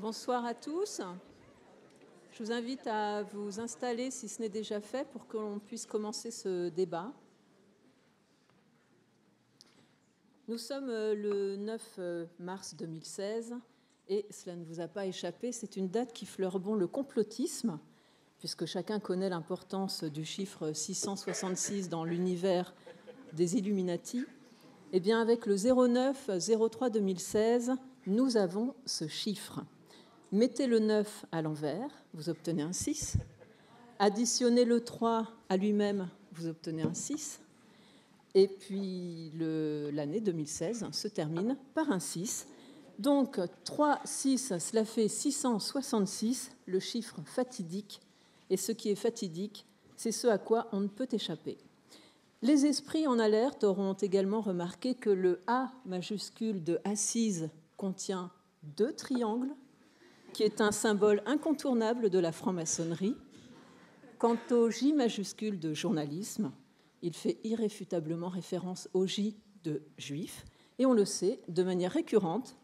Bonsoir à tous. Je vous invite à vous installer si ce n'est déjà fait pour que l'on puisse commencer ce débat. Nous sommes le 9 mars 2016 et cela ne vous a pas échappé, c'est une date qui fleure bon le complotisme, puisque chacun connaît l'importance du chiffre 666 dans l'univers des Illuminati. Eh bien, avec le 09-03-2016, nous avons ce chiffre. Mettez le 9 à l'envers, vous obtenez un 6. Additionnez le 3 à lui-même, vous obtenez un 6. Et puis l'année 2016 se termine par un 6. Donc 3, 6, cela fait 666, le chiffre fatidique. Et ce qui est fatidique, c'est ce à quoi on ne peut échapper. Les esprits en alerte auront également remarqué que le A majuscule de assise contient 2 triangles, qui est un symbole incontournable de la franc-maçonnerie. Quant au J majuscule de journalisme, il fait irréfutablement référence au J de juif. Et on le sait, de manière récurrente,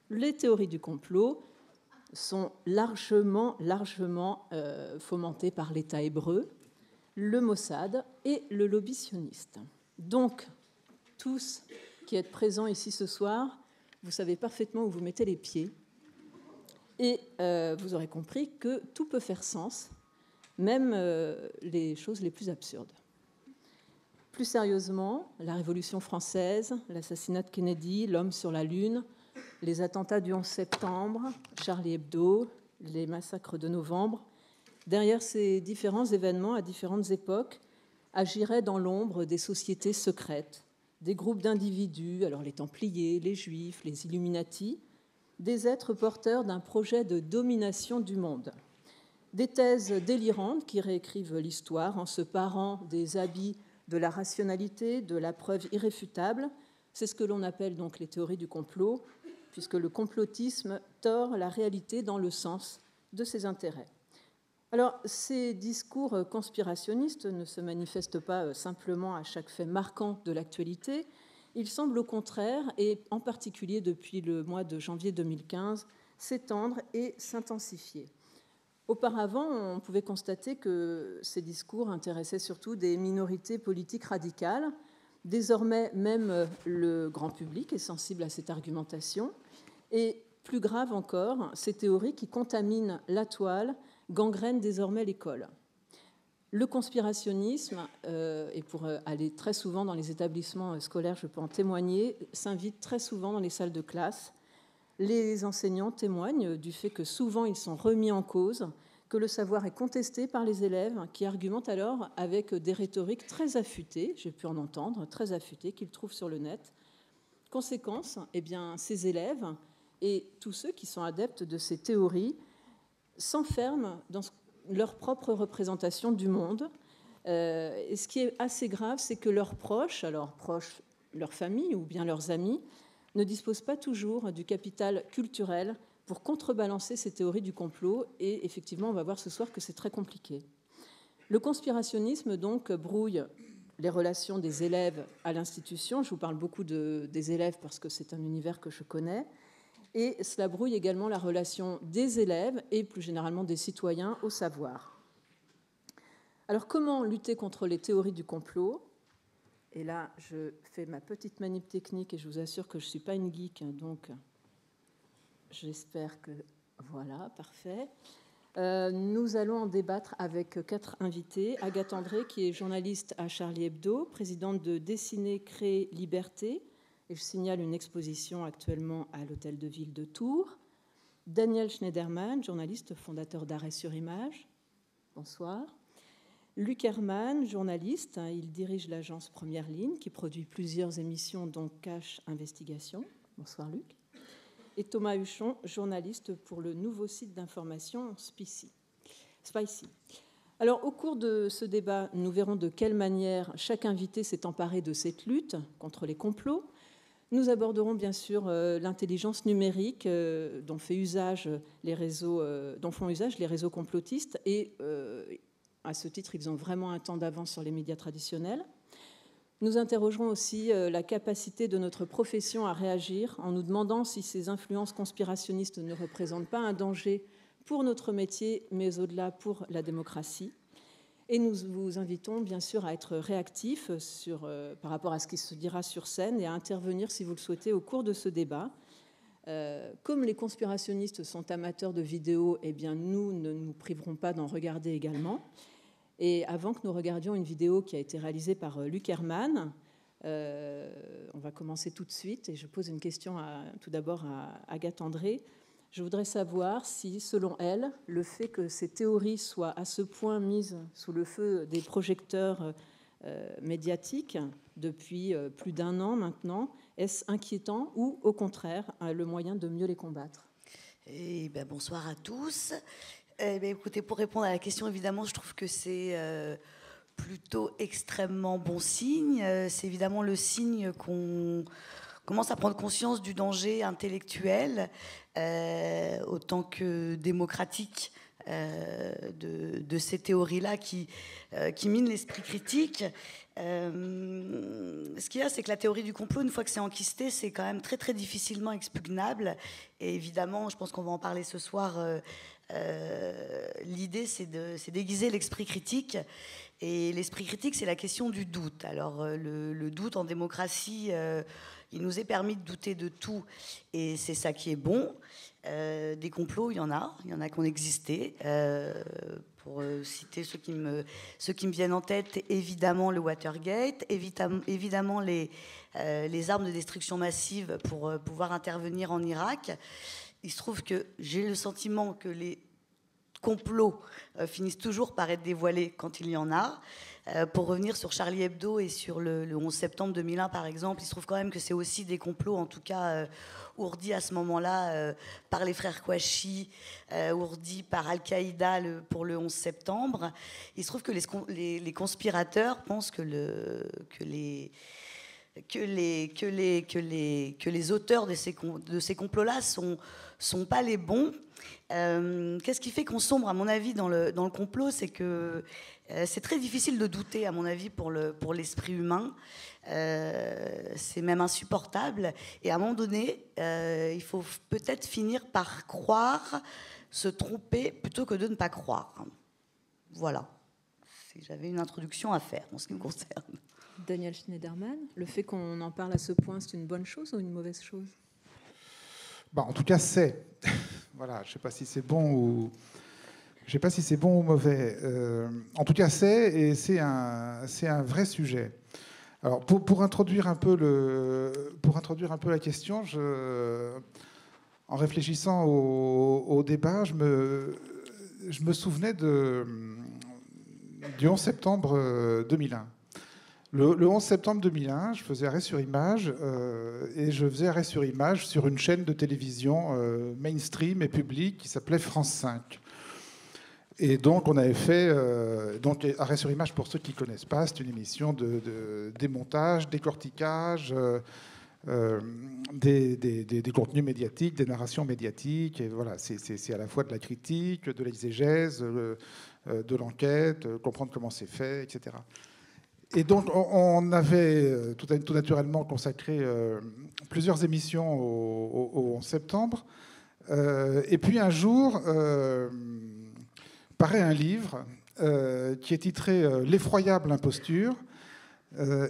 les théories du complot sont largement fomentées par l'État hébreu, le Mossad et le lobby sioniste. Donc, tous qui êtes présents ici ce soir, vous savez parfaitement où vous mettez les pieds. Et vous aurez compris que tout peut faire sens, même les choses les plus absurdes. Plus sérieusement, la Révolution française, l'assassinat de Kennedy, l'homme sur la Lune, les attentats du 11 septembre, Charlie Hebdo, les massacres de novembre, derrière ces différents événements à différentes époques, agiraient dans l'ombre des sociétés secrètes, des groupes d'individus, alors les Templiers, les Juifs, les Illuminati, des êtres porteurs d'un projet de domination du monde. Des thèses délirantes qui réécrivent l'histoire en se parant des habits de la rationalité, de la preuve irréfutable. C'est ce que l'on appelle donc les théories du complot, puisque le complotisme tord la réalité dans le sens de ses intérêts. Alors, ces discours conspirationnistes ne se manifestent pas simplement à chaque fait marquant de l'actualité. Il semble au contraire, et en particulier depuis le mois de janvier 2015, s'étendre et s'intensifier. Auparavant, on pouvait constater que ces discours intéressaient surtout des minorités politiques radicales. Désormais, même le grand public est sensible à cette argumentation. Et plus grave encore, ces théories qui contaminent la toile gangrènent désormais l'école. Le conspirationnisme, et pour aller très souvent dans les établissements scolaires, je peux en témoigner, s'invite très souvent dans les salles de classe. Les enseignants témoignent du fait que souvent ils sont remis en cause, que le savoir est contesté par les élèves qui argumentent alors avec des rhétoriques très affûtées, j'ai pu en entendre, très affûtées, qu'ils trouvent sur le net. Conséquence, eh bien, ces élèves et tous ceux qui sont adeptes de ces théories s'enferment dans leur propre représentation du monde. Et ce qui est assez grave, c'est que leurs proches, leur famille ou bien leurs amis, ne disposent pas toujours du capital culturel pour contrebalancer ces théories du complot. Et effectivement, on va voir ce soir que c'est très compliqué. Le conspirationnisme, donc, brouille les relations des élèves à l'institution. Je vous parle beaucoup des élèves parce que c'est un univers que je connais. Et cela brouille également la relation des élèves et plus généralement des citoyens au savoir. Alors, comment lutter contre les théories du complot ? Et là, je fais ma petite manip technique et je vous assure que je ne suis pas une geek, donc j'espère que... Voilà, parfait. Nous allons en débattre avec 4 invités. Agathe André, qui est journaliste à Charlie Hebdo, présidente de Dessiner, Créer, Liberté. Et je signale une exposition actuellement à l'Hôtel de Ville de Tours. Daniel Schneiderman, journaliste, fondateur d'Arrêt sur Image. Bonsoir. Luc Herman, journaliste, il dirige l'agence Première Ligne qui produit plusieurs émissions dont Cache Investigation. Bonsoir Luc. Et Thomas Huchon, journaliste pour le nouveau site d'information Spicy. Alors au cours de ce débat, nous verrons de quelle manière chaque invité s'est emparé de cette lutte contre les complots. Nous aborderons bien sûr l'intelligence numérique dont font usage les réseaux complotistes et à ce titre, ils ont vraiment un temps d'avance sur les médias traditionnels. Nous interrogerons aussi la capacité de notre profession à réagir en nous demandant si ces influences conspirationnistes ne représentent pas un danger pour notre métier, mais au-delà pour la démocratie. Et nous vous invitons bien sûr à être réactifs par rapport à ce qui se dira sur scène et à intervenir si vous le souhaitez au cours de ce débat. Comme les conspirationnistes sont amateurs de vidéos, eh bien nous ne nous priverons pas d'en regarder également. Et avant que nous regardions une vidéo qui a été réalisée par Luc Herman, on va commencer tout de suite et je pose une question tout d'abord à Agathe André. Je voudrais savoir si, selon elle, le fait que ces théories soient à ce point mises sous le feu des projecteurs médiatiques depuis plus d'1 an maintenant, est-ce inquiétant ou, au contraire, le moyen de mieux les combattre? Bonsoir à tous. Écoutez, pour répondre à la question, évidemment, je trouve que c'est plutôt extrêmement bon signe. C'est évidemment le signe qu'on commence à prendre conscience du danger intellectuel autant que démocratique de ces théories-là qui minent l'esprit critique. Ce qu'il y a, c'est que la théorie du complot, une fois que c'est enquisté, c'est quand même très très difficilement expugnable. Et évidemment, je pense qu'on va en parler ce soir. L'idée, c'est d'aiguiser l'esprit critique. Et l'esprit critique, c'est la question du doute. Alors, le doute en démocratie, il nous est permis de douter de tout. Et c'est ça qui est bon. Des complots, il y en a qui ont existé. Pour citer ceux qui me viennent en tête, évidemment le Watergate, évidemment les armes de destruction massive pour pouvoir intervenir en Irak. Il se trouve que j'ai le sentiment que les complots finissent toujours par être dévoilés quand il y en a. Pour revenir sur Charlie Hebdo et sur le 11 septembre 2001, par exemple, il se trouve quand même que c'est aussi des complots, en tout cas ourdis à ce moment-là par les frères Kouachi, ourdis par Al-Qaïda pour le 11 septembre. Il se trouve que les conspirateurs pensent que les auteurs de ces complots-là sont pas les bons. Qu'est-ce qui fait qu'on sombre, à mon avis, dans le complot? C'est que c'est très difficile de douter, à mon avis, pour l'esprit humain. C'est même insupportable. Et à un moment donné, il faut peut-être finir par croire, se tromper, plutôt que de ne pas croire. Voilà. J'avais une introduction à faire en ce qui me concerne. Daniel Schneiderman, le fait qu'on en parle à ce point, c'est une bonne chose ou une mauvaise chose? En tout cas, c'est. Voilà, je ne sais pas si c'est bon ou mauvais. En tout cas, c'est un vrai sujet. Alors, pour introduire un peu la question, en réfléchissant au débat, je me souvenais du 11 septembre 2001. Le 11 septembre 2001, je faisais arrêt sur image et je faisais arrêt sur image sur une chaîne de télévision mainstream et publique qui s'appelait France 5. Et donc on avait fait arrêt sur image, pour ceux qui ne connaissent pas, c'est une émission de démontage, décortiquage des contenus médiatiques, des narrations médiatiques. Et voilà, c'est à la fois de la critique, de l'exégèse, de l'enquête, comprendre comment c'est fait, etc. Et donc, on avait tout naturellement consacré plusieurs émissions au 11 septembre. Et puis un jour, paraît un livre qui est titré « L'effroyable imposture »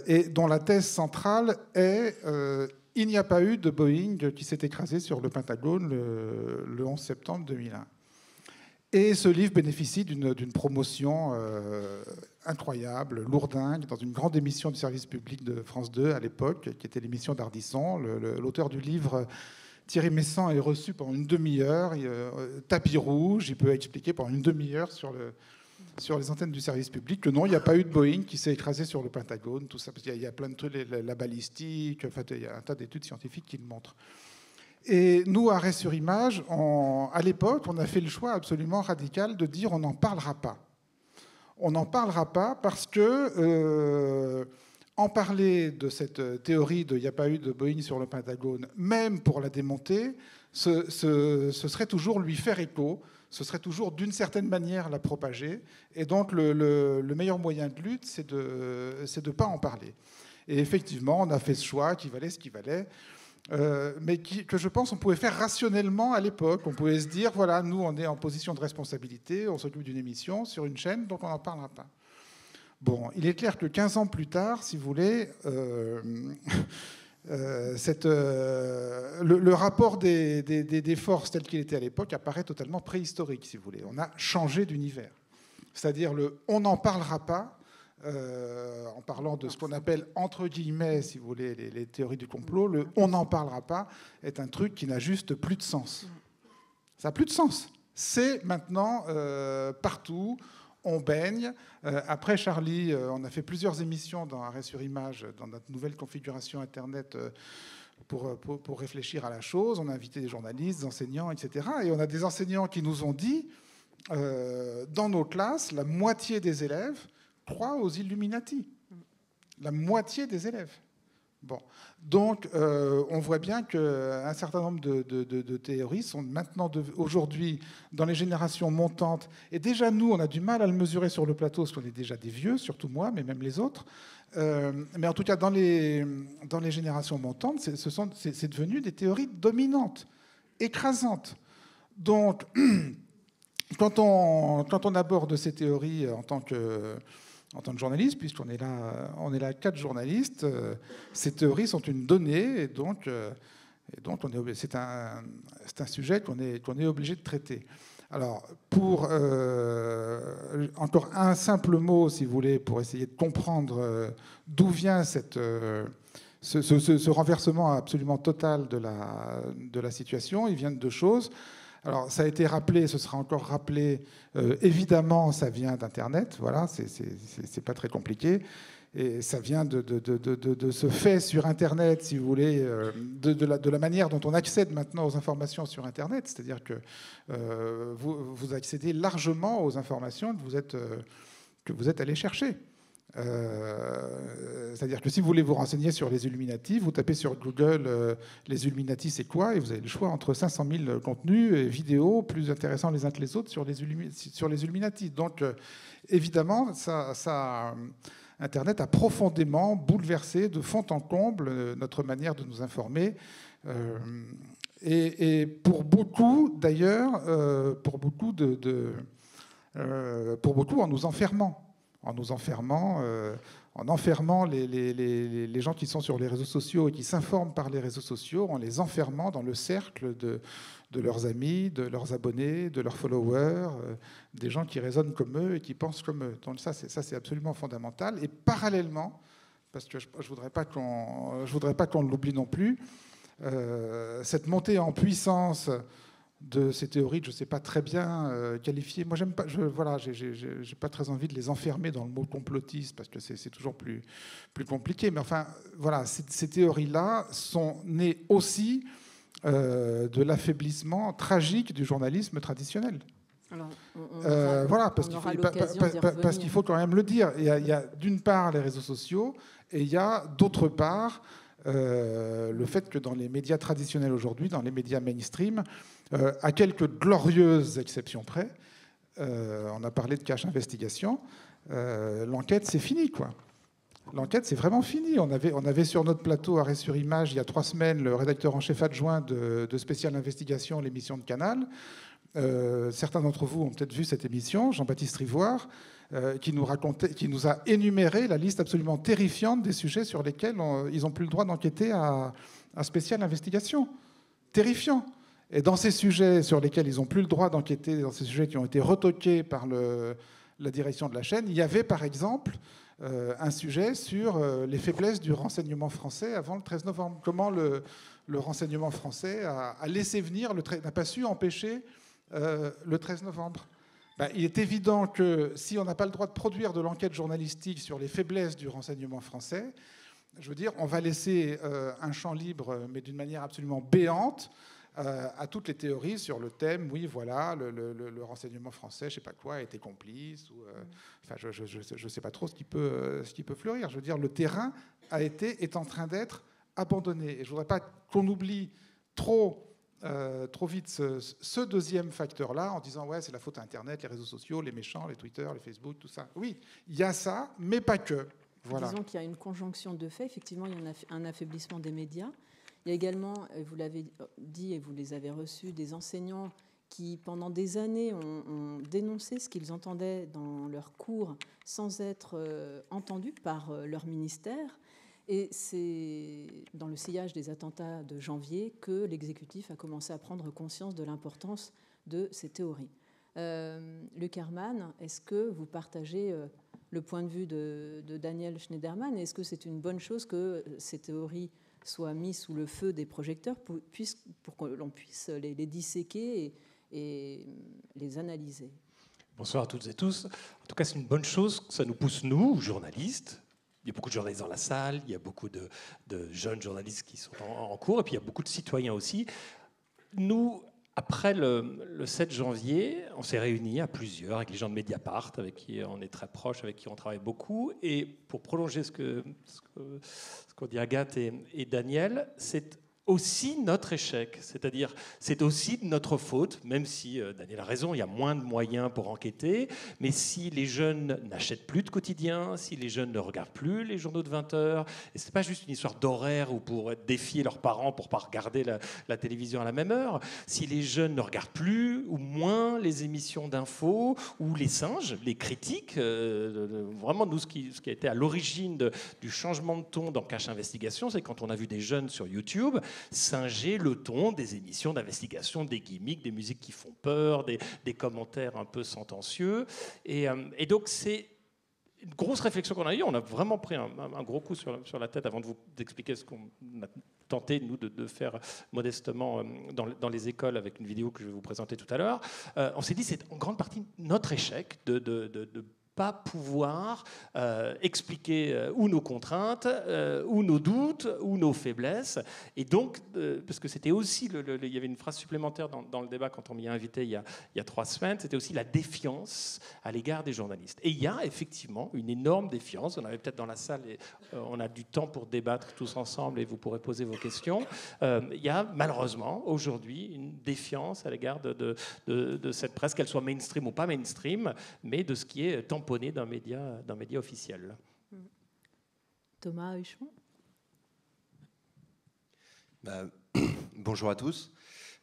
et dont la thèse centrale est « Il n'y a pas eu de Boeing qui s'est écrasé sur le Pentagone le 11 septembre 2001 ». Et ce livre bénéficie d'une promotion incroyable, lourdingue, dans une grande émission du service public de France 2 à l'époque, qui était l'émission d'Ardisson. L'auteur du livre, Thierry Messant, est reçu pendant une demi-heure, tapis rouge, il peut expliquer pendant une demi-heure sur les antennes du service public que non, il n'y a pas eu de Boeing qui s'est écrasé sur le Pentagone, tout ça, parce qu'il y a plein de trucs, la balistique, enfin, il y a un tas d'études scientifiques qui le montrent. Et nous, Arrêt sur image, à l'époque, on a fait le choix absolument radical de dire on n'en parlera pas. On n'en parlera pas parce que en parler de cette théorie de il n'y a pas eu de Boeing sur le Pentagone, même pour la démonter, ce serait toujours lui faire écho, ce serait toujours d'une certaine manière la propager. Et donc le meilleur moyen de lutte, c'est de ne pas en parler. Et effectivement, on a fait ce choix qui valait ce qui valait. Mais que je pense on pouvait faire rationnellement à l'époque. On pouvait se dire, voilà, nous, on est en position de responsabilité, on s'occupe d'une émission sur une chaîne, donc on n'en parlera pas. Bon, il est clair que 15 ans plus tard, si vous voulez, le rapport des forces tel qu'il était à l'époque apparaît totalement préhistorique, si vous voulez. On a changé d'univers. C'est-à-dire on n'en parlera pas, en parlant de ce qu'on appelle, entre guillemets, si vous voulez, les théories du complot, on n'en parlera pas est un truc qui n'a juste plus de sens. Ça n'a plus de sens. C'est maintenant partout, on baigne. Après Charlie, on a fait plusieurs émissions dans Arrêt sur Image, dans notre nouvelle configuration Internet, pour réfléchir à la chose. On a invité des journalistes, des enseignants, etc. Et on a des enseignants qui nous ont dit, dans nos classes, la moitié des élèves croient aux Illuminati. La moitié des élèves. Bon. Donc, on voit bien qu'un certain nombre de théories sont maintenant, aujourd'hui, dans les générations montantes. Et déjà, nous, on a du mal à le mesurer sur le plateau, parce qu'on est déjà des vieux, surtout moi, mais même les autres. Mais en tout cas, dans les générations montantes, c'est devenu des théories dominantes, écrasantes. Donc, quand on aborde ces théories en tant que journaliste, puisqu'on est là 4 journalistes, ces théories sont une donnée, et donc c'est un sujet qu'on est obligé de traiter. Alors, pour encore un simple mot, si vous voulez, pour essayer de comprendre d'où vient ce renversement absolument total de la situation, il vient de 2 choses. Alors, ça a été rappelé, ce sera encore rappelé. Évidemment, ça vient d'Internet. Voilà, c'est pas très compliqué. Et ça vient de ce fait sur Internet, si vous voulez, de la manière dont on accède maintenant aux informations sur Internet. C'est-à-dire que vous accédez largement aux informations que vous êtes allé chercher. C'est-à-dire que si vous voulez vous renseigner sur les Illuminati, vous tapez sur Google les Illuminati c'est quoi, et vous avez le choix entre 500 000 contenus et vidéos plus intéressants les uns que les autres sur les Illuminati. Donc évidemment, Internet a profondément bouleversé de fond en comble notre manière de nous informer. Et pour beaucoup, d'ailleurs, pour beaucoup en nous enfermant. En enfermant les gens qui sont sur les réseaux sociaux et qui s'informent par les réseaux sociaux, en les enfermant dans le cercle de leurs amis, de leurs abonnés, de leurs followers, des gens qui raisonnent comme eux et qui pensent comme eux. Donc ça, c'est absolument fondamental. Et parallèlement, parce que je voudrais pas qu'on l'oublie non plus, cette montée en puissance de ces théories que je ne sais pas très bien qualifier. Moi, j'aime pas. J'ai pas très envie de les enfermer dans le mot complotiste parce que c'est toujours plus compliqué. Mais enfin, voilà, ces théories-là sont nées aussi de l'affaiblissement tragique du journalisme traditionnel. Alors, voilà, parce qu'il faut quand même le dire. Il y a d'une part les réseaux sociaux et il y a d'autre part le fait que dans les médias traditionnels aujourd'hui, dans les médias mainstream, à quelques glorieuses exceptions près, on a parlé de cache investigation, l'enquête c'est fini, quoi. L'enquête c'est vraiment fini. On avait sur notre plateau Arrêt sur Image il y a 3 semaines le rédacteur en chef adjoint de Spécial Investigation, l'émission de Canal. Certains d'entre vous ont peut-être vu cette émission, Jean-Baptiste Rivoire, qui nous a énuméré la liste absolument terrifiante des sujets sur lesquels ils n'ont plus le droit d'enquêter à Spécial Investigation. Terrifiant. Et dans ces sujets sur lesquels ils n'ont plus le droit d'enquêter, dans ces sujets qui ont été retoqués par la direction de la chaîne, il y avait par exemple un sujet sur les faiblesses du renseignement français avant le 13 novembre. Comment le renseignement français a laissé venir, n'a pas su empêcher le 13 novembre. Il est évident que si on n'a pas le droit de produire de l'enquête journalistique sur les faiblesses du renseignement français, je veux dire, on va laisser un champ libre, mais d'une manière absolument béante, à toutes les théories sur le thème, oui, voilà, le renseignement français, je ne sais pas quoi, a été complice. Enfin, je ne sais pas trop ce qui peut fleurir. Je veux dire, le terrain est en train d'être abandonné. Et je ne voudrais pas qu'on oublie trop vite ce deuxième facteur-là en disant ouais, c'est la faute à Internet, les réseaux sociaux, les méchants, les Twitter, les Facebook, tout ça. Oui, il y a ça, mais pas que. Voilà. Disons qu'il y a une conjonction de faits. Effectivement, il y a un affaiblissement des médias. Il y a également, vous l'avez dit et vous les avez reçus, des enseignants qui, pendant des années, ont dénoncé ce qu'ils entendaient dans leurs cours sans être entendus par leur ministère. Et c'est dans le sillage des attentats de janvier que l'exécutif a commencé à prendre conscience de l'importance de ces théories. Luc Herrmann, est-ce que vous partagez le point de vue de Daniel Schneiderman? Est-ce que c'est une bonne chose que ces théories soient mises sous le feu des projecteurs pour que l'on puisse les disséquer et les analyser? Bonsoir à toutes et tous. En tout cas, c'est une bonne chose que ça nous pousse, nous, journalistes. Il y a beaucoup de journalistes dans la salle, il y a beaucoup de jeunes journalistes qui sont en cours, et puis il y a beaucoup de citoyens aussi. Nous, après le 7 janvier, on s'est réunis à plusieurs avec les gens de Mediapart, avec qui on est très proches, avec qui on travaille beaucoup. Et pour prolonger ce qu'ont dit Agathe et Daniel, c'est aussi notre échec, c'est-à-dire c'est aussi de notre faute, même si Daniel a raison, il y a moins de moyens pour enquêter, mais si les jeunes n'achètent plus de quotidien, si les jeunes ne regardent plus les journaux de 20 heures, et c'est pas juste une histoire d'horaire ou pour défier leurs parents pour pas regarder la télévision à la même heure, si les jeunes ne regardent plus ou moins les émissions d'infos ou les singes, les critiques, vraiment nous ce qui a été à l'origine du changement de ton dans Cache Investigation, c'est quand on a vu des jeunes sur YouTube singer le ton des émissions d'investigation, des gimmicks, des musiques qui font peur, des commentaires un peu sentencieux. Et donc, c'est une grosse réflexion qu'on a eue. On a vraiment pris un gros coup sur la tête avant d'expliquer ce qu'on a tenté, nous, de faire modestement dans les écoles avec une vidéo que je vais vous présenter tout à l'heure. On s'est dit c'est en grande partie notre échec de pas pouvoir expliquer ou nos contraintes, ou nos doutes, ou nos faiblesses. Et donc, parce que c'était aussi, il y avait une phrase supplémentaire dans le débat quand on m'y a invité il y a 3 semaines, c'était aussi la défiance à l'égard des journalistes. Et il y a effectivement une énorme défiance. On avait peut-être dans la salle, et, on a du temps pour débattre tous ensemble et vous pourrez poser vos questions. Il y a malheureusement aujourd'hui une défiance à l'égard de cette presse, qu'elle soit mainstream ou pas mainstream, mais de ce qui est tamponné d'un média officiel. Thomas Huchon. Bonjour à tous.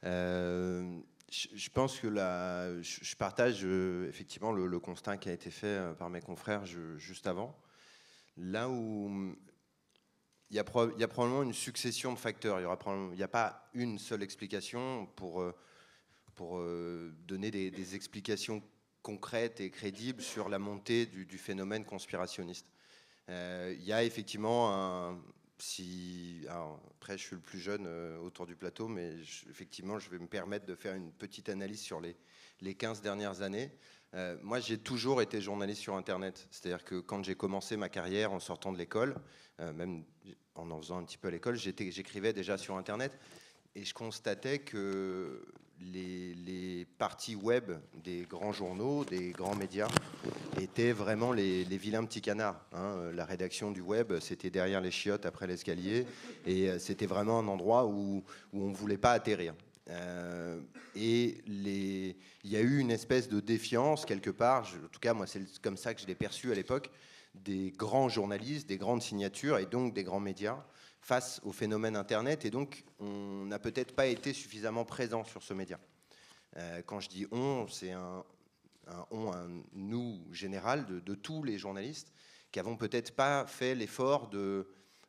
Je pense que je partage effectivement le constat qui a été fait par mes confrères juste avant. Là où il y a probablement une succession de facteurs. Il n'y a pas une seule explication pour donner des explications concrète et crédible sur la montée du phénomène conspirationniste. Il y a effectivement alors, après je suis le plus jeune autour du plateau, mais effectivement je vais me permettre de faire une petite analyse sur les 15 dernières années. Moi j'ai toujours été journaliste sur Internet, c'est-à-dire que quand j'ai commencé ma carrière en sortant de l'école, même en faisant un petit peu à l'école, j'écrivais déjà sur Internet, et je constatais que les parties web des grands journaux, des grands médias, étaient vraiment les vilains petits canards. La rédaction du web, c'était derrière les chiottes après l'escalier, et c'était vraiment un endroit où on ne voulait pas atterrir. Et il y a eu une espèce de défiance quelque part, en tout cas moi c'est comme ça que je l'ai perçu à l'époque, des grands journalistes, des grandes signatures et donc des grands médias face au phénomène Internet, et donc on n'a peut-être pas été suffisamment présent sur ce média. Quand je dis on, c'est un nous général de tous les journalistes qui n'avons peut-être pas fait l'effort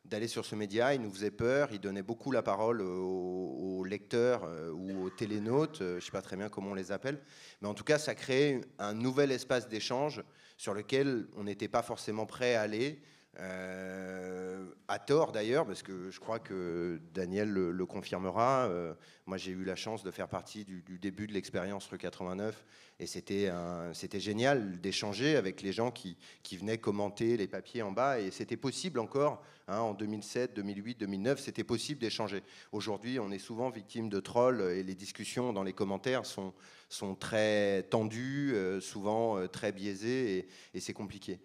d'aller sur ce média. Il nous faisait peur, il donnait beaucoup la parole aux lecteurs ou aux télénautes, je ne sais pas très bien comment on les appelle, mais en tout cas ça crée un nouvel espace d'échange sur lequel on n'était pas forcément prêt à aller, à tort d'ailleurs, parce que je crois que Daniel le confirmera. Moi j'ai eu la chance de faire partie du début de l'expérience Rue 89, et c'était génial d'échanger avec les gens qui venaient commenter les papiers en bas, et c'était possible encore, en 2007, 2008, 2009, c'était possible d'échanger. Aujourd'hui on est souvent victime de trolls, et les discussions dans les commentaires sont très tendues, souvent très biaisées, et c'est compliqué.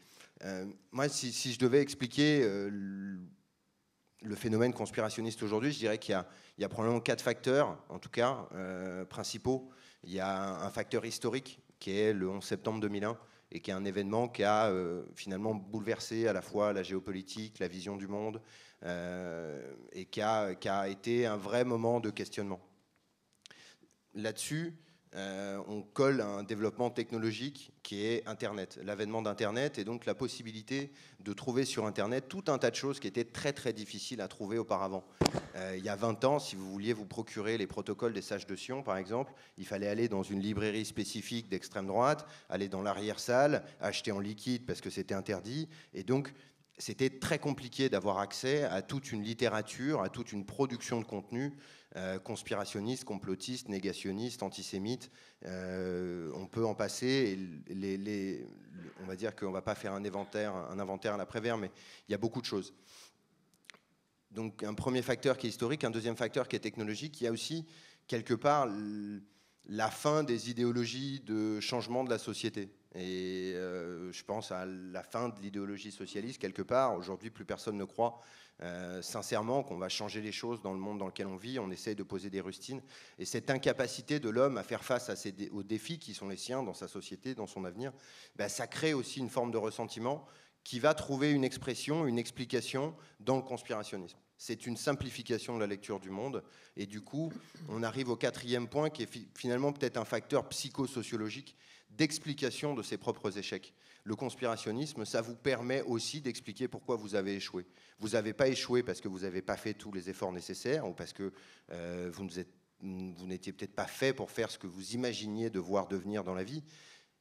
Moi, si je devais expliquer le phénomène conspirationniste aujourd'hui, je dirais qu'il y a probablement 4 facteurs, en tout cas, principaux. Il y a un facteur historique, qui est le 11 septembre 2001, et qui est un événement qui a finalement bouleversé à la fois la géopolitique, la vision du monde, et qui a été un vrai moment de questionnement. Là-dessus, on colle un développement technologique qui est Internet, l'avènement d'Internet et donc la possibilité de trouver sur Internet tout un tas de choses qui étaient très très difficiles à trouver auparavant. Il y a 20 ans, si vous vouliez vous procurer les protocoles des sages de Sion, par exemple, il fallait aller dans une librairie spécifique d'extrême droite, aller dans l'arrière-salle, acheter en liquide parce que c'était interdit, et donc c'était très compliqué d'avoir accès à toute une littérature, à toute une production de contenu conspirationniste, complotiste, négationniste, antisémite. On peut en passer. Et on va dire qu'on ne va pas faire un inventaire à la Prévert, mais il y a beaucoup de choses. Donc un premier facteur qui est historique, un deuxième facteur qui est technologique. Il y a aussi quelque part la fin des idéologies de changement de la société. Et je pense à la fin de l'idéologie socialiste quelque part. Aujourd'hui, plus personne ne croit sincèrement qu'on va changer les choses dans le monde dans lequel on vit. On essaye de poser des rustines. Et cette incapacité de l'homme à faire face aux défis qui sont les siens dans sa société, dans son avenir, ça crée aussi une forme de ressentiment qui va trouver une expression, une explication dans le conspirationnisme. C'est une simplification de la lecture du monde. Et du coup, on arrive au quatrième point qui est finalement peut-être un facteur psychosociologique d'explication de ses propres échecs. Le conspirationnisme, ça vous permet aussi d'expliquer pourquoi vous avez échoué. Vous n'avez pas échoué parce que vous n'avez pas fait tous les efforts nécessaires ou parce que vous n'étiez peut-être pas fait pour faire ce que vous imaginiez devoir devenir dans la vie.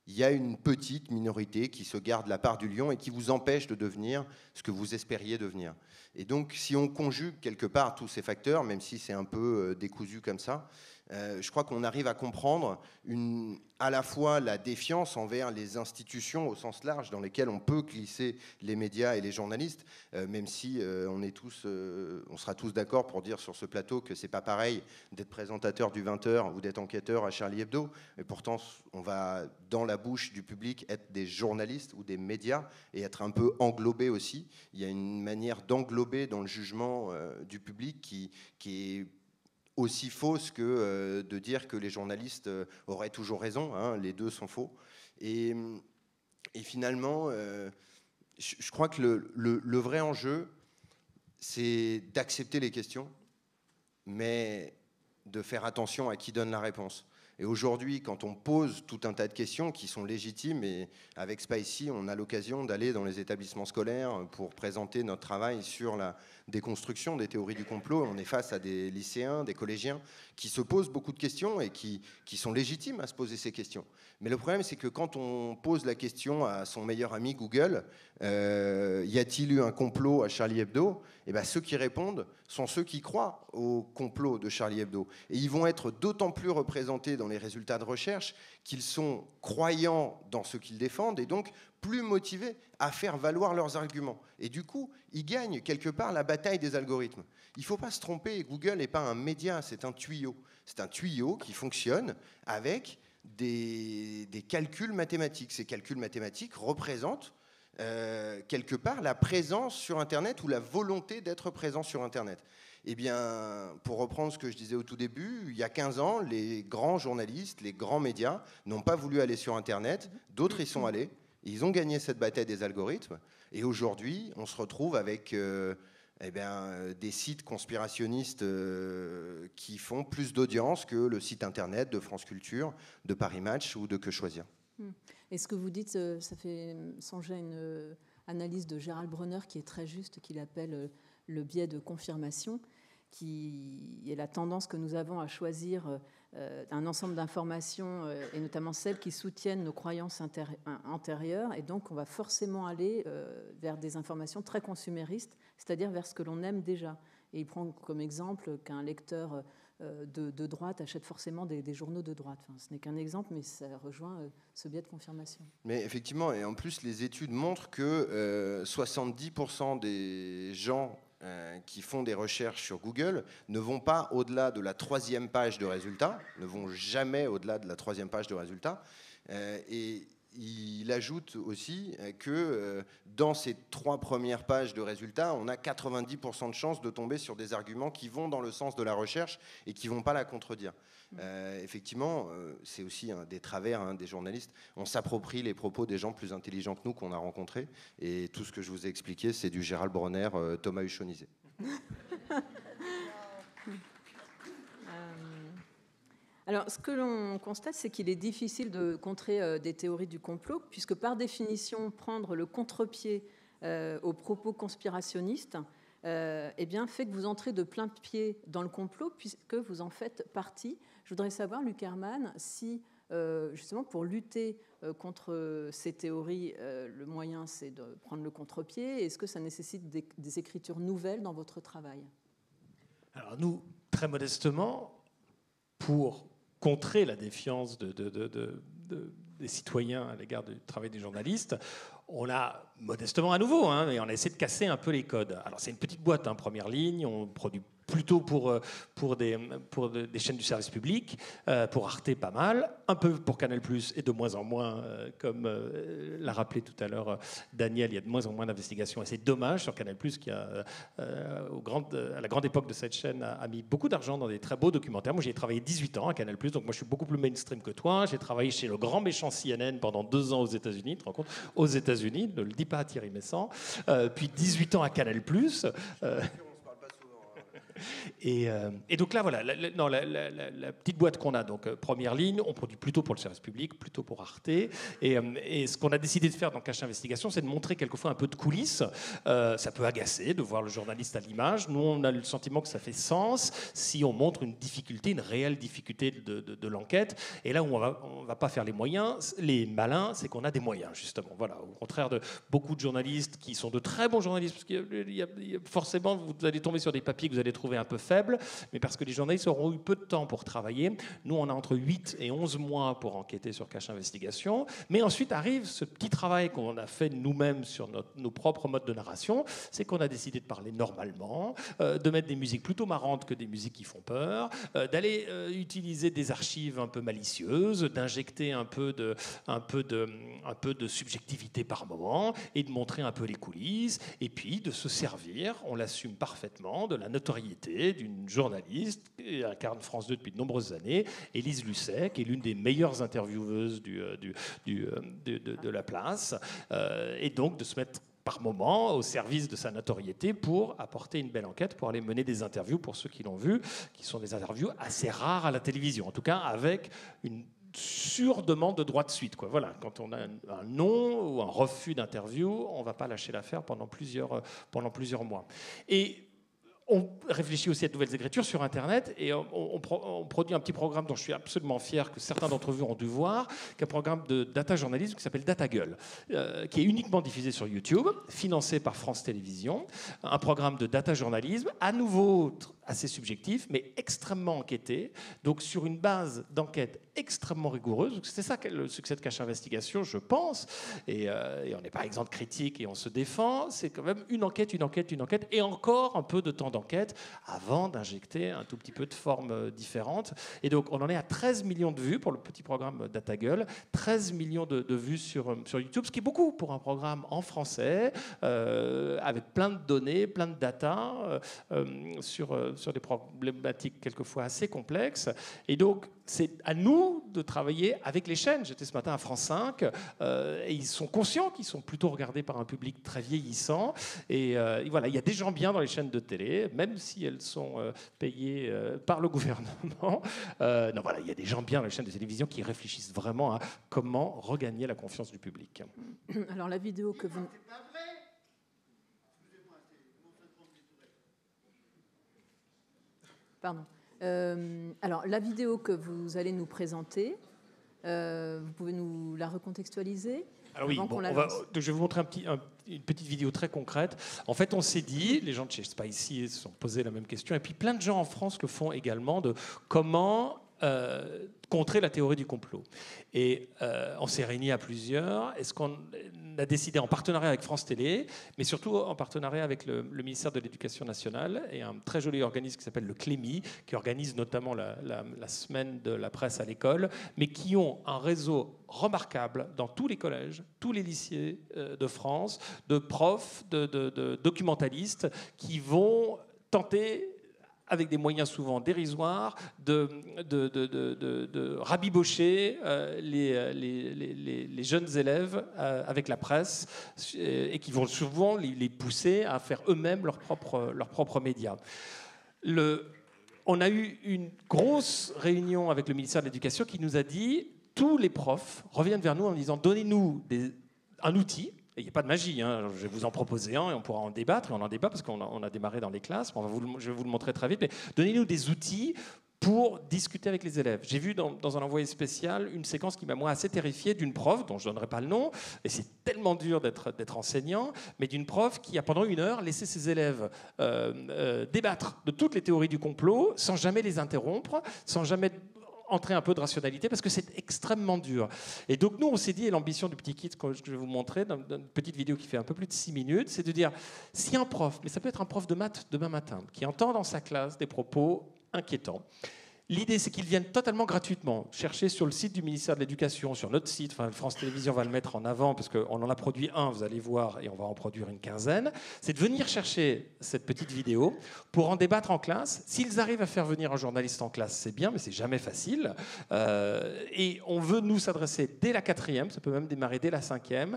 Il y a une petite minorité qui se garde la part du lion et qui vous empêche de devenir ce que vous espériez devenir. Et donc, si on conjugue quelque part tous ces facteurs, même si c'est un peu décousu comme ça, je crois qu'on arrive à comprendre à la fois la défiance envers les institutions au sens large dans lesquelles on peut glisser les médias et les journalistes, même si on sera tous d'accord pour dire sur ce plateau que c'est pas pareil d'être présentateur du 20h ou d'être enquêteur à Charlie Hebdo, et pourtant on va dans la bouche du public être des journalistes ou des médias et être un peu englobé aussi. Il y a une manière d'englober dans le jugement du public qui est aussi fausse que de dire que les journalistes auraient toujours raison, hein, les deux sont faux. Et finalement, je crois que le vrai enjeu, c'est d'accepter les questions, mais de faire attention à qui donne la réponse. Et aujourd'hui, quand on pose tout un tas de questions qui sont légitimes, et avec Spicy, on a l'occasion d'aller dans les établissements scolaires pour présenter notre travail sur la déconstruction des théories du complot. On est face à des lycéens, des collégiens qui se posent beaucoup de questions et qui sont légitimes à se poser ces questions. Mais le problème, c'est que quand on pose la question à son meilleur ami Google, y a-t-il eu un complot à Charlie Hebdo ? Et bien, ceux qui répondent sont ceux qui croient au complot de Charlie Hebdo. Et ils vont être d'autant plus représentés dans les résultats de recherche qu'ils sont croyants dans ce qu'ils défendent et donc plus motivés à faire valoir leurs arguments. Et du coup, ils gagnent quelque part la bataille des algorithmes. Il ne faut pas se tromper, Google n'est pas un média, c'est un tuyau. C'est un tuyau qui fonctionne avec des calculs mathématiques. Ces calculs mathématiques représentent quelque part la présence sur Internet ou la volonté d'être présent sur Internet. Eh bien, pour reprendre ce que je disais au tout début, il y a 15 ans, les grands journalistes, les grands médias n'ont pas voulu aller sur Internet, d'autres y sont allés, ils ont gagné cette bataille des algorithmes, et aujourd'hui, on se retrouve avec des sites conspirationnistes qui font plus d'audience que le site Internet de France Culture, de Paris Match ou de Que Choisir. Et ce que vous dites, ça fait songer à une analyse de Gérald Bronner qui est très juste, qu'il appelle le biais de confirmation, qui est la tendance que nous avons à choisir un ensemble d'informations, et notamment celles qui soutiennent nos croyances antérieures. Et donc, on va forcément aller vers des informations très consuméristes, c'est-à-dire vers ce que l'on aime déjà. Et il prend comme exemple qu'un lecteur de droite achète forcément des journaux de droite. Enfin, ce n'est qu'un exemple, mais ça rejoint ce biais de confirmation. Mais effectivement, et en plus, les études montrent que 70% des gens qui font des recherches sur Google ne vont pas au-delà de la 3e page de résultats, ne vont jamais au-delà de la 3e page de résultats. Et il ajoute aussi que dans ces 3 premières pages de résultats, on a 90% de chances de tomber sur des arguments qui vont dans le sens de la recherche et qui ne vont pas la contredire. Effectivement, c'est aussi un des travers des journalistes. On s'approprie les propos des gens plus intelligents que nous qu'on a rencontrés. Et tout ce que je vous ai expliqué, c'est du Gérald Bronner, Thomas Huchonisé. Alors, ce que l'on constate, c'est qu'il est difficile de contrer des théories du complot, puisque par définition, prendre le contre-pied aux propos conspirationnistes eh bien, fait que vous entrez de plein pied dans le complot, puisque vous en faites partie. Je voudrais savoir, Luc Hermann, si, justement, pour lutter contre ces théories, le moyen, c'est de prendre le contre-pied. Est-ce que ça nécessite des écritures nouvelles dans votre travail ? Alors nous, très modestement, pour contrer la défiance des citoyens à l'égard du travail des journalistes, on a modestement à nouveau, et on a essayé de casser un peu les codes. Alors c'est une petite boîte, première ligne, on produit plutôt pour des chaînes du service public, pour Arte pas mal, un peu pour Canal+, et de moins en moins, comme l'a rappelé tout à l'heure Daniel, il y a de moins en moins d'investigations, et c'est dommage sur Canal+, qui a, à la grande époque de cette chaîne, a mis beaucoup d'argent dans des très beaux documentaires. Moi, j'y ai travaillé 18 ans à Canal+, donc moi, je suis beaucoup plus mainstream que toi. J'ai travaillé chez le grand méchant CNN pendant 2 ans aux États-Unis, tu te rends compte ? Aux États-Unis, ne le dis pas à Thierry Messant, puis 18 ans à Canal+. Et donc là, voilà, la petite boîte qu'on a, donc première ligne, on produit plutôt pour le service public, plutôt pour Arte. Et ce qu'on a décidé de faire dans Cache Investigation, c'est de montrer quelquefois un peu de coulisses. Ça peut agacer de voir le journaliste à l'image. Nous, on a le sentiment que ça fait sens si on montre une difficulté, une réelle difficulté de l'enquête. Et là où on va pas faire les moyens, les malins, c'est qu'on a des moyens, justement. Voilà, au contraire de beaucoup de journalistes qui sont de très bons journalistes, parce qu'il forcément, vous allez tomber sur des papiers que vous allez trouver un peu faible, mais parce que les journalistes auront eu peu de temps pour travailler. Nous, on a entre 8 et 11 mois pour enquêter sur Cache Investigation. Mais ensuite arrive ce petit travail qu'on a fait nous-mêmes sur nos propres modes de narration, c'est qu'on a décidé de parler normalement, de mettre des musiques plutôt marrantes que des musiques qui font peur, d'aller utiliser des archives un peu malicieuses, d'injecter un peu de subjectivité par moment, et de montrer un peu les coulisses, et puis de se servir, on l'assume parfaitement, de la notoriété d'une journaliste qui incarne France 2 depuis de nombreuses années, Élise Lucet, qui est l'une des meilleures intervieweuses de la place, et donc de se mettre par moment au service de sa notoriété pour apporter une belle enquête, pour aller mener des interviews, pour ceux qui l'ont vu, qui sont des interviews assez rares à la télévision, en tout cas avec une sur-demande de droit de suite, quoi. Voilà, quand on a un non ou un refus d'interview, on ne va pas lâcher l'affaire pendant plusieurs mois. Et on réfléchit aussi à de nouvelles écritures sur Internet, et on produit un petit programme dont je suis absolument fier, que certains d'entre vous ont dû voir, qui est un programme de data journalisme qui s'appelle Data Gueule, qui est uniquement diffusé sur YouTube, financé par France Télévisions, un programme de data journalisme, à nouveau assez subjectif, mais extrêmement enquêté, donc sur une base d'enquête extrêmement rigoureuse. C'est ça le succès de Cache Investigation, je pense, et on n'est pas exempt de critique et on se défend. C'est quand même une enquête, et encore un peu de temps d'enquête avant d'injecter un tout petit peu de forme différente. Et donc, on en est à 13 millions de vues pour le petit programme Data Gueule, 13 millions de vues sur YouTube, ce qui est beaucoup pour un programme en français, avec plein de données, plein de data, sur des problématiques quelquefois assez complexes. Et donc, c'est à nous de travailler avec les chaînes. J'étais ce matin à France 5, et ils sont conscients qu'ils sont plutôt regardés par un public très vieillissant. Et voilà, il y a des gens bien dans les chaînes de télé, même si elles sont payées par le gouvernement. Non, voilà, il y a des gens bien dans les chaînes de télévision qui réfléchissent vraiment à comment regagner la confiance du public. Alors, la vidéo que vous... Pardon. Alors, la vidéo que vous allez nous présenter, vous pouvez nous la recontextualiser ? Alors oui, je vais vous montrer une petite vidéo très concrète. En fait, on s'est dit, les gens de chez Spicy se sont posés la même question, et puis plein de gens en France le font également, de comment contrer la théorie du complot. Et on s'est réunis à plusieurs. Et ce qu'on a décidé en partenariat avec France Télé, mais surtout en partenariat avec le ministère de l'Éducation nationale et un très joli organisme qui s'appelle le Clémy, qui organise notamment la semaine de la presse à l'école, mais qui ont un réseau remarquable dans tous les collèges, tous les lycées de France, de profs, de documentalistes qui vont tenter, avec des moyens souvent dérisoires, de rabibocher les jeunes élèves avec la presse et qui vont souvent les pousser à faire eux-mêmes leurs propres médias. On a eu une grosse réunion avec le ministère de l'Éducation qui nous a dit, tous les profs reviennent vers nous en disant, donnez-nous un outil. Il n'y a pas de magie, hein. Je vais vous en proposer un et on pourra en débattre. Et on en débat parce qu'on a démarré dans les classes. Je vais vous le montrer très vite. Mais donnez-nous des outils pour discuter avec les élèves. J'ai vu dans un envoyé spécial une séquence qui m'a moi assez terrifié d'une prof, dont je ne donnerai pas le nom, et c'est tellement dur d'être enseignant, mais d'une prof qui a pendant 1 heure laissé ses élèves débattre de toutes les théories du complot sans jamais les interrompre, sans jamais entrer un peu de rationalité, parce que c'est extrêmement dur. Et donc nous, on s'est dit, et l'ambition du petit kit que je vais vous montrer, dans une petite vidéo qui fait un peu plus de 6 minutes, c'est de dire, si un prof, mais ça peut être un prof de maths demain matin, qui entend dans sa classe des propos inquiétants, l'idée, c'est qu'ils viennent totalement gratuitement chercher sur le site du ministère de l'Éducation, sur notre site, enfin, France Télévisions va le mettre en avant, parce qu'on en a produit un, vous allez voir, et on va en produire une quinzaine, c'est de venir chercher cette petite vidéo pour en débattre en classe. S'ils arrivent à faire venir un journaliste en classe, c'est bien, mais c'est jamais facile. Et on veut nous s'adresser dès la 4e, ça peut même démarrer dès la 5e,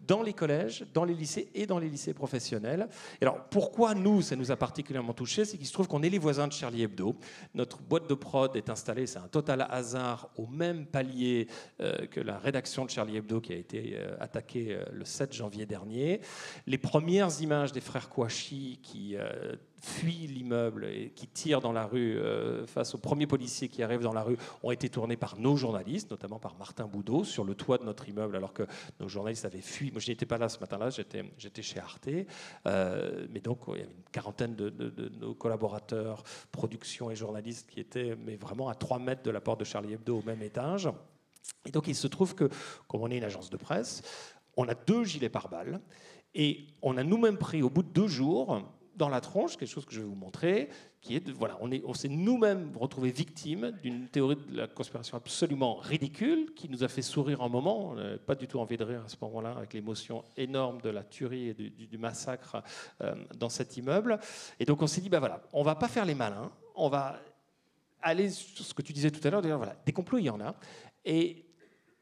dans les collèges, dans les lycées et dans les lycées professionnels. Et alors, pourquoi nous, ça nous a particulièrement touchés, c'est qu'il se trouve qu'on est les voisins de Charlie Hebdo. Notre boîte de prod est installée, c'est un total hasard, au même palier que la rédaction de Charlie Hebdo qui a été attaquée le 7 janvier dernier. Les premières images des frères Kouachi qui fuient l'immeuble et qui tirent dans la rue face aux premiers policiers qui arrivent dans la rue ont été tournées par nos journalistes, notamment par Martin Boudot, sur le toit de notre immeuble, alors que nos journalistes avaient fui. Moi, je n'étais pas là ce matin-là, j'étais chez Arte. Mais donc, il y avait une quarantaine de nos collaborateurs, production et journalistes qui étaient vraiment à 3 mètres de la porte de Charlie Hebdo au même étage. Et donc, il se trouve que, comme on est une agence de presse, on a 2 gilets pare-balles et on a nous-mêmes pris, au bout de 2 jours, dans la tronche, quelque chose que je vais vous montrer, qui est, on s'est nous-mêmes retrouvés victimes d'une théorie de la conspiration absolument ridicule, qui nous a fait sourire un moment. On n'avait pas du tout envie de rire à ce moment-là, avec l'émotion énorme de la tuerie et du massacre dans cet immeuble. Et donc on s'est dit, on ne va pas faire les malins, on va aller sur ce que tu disais tout à l'heure, dire, des complots, il y en a, et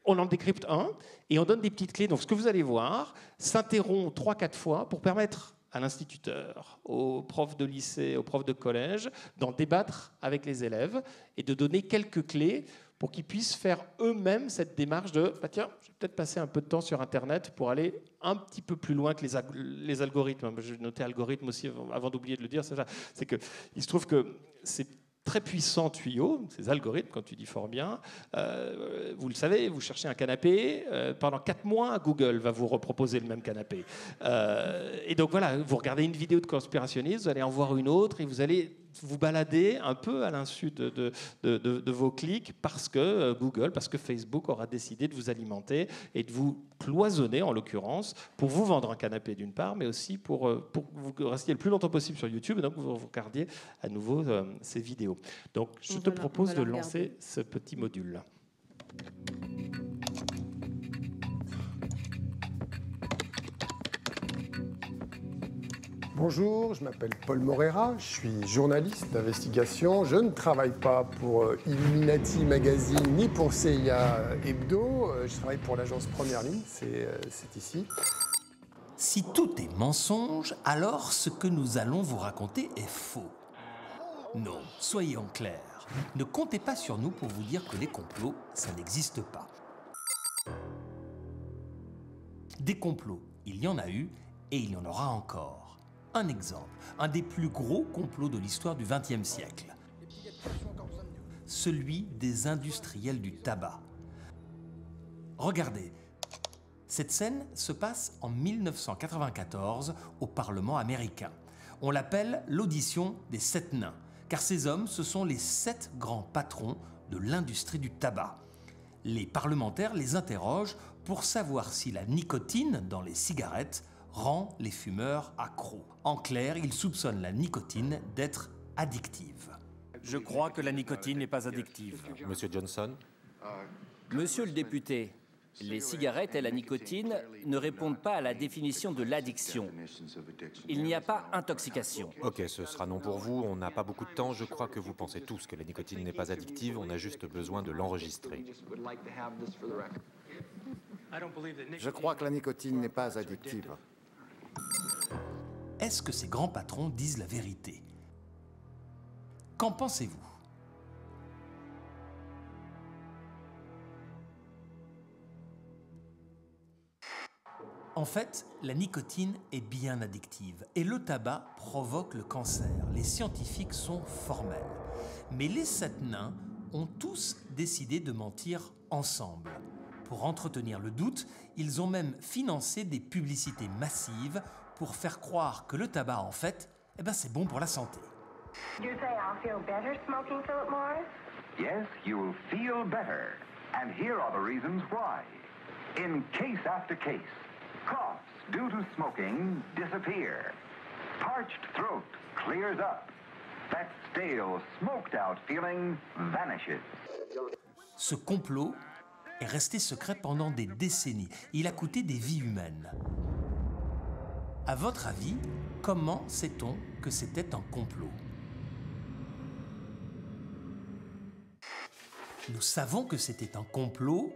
on en décrypte un, et on donne des petites clés. Donc ce que vous allez voir s'interrompt 3-4 fois pour permettre à l'instituteur, aux profs de lycée, aux profs de collège, d'en débattre avec les élèves et de donner quelques clés pour qu'ils puissent faire eux-mêmes cette démarche de tiens, je vais peut-être passer un peu de temps sur Internet pour aller un petit peu plus loin que les algorithmes. Je vais noter algorithme aussi avant d'oublier de le dire. C'est qu'il se trouve que c'est très puissant tuyau, ces algorithmes, quand tu dis fort bien. Vous le savez, vous cherchez un canapé, pendant 4 mois, Google va vous reproposer le même canapé. Et donc voilà, vous regardez une vidéo de conspirationniste, vous allez en voir une autre, et vous allez vous balader un peu à l'insu de vos clics parce que Google, parce que Facebook aura décidé de vous alimenter et de vous cloisonner, en l'occurrence, pour vous vendre un canapé d'une part, mais aussi pour que vous restiez le plus longtemps possible sur YouTube et donc vous regardiez à nouveau ces vidéos. Donc je te propose de lancer ce petit module-là. Bonjour, je m'appelle Paul Morera, je suis journaliste d'investigation. Je ne travaille pas pour Illuminati Magazine ni pour CIA Hebdo. Je travaille pour l'agence Première Ligne, c'est ici. Si tout est mensonge, alors ce que nous allons vous raconter est faux. Non, soyons clairs. Ne comptez pas sur nous pour vous dire que les complots, ça n'existe pas. Des complots, il y en a eu et il y en aura encore. Un exemple, un des plus gros complots de l'histoire du XXe siècle. Celui des industriels du tabac. Regardez, cette scène se passe en 1994 au Parlement américain. On l'appelle l'audition des 7 nains, car ces hommes, ce sont les 7 grands patrons de l'industrie du tabac. Les parlementaires les interrogent pour savoir si la nicotine dans les cigarettes rend les fumeurs accros. En clair, ils soupçonnent la nicotine d'être addictive. Je crois que la nicotine n'est pas addictive. Monsieur Johnson? Monsieur le député, les cigarettes et la nicotine ne répondent pas à la définition de l'addiction. Il n'y a pas intoxication. Ok, ce sera non pour vous, on n'a pas beaucoup de temps. Je crois que vous pensez tous que la nicotine n'est pas addictive, on a juste besoin de l'enregistrer. Je crois que la nicotine n'est pas addictive. Est-ce que ces grands patrons disent la vérité? Qu'en pensez-vous? En fait, la nicotine est bien addictive et le tabac provoque le cancer. Les scientifiques sont formels. Mais les 7 nains ont tous décidé de mentir ensemble. Pour entretenir le doute, ils ont même financé des publicités massives pour faire croire que le tabac, en fait, c'est bon pour la santé. You say I'll feel better smoking Philip Morris? Yes, you'll feel better. And here are the reasons why. In case after case, coughs due to smoking disappear. Parched throat clears up. That stale, smoked-out feeling vanishes. Ce complot est resté secret pendant des décennies. Il a coûté des vies humaines. À votre avis, comment sait-on que c'était un complot? Nous savons que c'était un complot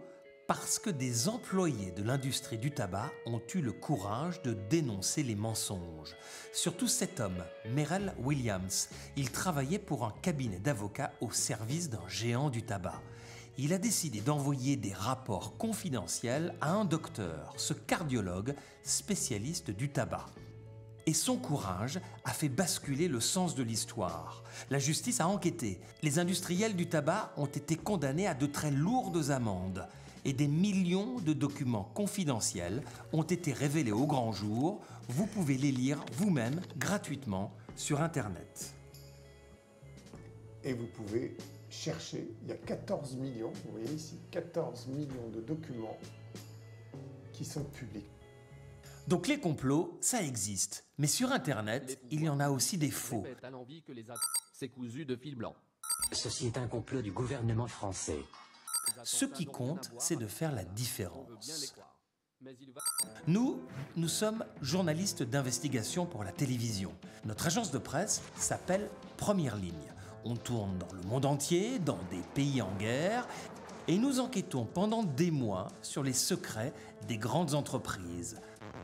parce que des employés de l'industrie du tabac ont eu le courage de dénoncer les mensonges. Surtout cet homme, Merrell Williams. Il travaillait pour un cabinet d'avocats au service d'un géant du tabac. Il a décidé d'envoyer des rapports confidentiels à un docteur, ce cardiologue spécialiste du tabac. Et son courage a fait basculer le sens de l'histoire. La justice a enquêté. Les industriels du tabac ont été condamnés à de très lourdes amendes. Et des millions de documents confidentiels ont été révélés au grand jour. Vous pouvez les lire vous-même gratuitement sur Internet. Et vous pouvez chercher, il y a 14 millions, vous voyez ici, 14 millions de documents qui sont publics. Donc les complots, ça existe. Mais sur Internet, il y en a aussi des faux. C'est cousu de fil blanc. Ceci est un complot du gouvernement français. Ce qui compte, c'est de faire la différence. Nous sommes journalistes d'investigation pour la télévision. Notre agence de presse s'appelle Première Ligne. On tourne dans le monde entier, dans des pays en guerre, et nous enquêtons pendant des mois sur les secrets des grandes entreprises.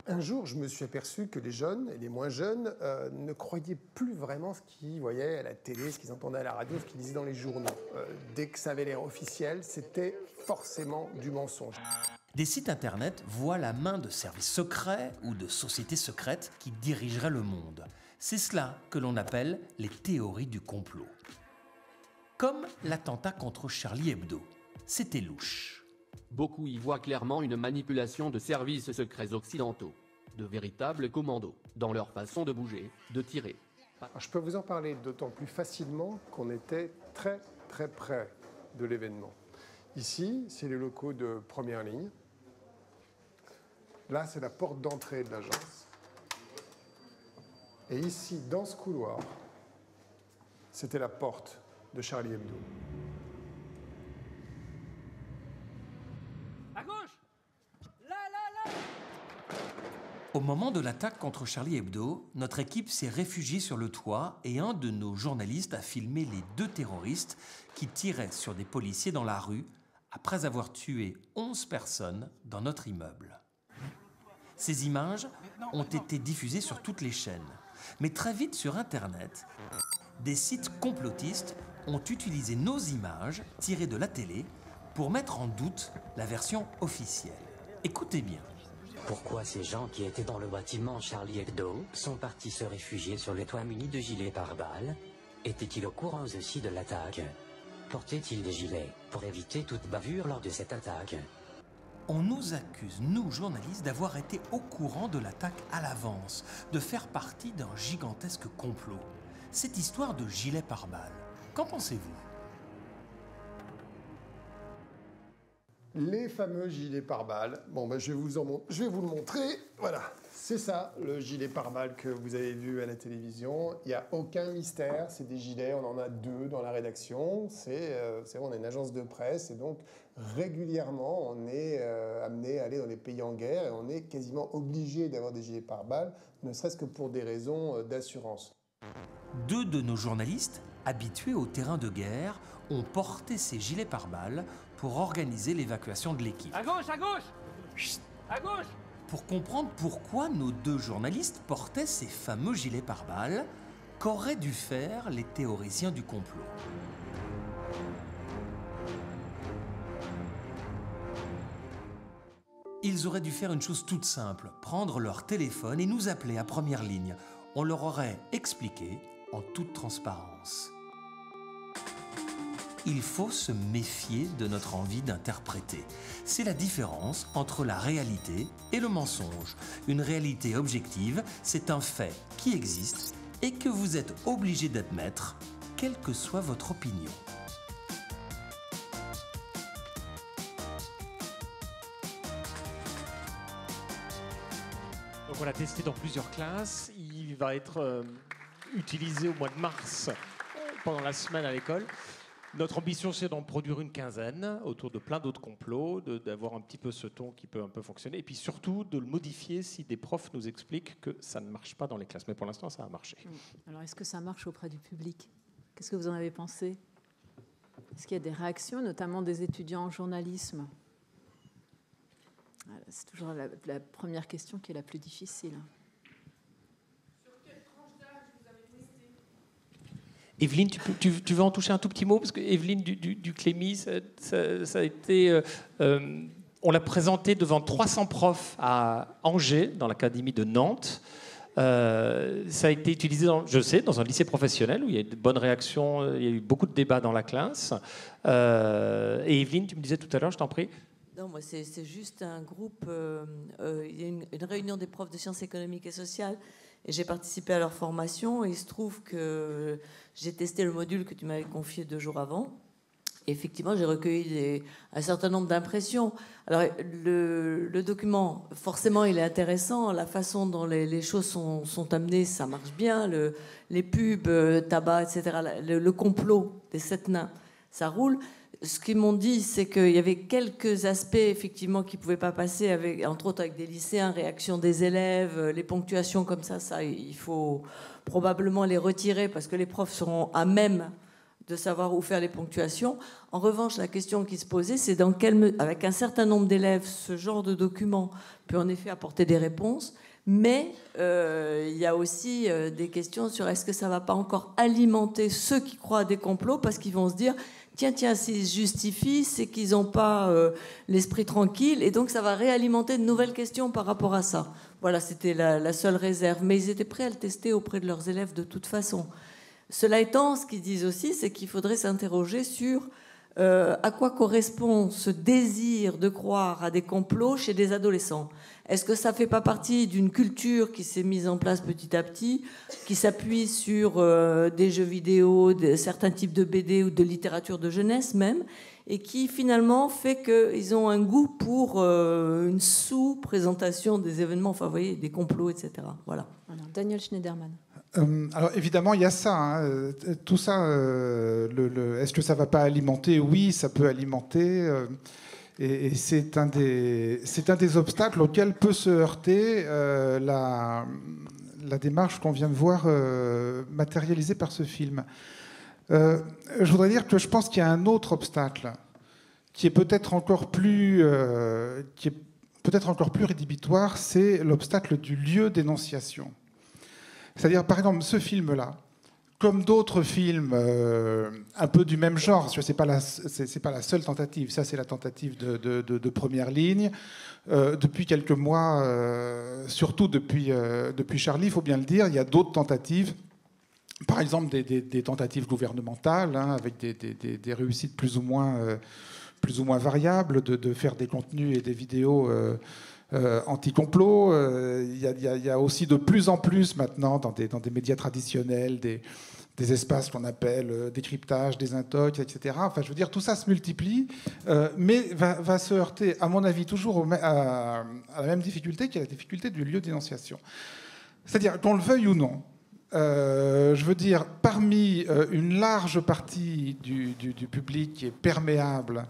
Un jour, je me suis aperçu que les jeunes et les moins jeunes ne croyaient plus vraiment ce qu'ils voyaient à la télé, ce qu'ils entendaient à la radio, ce qu'ils lisaient dans les journaux. Dès que ça avait l'air officiel, c'était forcément du mensonge. Des sites internet voient la main de services secrets ou de sociétés secrètes qui dirigeraient le monde. C'est cela que l'on appelle les théories du complot. Comme l'attentat contre Charlie Hebdo. C'était louche. Beaucoup y voient clairement une manipulation de services secrets occidentaux, de véritables commandos, dans leur façon de bouger, de tirer. Alors, je peux vous en parler d'autant plus facilement qu'on était très très près de l'événement. Ici, c'est les locaux de Première Ligne. Là, c'est la porte d'entrée de l'agence. Et ici, dans ce couloir, c'était la porte de Charlie Hebdo. À gauche! Là! Au moment de l'attaque contre Charlie Hebdo, notre équipe s'est réfugiée sur le toit et un de nos journalistes a filmé les 2 terroristes qui tiraient sur des policiers dans la rue après avoir tué 11 personnes dans notre immeuble. Ces images ont été diffusées sur toutes les chaînes. Mais très vite sur Internet, des sites complotistes ont utilisé nos images tirées de la télé pour mettre en doute la version officielle. Écoutez bien. Pourquoi ces gens qui étaient dans le bâtiment Charlie Hebdo sont partis se réfugier sur les toits munis de gilets pare-balles? Étaient-ils au courant aussi de l'attaque? Portaient-ils des gilets pour éviter toute bavure lors de cette attaque? On nous accuse, nous journalistes, d'avoir été au courant de l'attaque à l'avance, de faire partie d'un gigantesque complot. cette histoire de gilet pare-balles. Qu'en pensez-vous? Les fameux gilets pare-balles. Bon, ben, je vais vous le montrer. Voilà, c'est ça, le gilet pare-balles que vous avez vu à la télévision. Il n'y a aucun mystère, c'est des gilets, on en a 2 dans la rédaction. On est une agence de presse et donc régulièrement on est amené à aller dans les pays en guerre et on est quasiment obligé d'avoir des gilets pare-balles, ne serait-ce que pour des raisons d'assurance. 2 de nos journalistes, habitués au terrain de guerre, ont porté ces gilets pare-balles pour organiser l'évacuation de l'équipe. À gauche, à gauche! Chut, à gauche! Pour comprendre pourquoi nos 2 journalistes portaient ces fameux gilets pare-balles, qu'auraient dû faire les théoriciens du complot? Ils auraient dû faire une chose toute simple, prendre leur téléphone et nous appeler à première ligne. On leur aurait expliqué en toute transparence. Il faut se méfier de notre envie d'interpréter. C'est la différence entre la réalité et le mensonge. Une réalité objective, c'est un fait qui existe et que vous êtes obligé d'admettre, quelle que soit votre opinion. Donc on l'a testé dans plusieurs classes. Il va être utilisé au mois de mars pendant la semaine à l'école. Notre ambition, c'est d'en produire une quinzaine autour de plein d'autres complots, d'avoir un petit peu ce ton qui peut un peu fonctionner, et puis surtout de le modifier si des profs nous expliquent que ça ne marche pas dans les classes. Mais pour l'instant, ça a marché. Alors, est-ce que ça marche auprès du public? Qu'est-ce que vous en avez pensé? Est-ce qu'il y a des réactions, notamment des étudiants en journalisme? Voilà, c'est toujours la première question qui est la plus difficile. Evelyne, tu veux en toucher un tout petit mot? Parce que Evelyne du Clémy, ça a été... on l'a présenté devant 300 profs à Angers, dans l'Académie de Nantes. Ça a été utilisé, dans un lycée professionnel où il y a eu de bonnes réactions, il y a eu beaucoup de débats dans la classe. Et Evelyne, tu me disais tout à l'heure, je t'en prie. Non, moi, c'est juste un groupe... il y a une réunion des profs de sciences économiques et sociales. Et j'ai participé à leur formation et il se trouve que j'ai testé le module que tu m'avais confié 2 jours avant. Et effectivement, j'ai recueilli un certain nombre d'impressions. Alors, le document, forcément, il est intéressant. La façon dont les choses sont amenées, ça marche bien. Les pubs, tabac, etc. Le complot des 7 nains, ça roule. Ce qu'ils m'ont dit, c'est qu'il y avait quelques aspects effectivement qui ne pouvaient pas passer, entre autres avec des lycéens, réaction des élèves, les ponctuations comme ça, il faut probablement les retirer parce que les profs seront à même de savoir où faire les ponctuations. En revanche, la question qui se posait, c'est avec un certain nombre d'élèves, ce genre de document peut en effet apporter des réponses, mais il y a aussi des questions sur est-ce que ça ne va pas encore alimenter ceux qui croient à des complots parce qu'ils vont se dire tiens, s'ils se justifient, c'est qu'ils n'ont pas l'esprit tranquille. Et donc, ça va réalimenter de nouvelles questions par rapport à ça. Voilà, c'était la seule réserve. Mais ils étaient prêts à le tester auprès de leurs élèves de toute façon. Cela étant, ce qu'ils disent aussi, c'est qu'il faudrait s'interroger sur à quoi correspond ce désir de croire à des complots chez des adolescents. Est-ce que ça ne fait pas partie d'une culture qui s'est mise en place petit à petit, qui s'appuie sur des jeux vidéo, certains types de BD ou de littérature de jeunesse même, et qui finalement fait qu'ils ont un goût pour une sous-présentation des événements, enfin vous voyez, des complots, etc. Voilà. Alors, Daniel Schneiderman. Alors évidemment, il y a ça. Hein. Tout ça, est-ce que ça ne va pas alimenter? Oui, ça peut alimenter. Et c'est un des obstacles auxquels peut se heurter la démarche qu'on vient de voir matérialisée par ce film. Je voudrais dire que je pense qu'il y a un autre obstacle qui est peut-être encore plus rédhibitoire, c'est l'obstacle du lieu d'énonciation. C'est-à-dire, par exemple, ce film-là, comme d'autres films un peu du même genre, ce n'est pas la seule tentative, ça c'est la tentative de première ligne. Depuis quelques mois, surtout depuis Charlie, il faut bien le dire, il y a d'autres tentatives. Par exemple, des tentatives gouvernementales, hein, avec des réussites plus ou moins variables, de faire des contenus et des vidéos anti-complot. Il y a aussi de plus en plus maintenant dans des médias traditionnels des espaces qu'on appelle décryptage, désintox, etc. Enfin, je veux dire, tout ça se multiplie, mais va se heurter, à mon avis, toujours à la même difficulté, qui est la difficulté du lieu d'énonciation. C'est-à-dire, qu'on le veuille ou non, je veux dire, parmi une large partie du public qui est perméable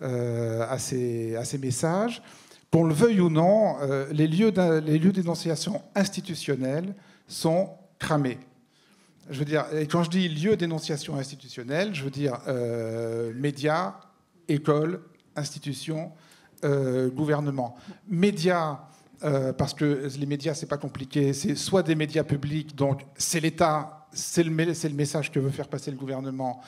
à ces messages, qu'on le veuille ou non, les lieux d'énonciation institutionnels sont cramés. Je veux dire, et quand je dis lieu d'énonciation institutionnelle, je veux dire médias, écoles, institutions, gouvernement. Médias, parce que les médias, c'est pas compliqué, c'est soit des médias publics, donc c'est l'État, c'est le message que veut faire passer le gouvernement,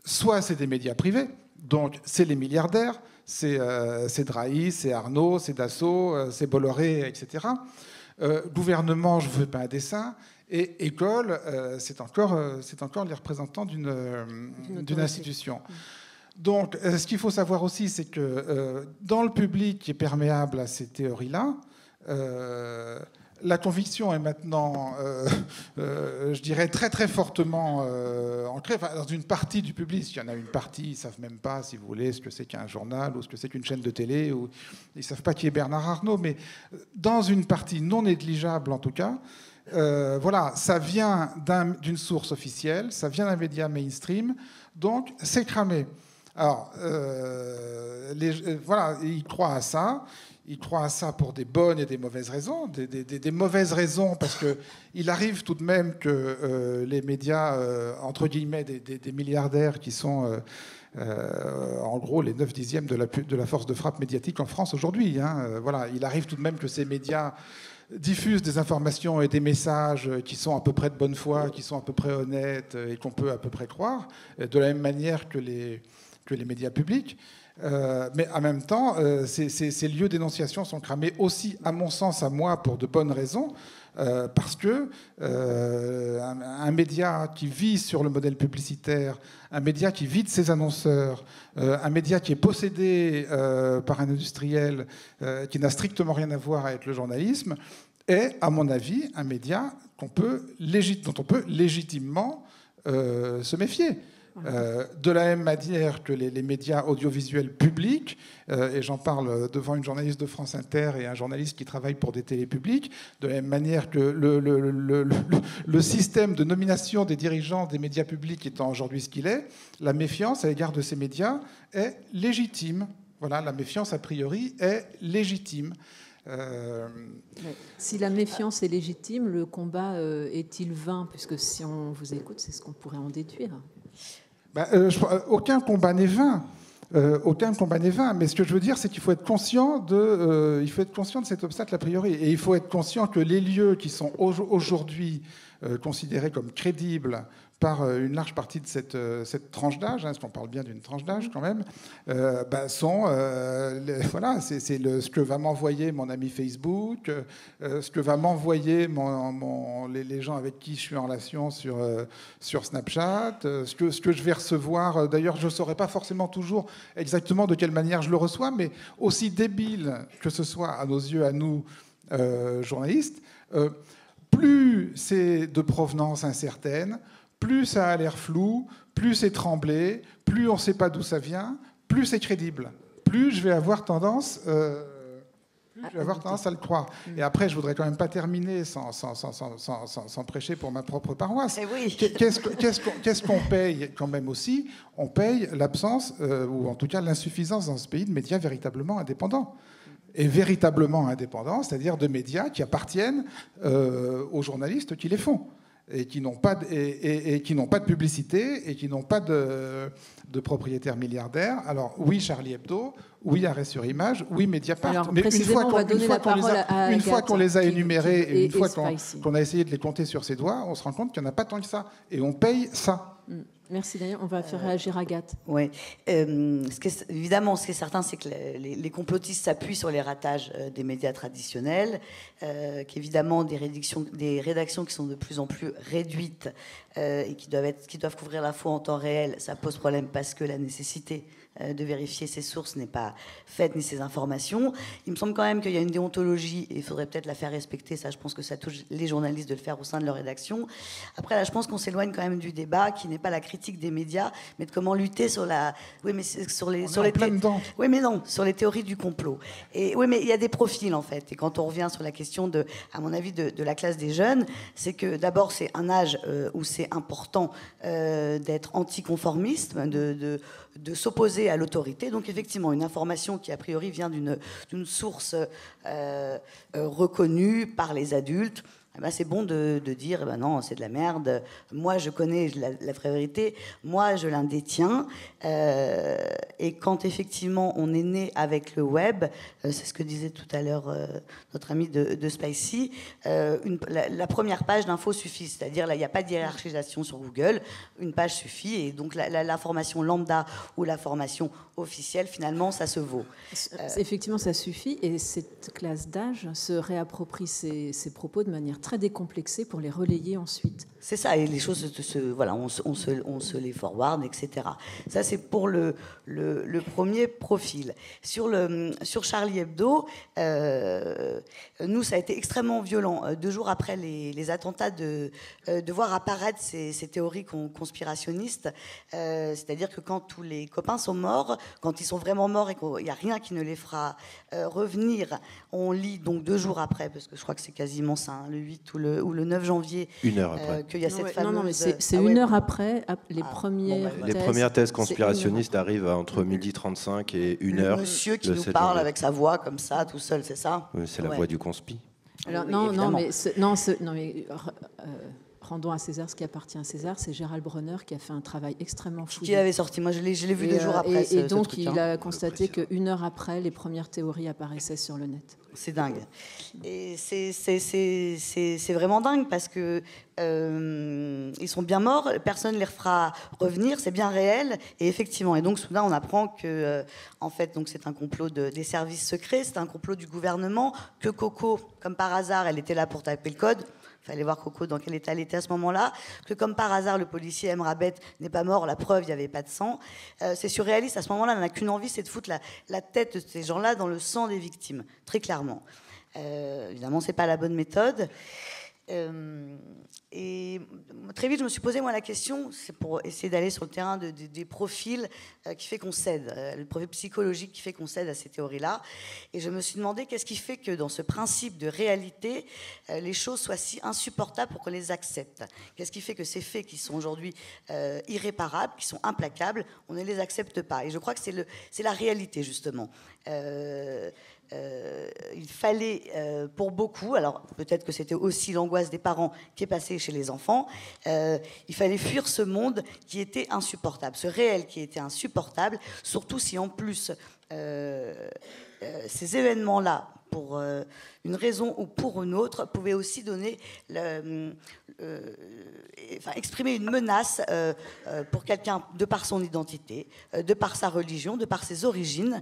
soit c'est des médias privés, donc c'est les milliardaires, c'est Drahi, c'est Arnaud, c'est Dassault, c'est Bolloré, etc. Gouvernement, je veux pas un dessin. Et école, c'est encore les représentants d'une institution. Donc, ce qu'il faut savoir aussi, c'est que dans le public qui est perméable à ces théories-là, la conviction est maintenant, je dirais, très très fortement ancrée. Enfin, dans une partie du public, il y en a une partie, ils ne savent même pas, si vous voulez, ce que c'est qu'un journal ou ce que c'est qu'une chaîne de télé, ou ils ne savent pas qui est Bernard Arnault, mais dans une partie non négligeable en tout cas, voilà, ça vient d'une source officielle, ça vient d'un média mainstream, donc c'est cramé. Alors, voilà, ils croient à ça. Ils croient à ça pour des bonnes et des mauvaises raisons. Des mauvaises raisons parce qu'il arrive tout de même que les médias, entre guillemets, des milliardaires qui sont en gros les 9/10 de la force de frappe médiatique en France aujourd'hui. Hein, voilà, il arrive tout de même que ces médias diffusent des informations et des messages qui sont à peu près de bonne foi, qui sont à peu près honnêtes et qu'on peut à peu près croire, de la même manière que les médias publics. Mais en même temps, ces lieux d'énonciation sont cramés aussi, à mon sens, à moi, pour de bonnes raisons, parce que un média qui vit sur le modèle publicitaire, un média qui vit de ses annonceurs, un média qui est possédé par un industriel qui n'a strictement rien à voir avec le journalisme, est, à mon avis, un média dont on peut légitimement se méfier. De la même manière que les médias audiovisuels publics, et j'en parle devant une journaliste de France Inter et un journaliste qui travaille pour des télés publiques, de la même manière que le système de nomination des dirigeants des médias publics étant aujourd'hui ce qu'il est, la méfiance à l'égard de ces médias est légitime. Voilà, la méfiance a priori est légitime. Si la méfiance est légitime, le combat est-il vain? Puisque si on vous écoute, c'est ce qu'on pourrait en déduire. Aucun combat n'est vain. Aucun combat n'est vain. Mais ce que je veux dire, c'est qu'il faut être conscient de cet obstacle a priori. Et il faut être conscient que les lieux qui sont aujourd'hui considérés comme crédibles par une large partie de cette tranche d'âge, parce qu'on parle bien d'une tranche d'âge quand même, sont voilà, c'est ce que va m'envoyer mon ami Facebook, ce que va m'envoyer les gens avec qui je suis en relation sur Snapchat, ce que je vais recevoir. D'ailleurs, je ne saurais pas forcément toujours exactement de quelle manière je le reçois, mais aussi débile que ce soit à nos yeux, à nous, journalistes, plus c'est de provenance incertaine, plus ça a l'air flou, plus c'est tremblé, plus on ne sait pas d'où ça vient, plus c'est crédible, plus je vais avoir tendance à le croire. Et après, je ne voudrais quand même pas terminer sans prêcher pour ma propre paroisse. Oui. Qu'est-ce qu'on paye quand même aussi? On paye l'absence, ou en tout cas l'insuffisance dans ce pays de médias véritablement indépendants. Et véritablement indépendants, c'est-à-dire de médias qui appartiennent aux journalistes qui les font. Et qui n'ont pas de publicité et qui n'ont pas de propriétaires milliardaires. Alors oui, Charlie Hebdo, oui, Arrêt sur Image, oui, Mediapart. Alors, mais une fois qu'on les a énumérés et une fois qu'on a essayé de les compter sur ses doigts, on se rend compte qu'il n'y en a pas tant que ça. Et on paye ça. Merci Daniel. On va faire réagir Agathe. Oui. Évidemment, ce qui est certain, c'est que les complotistes s'appuient sur les ratages des médias traditionnels, qu'évidemment des rédactions qui sont de plus en plus réduites et qui doivent couvrir l'info en temps réel, ça pose problème parce que la nécessité de vérifier ses sources n'est pas faite, ni ses informations. Il me semble quand même qu'il y a une déontologie, et il faudrait peut-être la faire respecter. Ça, je pense que ça touche les journalistes de le faire au sein de leur rédaction. Après, là, je pense qu'on s'éloigne quand même du débat, qui n'est pas la critique des médias, mais de comment lutter sur la... Oui, mais sur les oui, mais non, sur les théories du complot. Et oui, mais il y a des profils, en fait. Et quand on revient sur la question, à mon avis, de la classe des jeunes, c'est que d'abord, c'est un âge où c'est important d'être anticonformiste, de s'opposer à l'autorité. Donc effectivement, une information qui a priori vient d'une source reconnue par les adultes, eh ben, c'est bon de dire eh ben non, c'est de la merde, moi je connais la vraie vérité, moi je la détiens. Et quand effectivement on est né avec le web, c'est ce que disait tout à l'heure notre ami de Spicy, la première page d'info suffit, c'est-à-dire là il n'y a pas de hiérarchisation sur Google, une page suffit, et donc l'information lambda ou la formation officielle, finalement ça se vaut. Effectivement ça suffit, et cette classe d'âge se réapproprie ces propos de manière très décomplexée pour les relayer ensuite. C'est ça, et les choses voilà, on se les forward, etc. Ça, c'est pour le premier profil. Sur Charlie Hebdo, nous, ça a été extrêmement violent. 2 jours après les attentats, de voir apparaître ces théories conspirationnistes. C'est-à-dire que quand tous les copains sont morts, quand ils sont vraiment morts et qu'il n'y a rien qui ne les fera revenir, on lit donc 2 jours après, parce que je crois que c'est quasiment ça, hein, le 8 ou le 9 janvier. 1 heure après. Qu'il y a cette fameuse... Non, mais c'est 1 heure après les premières thèses. Les premières thèses conspirationnistes arrivent entre 12h35 et 1 heure. Le monsieur qui nous parle avec sa voix comme ça, tout seul, c'est ça? Oui, c'est la voix du conspi. Alors, rendons à César ce qui appartient à César. C'est Gérald Bronner qui a fait un travail extrêmement fouillé. Qui l'avait sorti, moi je l'ai vu 2 jours après. Et donc il a constaté qu'1 heure après, les premières théories apparaissaient sur le net. C'est dingue. Et c'est vraiment dingue parce que ils sont bien morts, personne ne les refera revenir, c'est bien réel. Et effectivement, et donc soudain on apprend que en fait donc c'est un complot des services secrets, c'est un complot du gouvernement, que Coco, comme par hasard, elle était là pour taper le code. Il fallait voir Coco dans quel état elle était à ce moment-là, que comme par hasard le policier M. Rabet n'est pas mort, la preuve, il n'y avait pas de sang. C'est surréaliste, à ce moment-là, on n'a qu'une envie, c'est de foutre la tête de ces gens-là dans le sang des victimes, très clairement. Évidemment, ce n'est pas la bonne méthode. Et très vite, je me suis posé moi la question, c'est pour essayer d'aller sur le terrain des profils qui fait qu'on cède, le profil psychologique qui fait qu'on cède à ces théories-là. Et je me suis demandé qu'est-ce qui fait que dans ce principe de réalité, les choses soient si insupportables pour qu'on les accepte. Qu'est-ce qui fait que ces faits qui sont aujourd'hui irréparables, qui sont implacables, on ne les accepte pas. Et je crois que c'est la réalité justement. Il fallait, pour beaucoup, alors peut-être que c'était aussi l'angoisse des parents qui est passée chez les enfants, il fallait fuir ce monde qui était insupportable, ce réel qui était insupportable, surtout si en plus ces événements-là, pour une raison ou pour une autre, pouvaient aussi donner, exprimer une menace pour quelqu'un de par son identité, de par sa religion, de par ses origines,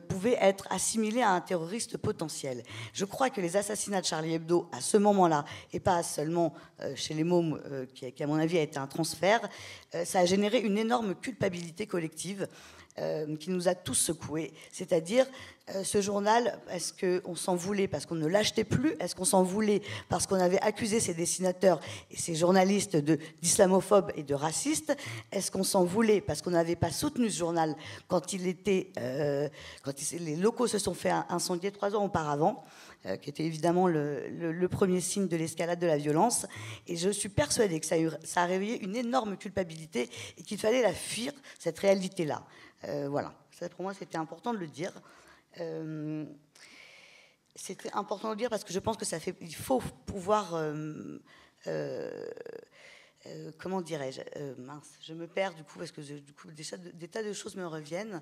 pouvait être assimilé à un terroriste potentiel. Je crois que les assassinats de Charlie Hebdo, à ce moment-là, et pas seulement chez les mômes, qui à mon avis a été un transfert, ça a généré une énorme culpabilité collective qui nous a tous secoués. C'est-à-dire, ce journal, est-ce qu'on s'en voulait parce qu'on ne l'achetait plus? Est-ce qu'on s'en voulait parce qu'on avait accusé ces dessinateurs et ces journalistes d'islamophobes et de racistes? Est-ce qu'on s'en voulait parce qu'on n'avait pas soutenu ce journal quand les locaux se sont fait incendier 3 ans auparavant, qui était évidemment le premier signe de l'escalade de la violence? Et je suis persuadée que ça a réveillé une énorme culpabilité et qu'il fallait la fuir, cette réalité-là. Voilà, ça, pour moi c'était important de le dire. C'était important de le dire parce que je pense que il faut pouvoir comment dirais-je, mince, je me perds du coup parce que du coup des tas de choses me reviennent.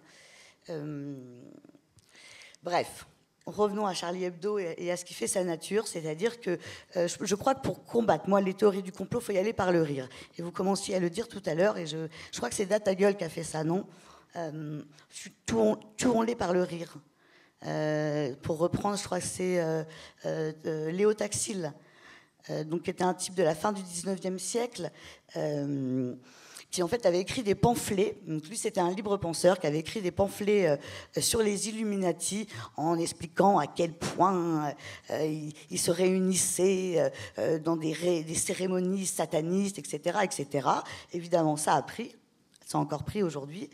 Bref, revenons à Charlie Hebdo et à ce qui fait sa nature, c'est-à-dire que je crois que pour combattre, moi, les théories du complot, il faut y aller par le rire. Et vous commenciez à le dire tout à l'heure, et je crois que c'est Data Gueule qui a fait ça, non? Tuons-les par le rire. Pour reprendre, je crois que c'est Léo Taxil, donc, qui était un type de la fin du 19e siècle, qui en fait avait écrit des pamphlets. Donc lui, c'était un libre penseur qui avait écrit des pamphlets sur les Illuminati en expliquant à quel point ils se réunissaient dans des cérémonies satanistes, etc., etc. Évidemment, ça a encore pris aujourd'hui.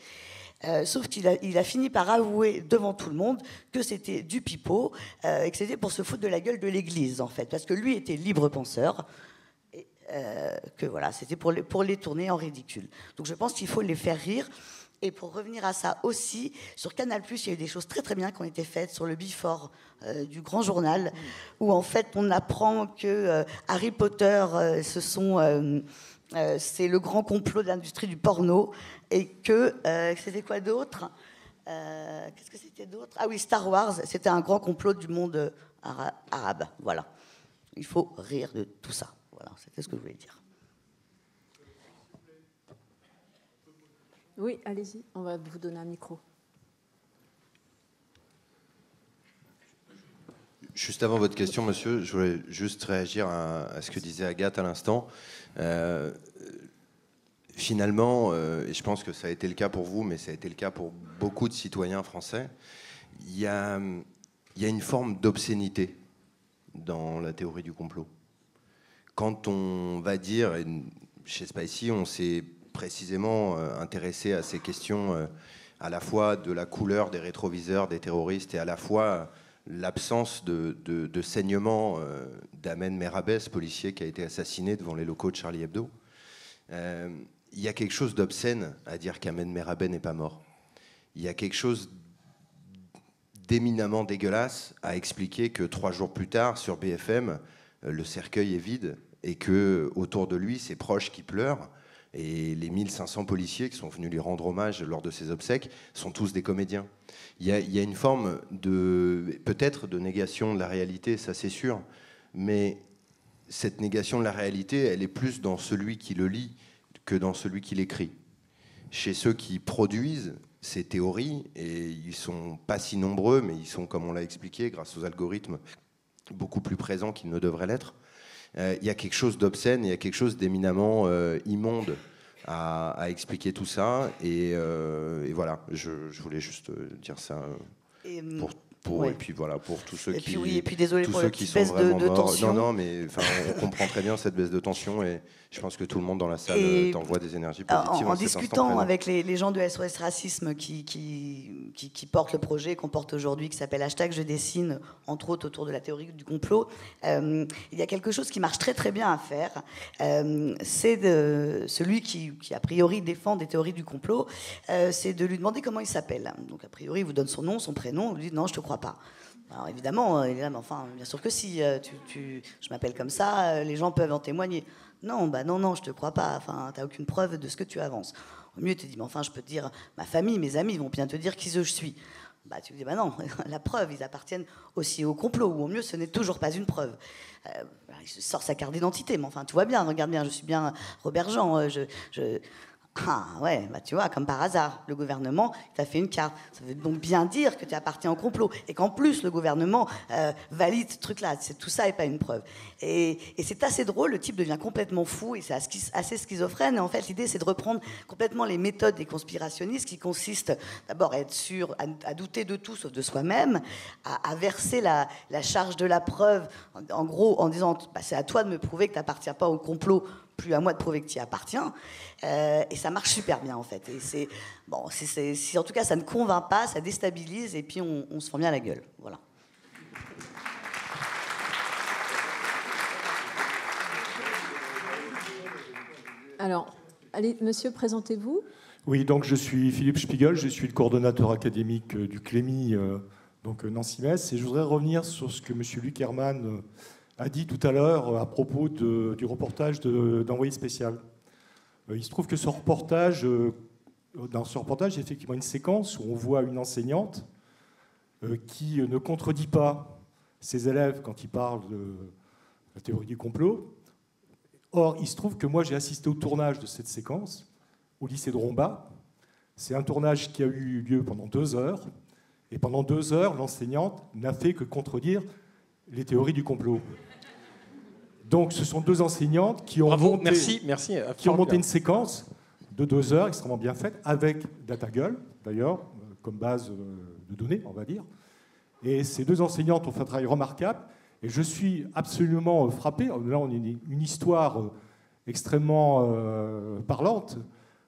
Sauf qu'il a fini par avouer devant tout le monde que c'était du pipeau et que c'était pour se foutre de la gueule de l'Église, en fait, parce que lui était libre penseur. Que voilà, c'était pour les tourner en ridicule. Donc je pense qu'il faut les faire rire. Et pour revenir à ça aussi, sur Canal+, il y a eu des choses très très bien qui ont été faites sur le Before du Grand Journal, où en fait on apprend que Harry Potter, c'est le grand complot de l'industrie du porno, et que c'était quoi d'autre Qu'est-ce que c'était d'autre? Ah oui, Star Wars, c'était un grand complot du monde arabe. Voilà. Il faut rire de tout ça. Voilà, c'était ce que je voulais dire. Oui, allez-y, on va vous donner un micro. Juste avant votre question, monsieur, je voulais juste réagir à ce que disait Agathe à l'instant. Finalement, et je pense que ça a été le cas pour vous, mais ça a été le cas pour beaucoup de citoyens français, il y a une forme d'obscénité dans la théorie du complot. Quand on va dire, et chez Spicy, on s'est précisément intéressé à ces questions à la fois de la couleur des rétroviseurs des terroristes et à la fois l'absence de saignement d'Ahmed Merabès, policier qui a été assassiné devant les locaux de Charlie Hebdo. Il y a quelque chose d'obscène à dire qu'Ahmed Merabès n'est pas mort. Il y a quelque chose d'éminemment dégueulasse à expliquer que 3 jours plus tard, sur BFM, le cercueil est vide et que autour de lui, ses proches qui pleurent et les 1500 policiers qui sont venus lui rendre hommage lors de ses obsèques sont tous des comédiens. Il y a une forme peut-être de négation de la réalité, ça c'est sûr, mais cette négation de la réalité, elle est plus dans celui qui le lit que dans celui qui l'écrit. Chez ceux qui produisent ces théories, et ils sont pas si nombreux, mais ils sont, comme on l'a expliqué, grâce aux algorithmes, beaucoup plus présents qu'ils ne devraient l'être, il y a quelque chose d'obscène, il y a quelque chose d'éminemment immonde à expliquer tout ça, et voilà, je voulais juste dire ça et puis voilà, pour tous ceux et puis désolé pour la petite baisse de tension. Non, mais on comprend très bien cette baisse de tension, et je pense que tout le monde dans la salle t'envoie des énergies positives. En discutant avec les gens de SOS Racisme qui portent le projet qu'on porte aujourd'hui, qui s'appelle #Je dessine, entre autres autour de la théorie du complot, il y a quelque chose qui marche très très bien à faire. C'est celui qui a priori défend des théories du complot, c'est de lui demander comment il s'appelle. Donc a priori, il vous donne son nom, son prénom, il vous dit non, je te crois pas. Alors évidemment, il est là, mais enfin, bien sûr que si, je m'appelle comme ça, les gens peuvent en témoigner. Non, non, je te crois pas, enfin, t'as aucune preuve de ce que tu avances. Au mieux, tu te dis, mais enfin, je peux te dire, ma famille, mes amis vont bien te dire qui je suis. Tu te dis, non, la preuve, ils appartiennent aussi au complot, ou au mieux, ce n'est toujours pas une preuve. Il sort sa carte d'identité, mais enfin, tout va bien, regarde bien, je suis bien Robert Jean, Ah ouais, tu vois, comme par hasard, le gouvernement t'a fait une carte. Ça veut donc bien dire que tu appartiens au complot. Et qu'en plus, le gouvernement valide ce truc-là. Tout ça n'est pas une preuve. Et c'est assez drôle, le type devient complètement fou et c'est assez schizophrène. Et en fait, l'idée, c'est de reprendre complètement les méthodes des conspirationnistes qui consistent d'abord à être sûr, à douter de tout sauf de soi-même, à verser la charge de la preuve, en gros, en disant c'est à toi de me prouver que tu n'appartiens pas au complot, plus à moi de prouver que tu y appartiens. Et ça marche super bien, en fait. Et en tout cas, ça ne convainc pas, ça déstabilise, et puis on se prend bien la gueule. Voilà. Alors, allez, monsieur, présentez-vous. Oui, donc je suis Philippe Spiegel, je suis le coordonnateur académique du CLEMI, donc Nancy-Metz, et je voudrais revenir sur ce que monsieur Luc Hermann a dit tout à l'heure à propos du reportage d'Envoyé spécial. Il se trouve que ce reportage, dans ce reportage, il y a effectivement une séquence où on voit une enseignante qui ne contredit pas ses élèves quand ils parlent de la théorie du complot. Or, il se trouve que moi, j'ai assisté au tournage de cette séquence au lycée de Romba. C'est un tournage qui a eu lieu pendant 2 heures. Et pendant 2 heures, l'enseignante n'a fait que contredire les théories du complot. Donc, ce sont 2 enseignantes qui ont monté une séquence de 2 heures, extrêmement bien faite, avec DataGull, d'ailleurs, comme base de données, on va dire. Et ces 2 enseignantes ont fait un travail remarquable. Et je suis absolument frappé. Là, on a une histoire extrêmement parlante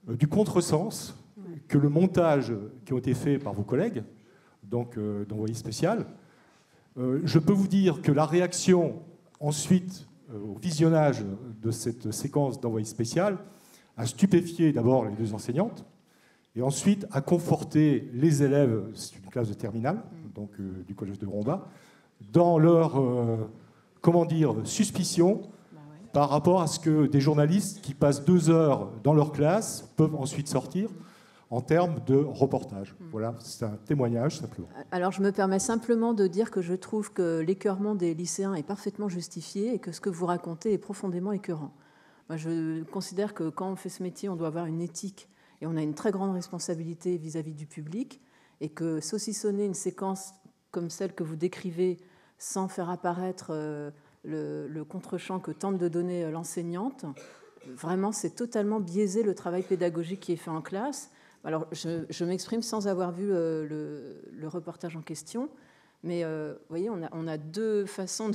du contresens que le montage qui ont été faits par vos collègues, donc d'envoyé spécial. Je peux vous dire que la réaction ensuite au visionnage de cette séquence d'envoyé spécial a stupéfié d'abord les 2 enseignantes et ensuite a conforté les élèves, c'est une classe de terminale, donc du collège de Romba, dans leur suspicion par rapport à ce que des journalistes qui passent 2 heures dans leur classe peuvent ensuite sortir en termes de reportage. Voilà, c'est un témoignage simplement. Alors je me permets simplement de dire que je trouve que l'écœurement des lycéens est parfaitement justifié et que ce que vous racontez est profondément écœurant. Moi, je considère que quand on fait ce métier, on doit avoir une éthique et on a une très grande responsabilité vis-à-vis du public, et que saucissonner une séquence comme celle que vous décrivez sans faire apparaître le contre-champ que tente de donner l'enseignante, vraiment, c'est totalement biaiser le travail pédagogique qui est fait en classe. Alors, je m'exprime sans avoir vu le reportage en question, mais vous voyez, on a 2 façons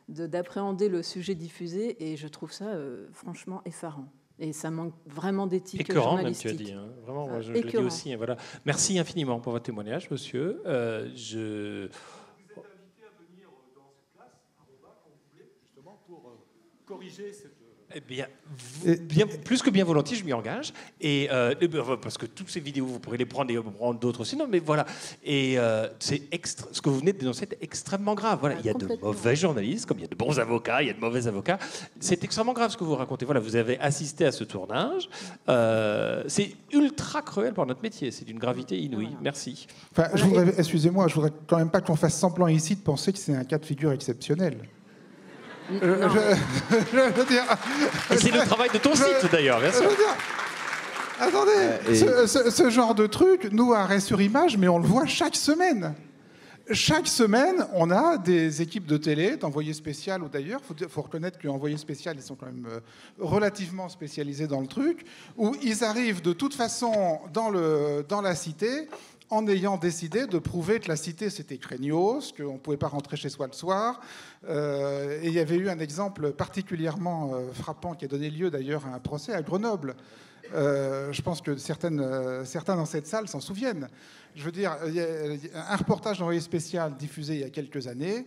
d'appréhender le sujet diffusé, et je trouve ça franchement effarant. Et ça manque vraiment d'éthique journalistique. Écœurant, même, tu as dit. Hein. Vraiment, moi, je le dis aussi. Hein, voilà. Merci infiniment pour votre témoignage, monsieur. Vous êtes invité à venir dans cette classe, à Romba, quand vous voulez, justement, pour corriger cette... Eh bien, plus que bien volontiers, je m'y engage. Et, parce que toutes ces vidéos, vous pourrez les prendre et prendre d'autres aussi. Non, mais voilà. Et ce que vous venez de dénoncer est extrêmement grave. Voilà. Il y a de mauvais journalistes, comme il y a de bons avocats, il y a de mauvais avocats. C'est extrêmement grave ce que vous racontez. Voilà, vous avez assisté à ce tournage. C'est ultra cruel pour notre métier. C'est d'une gravité inouïe. Voilà. Merci. Enfin, excusez-moi, je voudrais quand même pas qu'on fasse semblant ici de penser que c'est un cas de figure exceptionnel. Je veux dire, et c'est le travail de ton site d'ailleurs, bien sûr. Attendez, ce genre de truc, nous, à Arrêt sur Image, mais on le voit chaque semaine. Chaque semaine, on a des équipes de télé, d'envoyés spéciaux ou d'ailleurs, il faut reconnaître que envoyés spéciaux, ils sont quand même relativement spécialisés dans le truc, où ils arrivent de toute façon dans la cité, en ayant décidé de prouver que la cité, c'était craignos, qu'on ne pouvait pas rentrer chez soi le soir. Et il y avait eu un exemple particulièrement frappant qui a donné lieu d'ailleurs à un procès à Grenoble. Je pense que certains dans cette salle s'en souviennent. Je veux dire, un reportage d'envoyé spécial diffusé il y a quelques années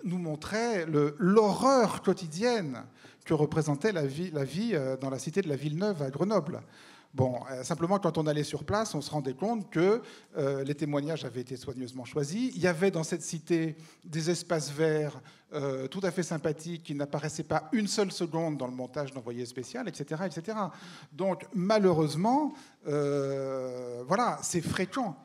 nous montrait l'horreur quotidienne que représentait la vie dans la cité de la Villeneuve à Grenoble. Bon, simplement, quand on allait sur place, on se rendait compte que les témoignages avaient été soigneusement choisis. Il y avait dans cette cité des espaces verts tout à fait sympathiques qui n'apparaissaient pas une seule seconde dans le montage d'envoyé spécial, etc., etc. Donc, malheureusement, voilà, c'est fréquent.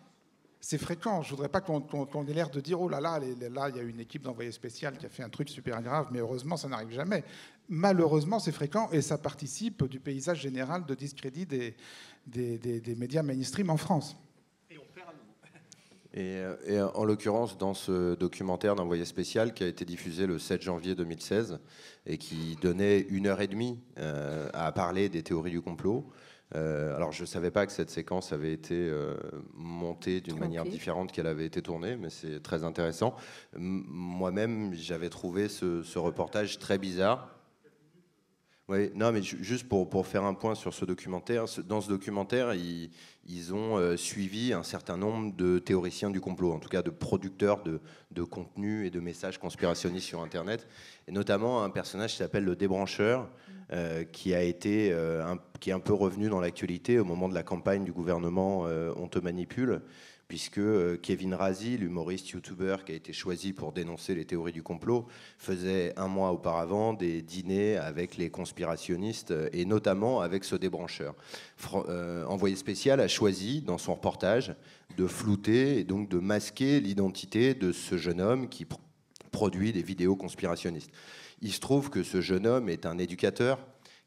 C'est fréquent. Je ne voudrais pas qu'on ait l'air de dire « Oh là là, là, il y a une équipe d'envoyé spécial qui a fait un truc super grave », mais heureusement, ça n'arrive jamais. Malheureusement, c'est fréquent et ça participe du paysage général de discrédit des médias mainstream en France. Et on perd à nouveau. Et en l'occurrence, dans ce documentaire d'envoyé spécial qui a été diffusé le 7 janvier 2016 et qui donnait 1h30 à parler des théories du complot, alors je ne savais pas que cette séquence avait été montée d'une manière différente qu'elle avait été tournée, mais c'est très intéressant. Moi-même, j'avais trouvé ce reportage très bizarre. Oui, non, mais juste pour faire un point sur ce documentaire, dans ce documentaire, ils ont suivi un certain nombre de théoriciens du complot, en tout cas de producteurs de contenu et de messages conspirationnistes sur Internet, et notamment un personnage qui s'appelle le débrancheur, qui est un peu revenu dans l'actualité au moment de la campagne du gouvernement On te manipule, puisque Kevin Razi, l'humoriste YouTuber qui a été choisi pour dénoncer les théories du complot, faisait un mois auparavant des dîners avec les conspirationnistes et notamment avec ce débrancheur. Envoyé spécial a choisi dans son reportage de flouter et donc de masquer l'identité de ce jeune homme qui produit des vidéos conspirationnistes. Il se trouve que ce jeune homme est un éducateur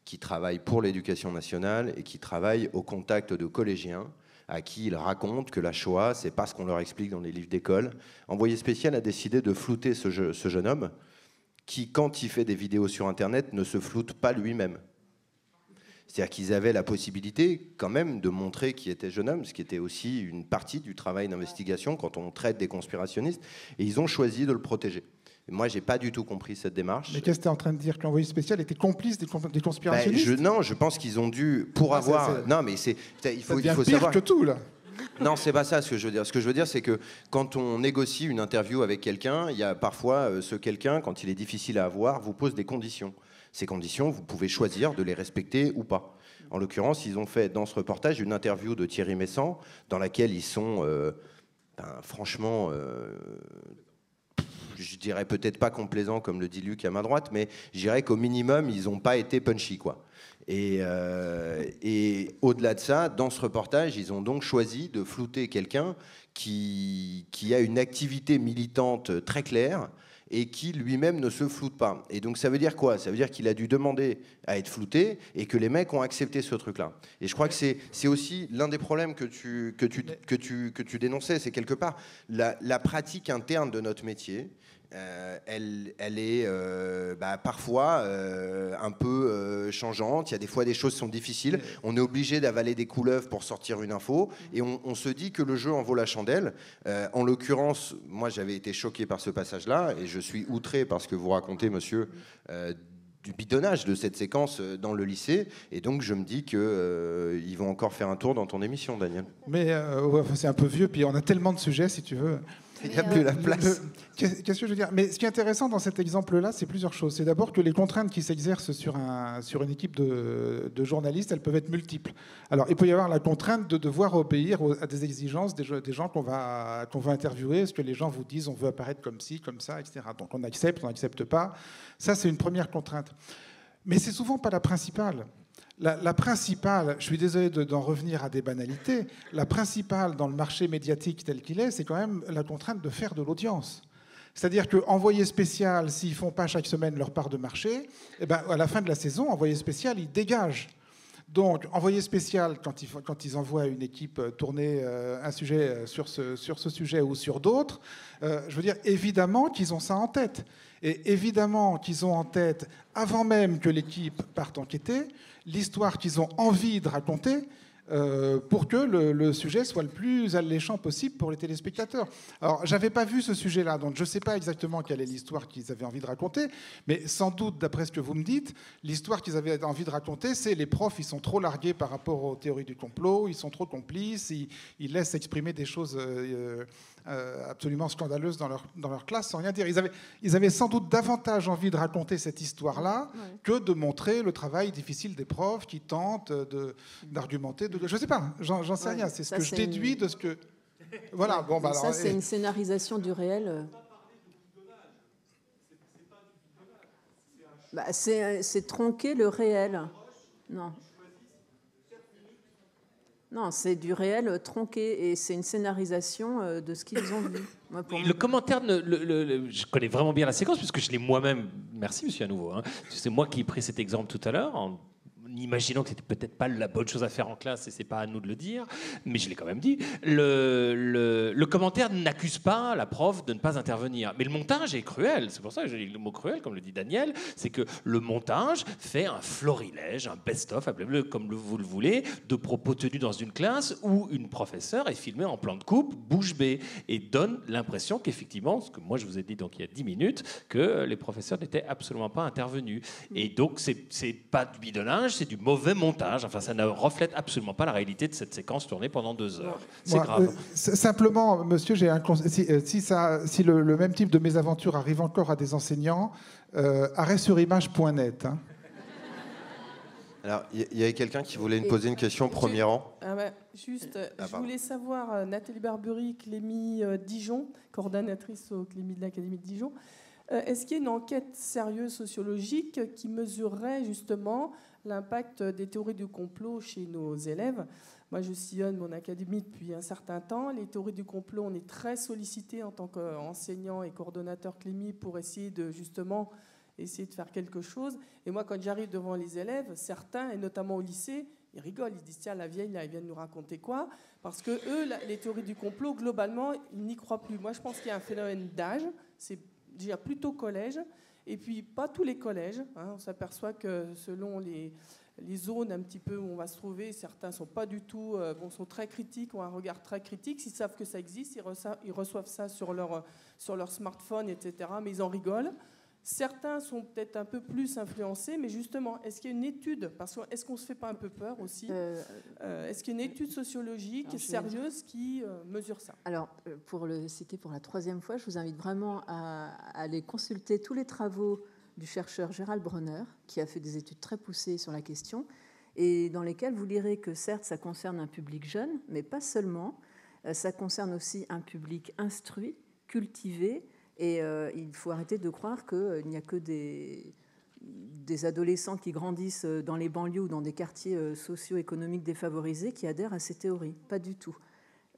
qui travaille pour l'éducation nationale et qui travaille au contact de collégiens à qui il raconte que la Shoah, c'est pas ce qu'on leur explique dans les livres d'école. Envoyé spécial a décidé de flouter ce jeune homme qui, quand il fait des vidéos sur Internet, ne se floute pas lui-même. C'est-à-dire qu'ils avaient la possibilité quand même de montrer qui était jeune homme, ce qui était aussi une partie du travail d'investigation quand on traite des conspirationnistes, et ils ont choisi de le protéger. Et moi, j'ai pas du tout compris cette démarche. Mais qu'est-ce que tu es en train de dire, que l'envoyé spécial était complice des conspirationnistes? Non, je pense qu'ils ont dû, pour avoir... Non, mais il faut pire savoir que tout, là. Non, c'est pas ça ce que je veux dire. Ce que je veux dire, c'est que quand on négocie une interview avec quelqu'un, il y a parfois ce quelqu'un, quand il est difficile à avoir, vous pose des conditions. Ces conditions, vous pouvez choisir de les respecter ou pas. En l'occurrence, ils ont fait dans ce reportage une interview de Thierry Messant, dans laquelle ils sont, franchement, je dirais peut-être pas complaisants comme le dit Luc à ma droite, mais je dirais qu'au minimum, ils n'ont pas été punchy, quoi. Et au-delà de ça, dans ce reportage, ils ont donc choisi de flouter quelqu'un qui a une activité militante très claire et qui lui-même ne se floute pas. Et donc ça veut dire quoi? Ça veut dire qu'il a dû demander à être flouté et que les mecs ont accepté ce truc-là. Et je crois que c'est aussi l'un des problèmes que tu dénonçais, c'est quelque part la pratique interne de notre métier. Elle est parfois un peu changeante. Il y a des fois des choses qui sont difficiles. On est obligé d'avaler des couleuvres pour sortir une info. Et on se dit que le jeu en vaut la chandelle. En l'occurrence, moi j'avais été choqué par ce passage-là. Et je suis outré par ce que vous racontez, monsieur, du bidonnage de cette séquence dans le lycée. Et donc je me dis qu'ils vont encore faire un tour dans ton émission, Daniel. Mais c'est un peu vieux. Puis on a tellement de sujets, si tu veux. Il n'y a plus la place. Qu'est-ce que je veux dire? Mais ce qui est intéressant dans cet exemple-là, c'est plusieurs choses. C'est d'abord que les contraintes qui s'exercent sur une équipe de journalistes, elles peuvent être multiples. Alors, il peut y avoir la contrainte de devoir obéir à des exigences des gens qu'on va interviewer, ce que les gens vous disent, on veut apparaître comme ci, comme ça, etc. Donc, on n'accepte pas. Ça, c'est une première contrainte. Mais c'est souvent pas la principale. La principale, je suis désolé d'en revenir à des banalités, la principale dans le marché médiatique tel qu'il est, c'est quand même la contrainte de faire de l'audience. C'est-à-dire qu'envoyé spécial, s'ils ne font pas chaque semaine leur part de marché, eh ben, à la fin de la saison, envoyé spécial, ils dégagent. Donc, envoyé spécial, quand ils envoient une équipe tourner un sujet sur ce sujet ou sur d'autres, je veux dire, évidemment qu'ils ont ça en tête. Et évidemment qu'ils ont en tête, avant même que l'équipe parte enquêter, l'histoire qu'ils ont envie de raconter pour que le sujet soit le plus alléchant possible pour les téléspectateurs. Alors, j'avais pas vu ce sujet-là, donc je ne sais pas exactement quelle est l'histoire qu'ils avaient envie de raconter, mais sans doute, d'après ce que vous me dites, l'histoire qu'ils avaient envie de raconter, c'est les profs, ils sont trop largués par rapport aux théories du complot, ils sont trop complices, ils laissent exprimer des choses absolument scandaleuses dans leur classe sans rien dire. Ils avaient sans doute davantage envie de raconter cette histoire-là que de montrer le travail difficile des profs qui tentent d'argumenter. Je ne sais pas, j'en sais rien. C'est ce que je déduis de ce que... Voilà. Bon, bah, ça, c'est une scénarisation du réel. C'est tronquer le réel. Non, c'est du réel tronqué et c'est une scénarisation de ce qu'ils ont vu. Le commentaire, je connais vraiment bien la séquence puisque je l'ai moi-même. Merci, monsieur, à nouveau. Hein. C'est moi qui ai pris cet exemple tout à l'heure en imaginant que c'était peut-être pas la bonne chose à faire en classe et c'est pas à nous de le dire, mais je l'ai quand même dit. Le commentaire n'accuse pas la prof de ne pas intervenir, mais le montage est cruel. C'est pour ça que j'ai dit le mot cruel, comme le dit Daniel, c'est que le montage fait un florilège, un best-of, appelez-le comme vous le voulez, de propos tenus dans une classe où une professeure est filmée en plan de coupe, bouche bée, et donne l'impression qu'effectivement, ce que moi je vous ai dit donc il y a 10 minutes, que les professeurs n'étaient absolument pas intervenus. Et donc c'est pas du bidonnage, c'est du mauvais montage. Enfin, ça ne reflète absolument pas la réalité de cette séquence tournée pendant 2 heures. C'est grave. Simplement, monsieur, j'ai un si le même type de mésaventure arrive encore à des enseignants, arrêtsurimage.net. Hein. Alors, il y avait quelqu'un qui voulait poser une question, premier rang. Je voulais savoir, Nathalie Barbery, Clémy Dijon, coordonnatrice au Clémy de l'Académie de Dijon, est-ce qu'il y a une enquête sérieuse sociologique qui mesurerait justement l'impact des théories du complot chez nos élèves? Moi, je sillonne mon académie depuis un certain temps. Les théories du complot, on est très sollicité en tant qu'enseignant et coordonnateur Clémy pour essayer de faire quelque chose. Et moi, quand j'arrive devant les élèves, certains, et notamment au lycée, ils rigolent. Ils disent, tiens, la vieille, là, elle vient de nous raconter quoi? Parce que eux, les théories du complot, globalement, ils n'y croient plus. Moi, je pense qu'il y a un phénomène d'âge. C'est déjà plutôt collège. Et puis, pas tous les collèges. Hein. On s'aperçoit que selon les zones un petit peu où on va se trouver. Certains sont pas du tout, sont très critiques, ont un regard très critique. S'ils savent que ça existe, ils reçoivent ça sur leur smartphone, etc. Mais ils en rigolent. Certains sont peut-être un peu plus influencés, mais justement, est-ce qu'il y a une étude, parce que est-ce qu'on se fait pas un peu peur aussi, est-ce qu'il y a une étude sociologique sérieuse qui mesure ça? Alors, pour le citer pour la 3e fois, je vous invite vraiment à aller consulter tous les travaux du chercheur Gérald Bronner, qui a fait des études très poussées sur la question, et dans lesquelles vous lirez que certes, ça concerne un public jeune, mais pas seulement, ça concerne aussi un public instruit, cultivé, et il faut arrêter de croire qu'il n'y a que des adolescents qui grandissent dans les banlieues ou dans des quartiers socio-économiques défavorisés qui adhèrent à ces théories. Pas du tout.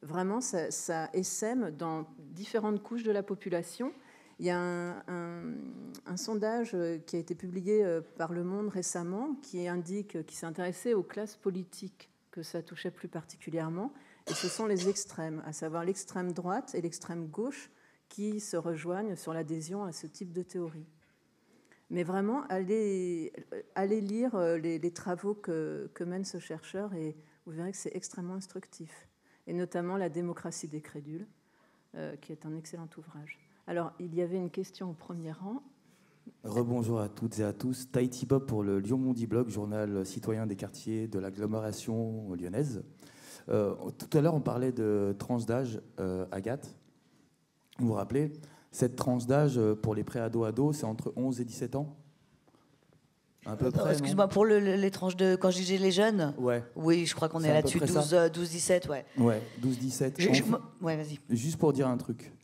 Vraiment, ça essaime dans différentes couches de la population. Il y a un sondage qui a été publié par Le Monde récemment qui s'est intéressé aux classes politiques que ça touchait plus particulièrement. Et ce sont les extrêmes, à savoir l'extrême droite et l'extrême gauche, qui se rejoignent sur l'adhésion à ce type de théorie. Mais vraiment, allez lire les travaux que mène ce chercheur et vous verrez que c'est extrêmement instructif. Et notamment La démocratie des crédules, qui est un excellent ouvrage. Alors, il y avait une question au premier rang. Rebonjour à toutes et à tous. Tahiti Bob pour le Lyon Mondi Blog, journal citoyen des quartiers de l'agglomération lyonnaise. Tout à l'heure, on parlait de tranche d'âge, Agathe. Vous vous rappelez, cette tranche d'âge pour les pré-ados, c'est entre 11 et 17 ans à peu près. Excuse-moi, pour les tranches de... Quand je disais les jeunes, ouais. Oui, je crois qu'on est là-dessus, 12-17, ouais. Ouais, 12-17. Ouais, vas-y. Juste pour dire un truc.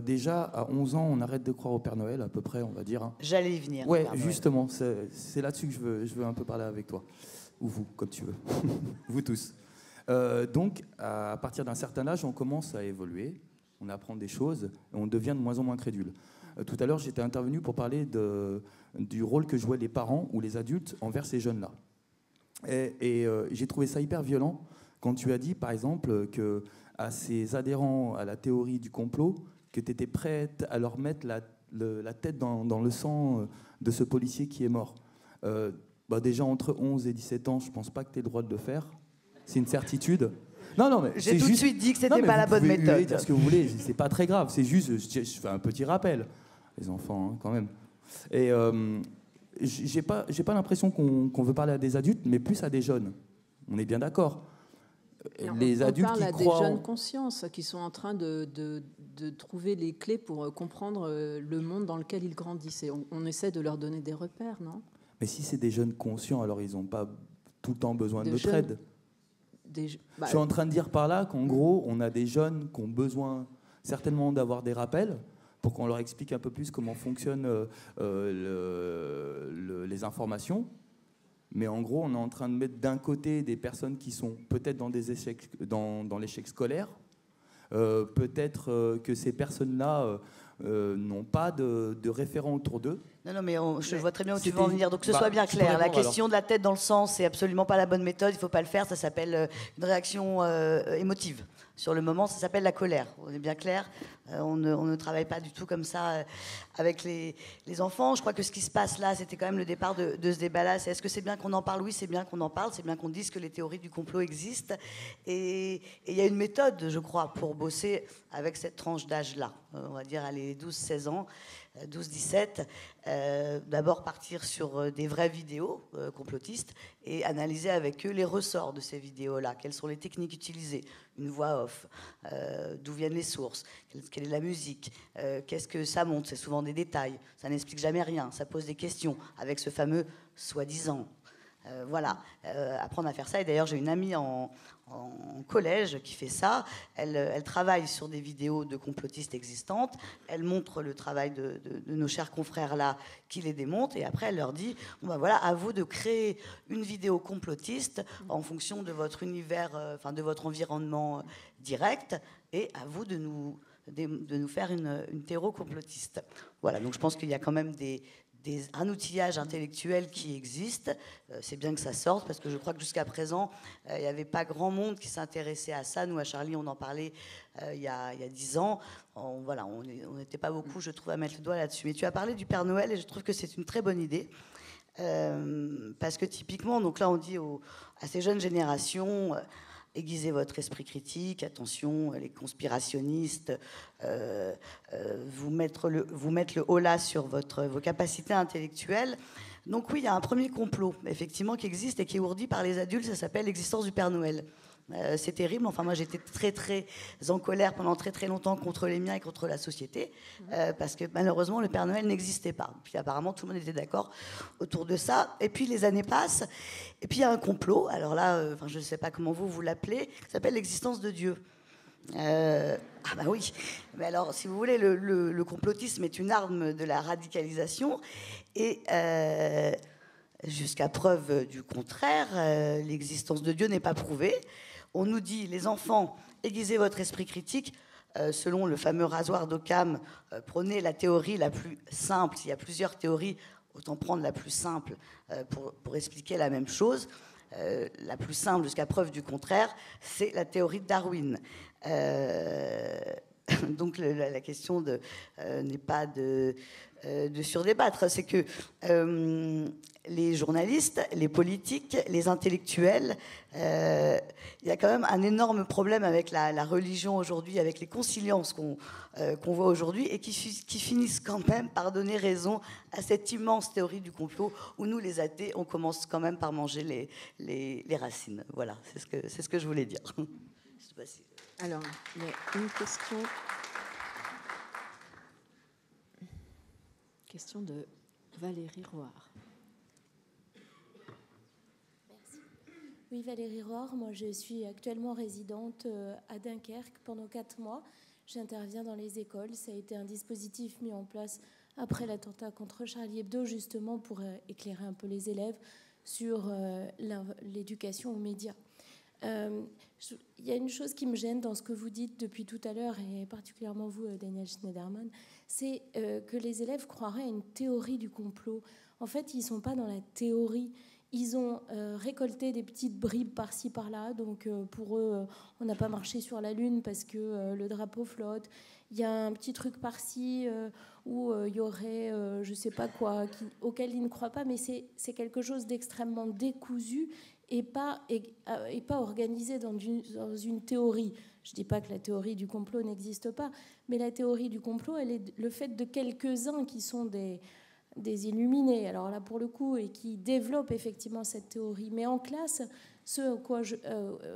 Déjà, à 11 ans, on arrête de croire au Père Noël, à peu près, on va dire. Hein. J'allais y venir. Ouais, justement, c'est là-dessus que je veux un peu parler avec toi. Ou vous, comme tu veux. Vous tous. Donc, à partir d'un certain âge, on commence à évoluer. On apprend des choses et on devient de moins en moins crédule. Tout à l'heure, j'étais intervenu pour parler du rôle que jouaient les parents ou les adultes envers ces jeunes-là. Et j'ai trouvé ça hyper violent quand tu as dit, par exemple, qu'à ces adhérents à la théorie du complot, que tu étais prête à leur mettre la tête dans le sang de ce policier qui est mort. Déjà, entre 11 et 17 ans, je ne pense pas que tu aies le droit de le faire. C'est une certitude. Non, mais j'ai tout de suite dit que c'était pas la bonne méthode. Vous pouvez dire ce que vous voulez, c'est pas très grave. C'est juste, je fais un petit rappel. Les enfants, hein, quand même. Et j'ai pas l'impression qu'on veut parler à des adultes, mais plus à des jeunes. On est bien d'accord. Les adultes qui croient... On parle à des jeunes consciences qui sont en train de trouver les clés pour comprendre le monde dans lequel ils grandissent. Et on essaie de leur donner des repères, non? Mais si c'est des jeunes conscients, alors ils n'ont pas tout le temps besoin de notre aide. Je suis en train de dire par là qu'en gros, on a des jeunes qui ont besoin certainement d'avoir des rappels pour qu'on leur explique un peu plus comment fonctionnent les informations. Mais en gros, on est en train de mettre d'un côté des personnes qui sont peut-être dans des échecs, dans l'échec scolaire. Peut-être que ces personnes-là n'ont pas de référents autour d'eux. Non, mais je vois très bien où tu veux en venir. Donc que ce soit bien clair. La question de la tête dans le sang, c'est absolument pas la bonne méthode. Il faut pas le faire. Ça s'appelle une réaction émotive. Sur le moment, ça s'appelle la colère. On est bien clair. On ne travaille pas du tout comme ça avec les enfants. Je crois que ce qui se passe là, c'était quand même le départ de ce débat-là. Est-ce que c'est bien qu'on en parle? Oui, c'est bien qu'on en parle. C'est bien qu'on dise que les théories du complot existent. Et il y a une méthode, je crois, pour bosser avec cette tranche d'âge-là. On va dire, allez, 12-16 ans. 12-17, d'abord partir sur des vraies vidéos complotistes et analyser avec eux les ressorts de ces vidéos-là. Quelles sont les techniques utilisées? Une voix off, d'où viennent les sources, quelle est la musique, qu'est-ce que ça montre? C'est souvent des détails, ça n'explique jamais rien, ça pose des questions avec ce fameux soi-disant. Voilà, apprendre à faire ça. Et d'ailleurs, j'ai une amie en collège qui fait ça. Elle travaille sur des vidéos de complotistes existantes. Elle montre le travail de nos chers confrères là qui les démontent. Et après, elle leur dit, bon ben voilà, à vous de créer une vidéo complotiste en fonction de votre univers, de votre environnement direct. Et à vous de nous faire une théorie complotiste. Voilà, donc je pense qu'il y a quand même un outillage intellectuel qui existe. C'est bien que ça sorte, parce que je crois que jusqu'à présent, il n'y avait pas grand monde qui s'intéressait à ça. Nous, à Charlie, on en parlait il y a 10 ans. On n'était pas beaucoup, je trouve, à mettre le doigt là-dessus. Mais tu as parlé du Père Noël, et je trouve que c'est une très bonne idée. Parce que typiquement, donc là on dit à ces jeunes générations, aiguisez votre esprit critique, attention, les conspirationnistes, vous mettre le holà sur vos capacités intellectuelles. Donc oui, il y a un premier complot, effectivement, qui existe et qui est ourdi par les adultes, ça s'appelle l'existence du Père Noël. C'est terrible. Enfin, moi, j'étais très, très en colère pendant très, très longtemps contre les miens et contre la société, parce que malheureusement, le Père Noël n'existait pas. Puis apparemment, tout le monde était d'accord autour de ça. Et puis, les années passent. Et puis, il y a un complot. Alors là, je ne sais pas comment vous l'appelez. Ça s'appelle l'existence de Dieu. Ah bah oui. Mais alors, si vous voulez, le complotisme est une arme de la radicalisation. Et jusqu'à preuve du contraire, l'existence de Dieu n'est pas prouvée. On nous dit, les enfants, aiguisez votre esprit critique. Selon le fameux rasoir d'Occam, prenez la théorie la plus simple. S'il y a plusieurs théories, autant prendre la plus simple pour expliquer la même chose. La plus simple, jusqu'à preuve du contraire, c'est la théorie de Darwin. Donc la question n'est pas de surdébattre, c'est que les journalistes, les politiques, les intellectuels, il y a quand même un énorme problème avec la religion aujourd'hui, avec les conciliances qu'on voit aujourd'hui, et qui finissent quand même par donner raison à cette immense théorie du complot, où nous, les athées, on commence quand même par manger les racines. Voilà, c'est ce que je voulais dire. Je sais pas si... Alors, il y a une question. Question de Valérie Roire. Merci. Oui, Valérie Roire, moi je suis actuellement résidente à Dunkerque pendant 4 mois. J'interviens dans les écoles. Ça a été un dispositif mis en place après l'attentat contre Charlie Hebdo, justement pour éclairer un peu les élèves sur l'éducation aux médias. Il y a une chose qui me gêne dans ce que vous dites depuis tout à l'heure, et particulièrement vous, Daniel Schneiderman, c'est que les élèves croiraient à une théorie du complot. En fait, ils ne sont pas dans la théorie. Ils ont récolté des petites bribes par-ci, par-là. Donc, pour eux, on n'a pas marché sur la Lune parce que le drapeau flotte. Il y a un petit truc par-ci où il y aurait, je ne sais pas quoi, auquel ils ne croient pas, mais c'est quelque chose d'extrêmement décousu et pas organisé dans une théorie. Je ne dis pas que la théorie du complot n'existe pas, mais la théorie du complot, elle est le fait de quelques-uns qui sont des illuminés, alors là pour le coup, et qui développent effectivement cette théorie. Mais en classe, ce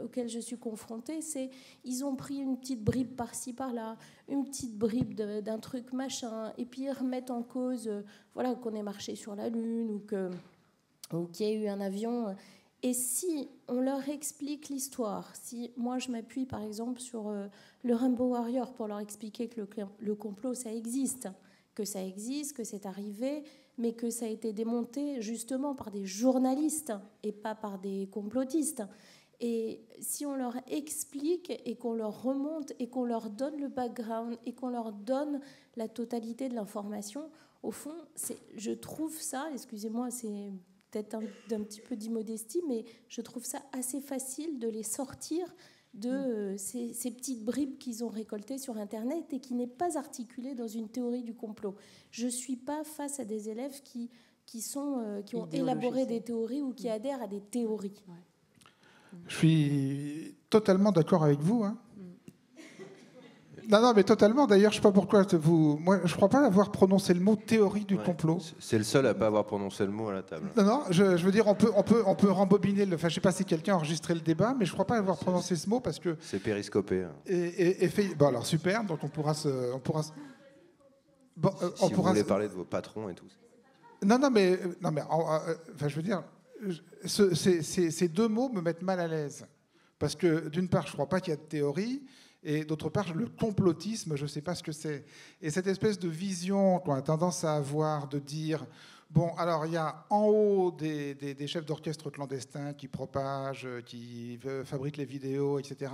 auquel je suis confrontée, c'est ils ont pris une petite bribe par-ci, par-là, une petite bribe d'un truc machin, et puis ils remettent en cause voilà, qu'on ait marché sur la Lune ou qu'il y ait eu un avion. Et si on leur explique l'histoire, si moi je m'appuie par exemple sur le Rainbow Warrior pour leur expliquer que le complot ça existe, que c'est arrivé, mais que ça a été démonté justement par des journalistes et pas par des complotistes. Et si on leur explique et qu'on leur remonte et qu'on leur donne le background et qu'on leur donne la totalité de l'information, au fond, je trouve ça, excusez-moi, c'est peut-être d'un petit peu d'immodestie, mais je trouve ça assez facile de les sortir de ces petites bribes qu'ils ont récoltées sur Internet et qui n'est pas articulée dans une théorie du complot. Je ne suis pas face à des élèves qui ont élaboré des théories ou qui adhèrent à des théories. Je suis totalement d'accord avec vous. Hein. Non, mais totalement. D'ailleurs, je ne sais pas pourquoi moi, je ne crois pas avoir prononcé le mot théorie du complot. C'est le seul à ne pas avoir prononcé le mot à la table. Non, je veux dire, on peut rembobiner je ne sais pas si quelqu'un a enregistré le débat, mais je ne crois pas avoir prononcé ce mot parce que... C'est périscopé. Hein. Bon, alors super, donc on pourra si vous voulez parler de vos patrons et tout. Non, mais je veux dire, ces deux mots me mettent mal à l'aise. Parce que d'une part, je ne crois pas qu'il y a de théorie. Et d'autre part, le complotisme, je ne sais pas ce que c'est. Et cette espèce de vision qu'on a tendance à avoir de dire, bon, alors il y a en haut des chefs d'orchestre clandestins qui propagent, qui fabriquent les vidéos, etc.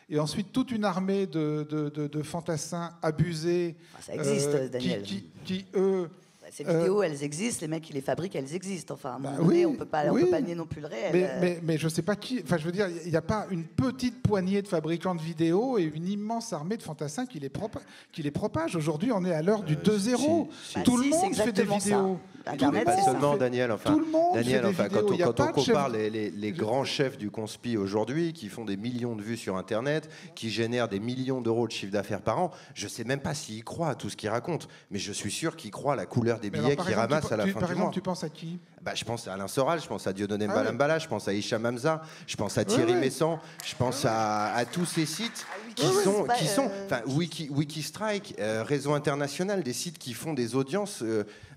Et ensuite, toute une armée de fantassins abusés ça existe, Daniel. qui eux... Ces vidéos, elles existent, les mecs qui les fabriquent, elles existent. Enfin, à un moment donné, on peut pas nier non plus le réel. Mais je sais pas qui. Enfin, je veux dire, il n'y a pas une petite poignée de fabricants de vidéos et une immense armée de fantassins qui les propagent. Aujourd'hui, on est à l'heure du 2.0. Tout le monde fait des vidéos. Pas seulement Daniel. Enfin, tout le monde Daniel, fait des vidéos. quand on compare les grands chefs du conspi aujourd'hui, qui font des millions de vues sur Internet, qui génèrent des millions d'euros de chiffre d'affaires par an, je sais même pas s'ils croient à tout ce qu'ils racontent, mais je suis sûr qu'ils croient à la couleur des billets qu'ils ramassent à la fin du mois. Par exemple, tu penses à qui? Je pense à Alain Soral, je pense à Dieudonné Mbala, je pense à Hicham Hamza, je pense à Thierry Messant, je pense à tous ces sites qui sont Wikistrike, Réseau International, des sites qui font des audiences.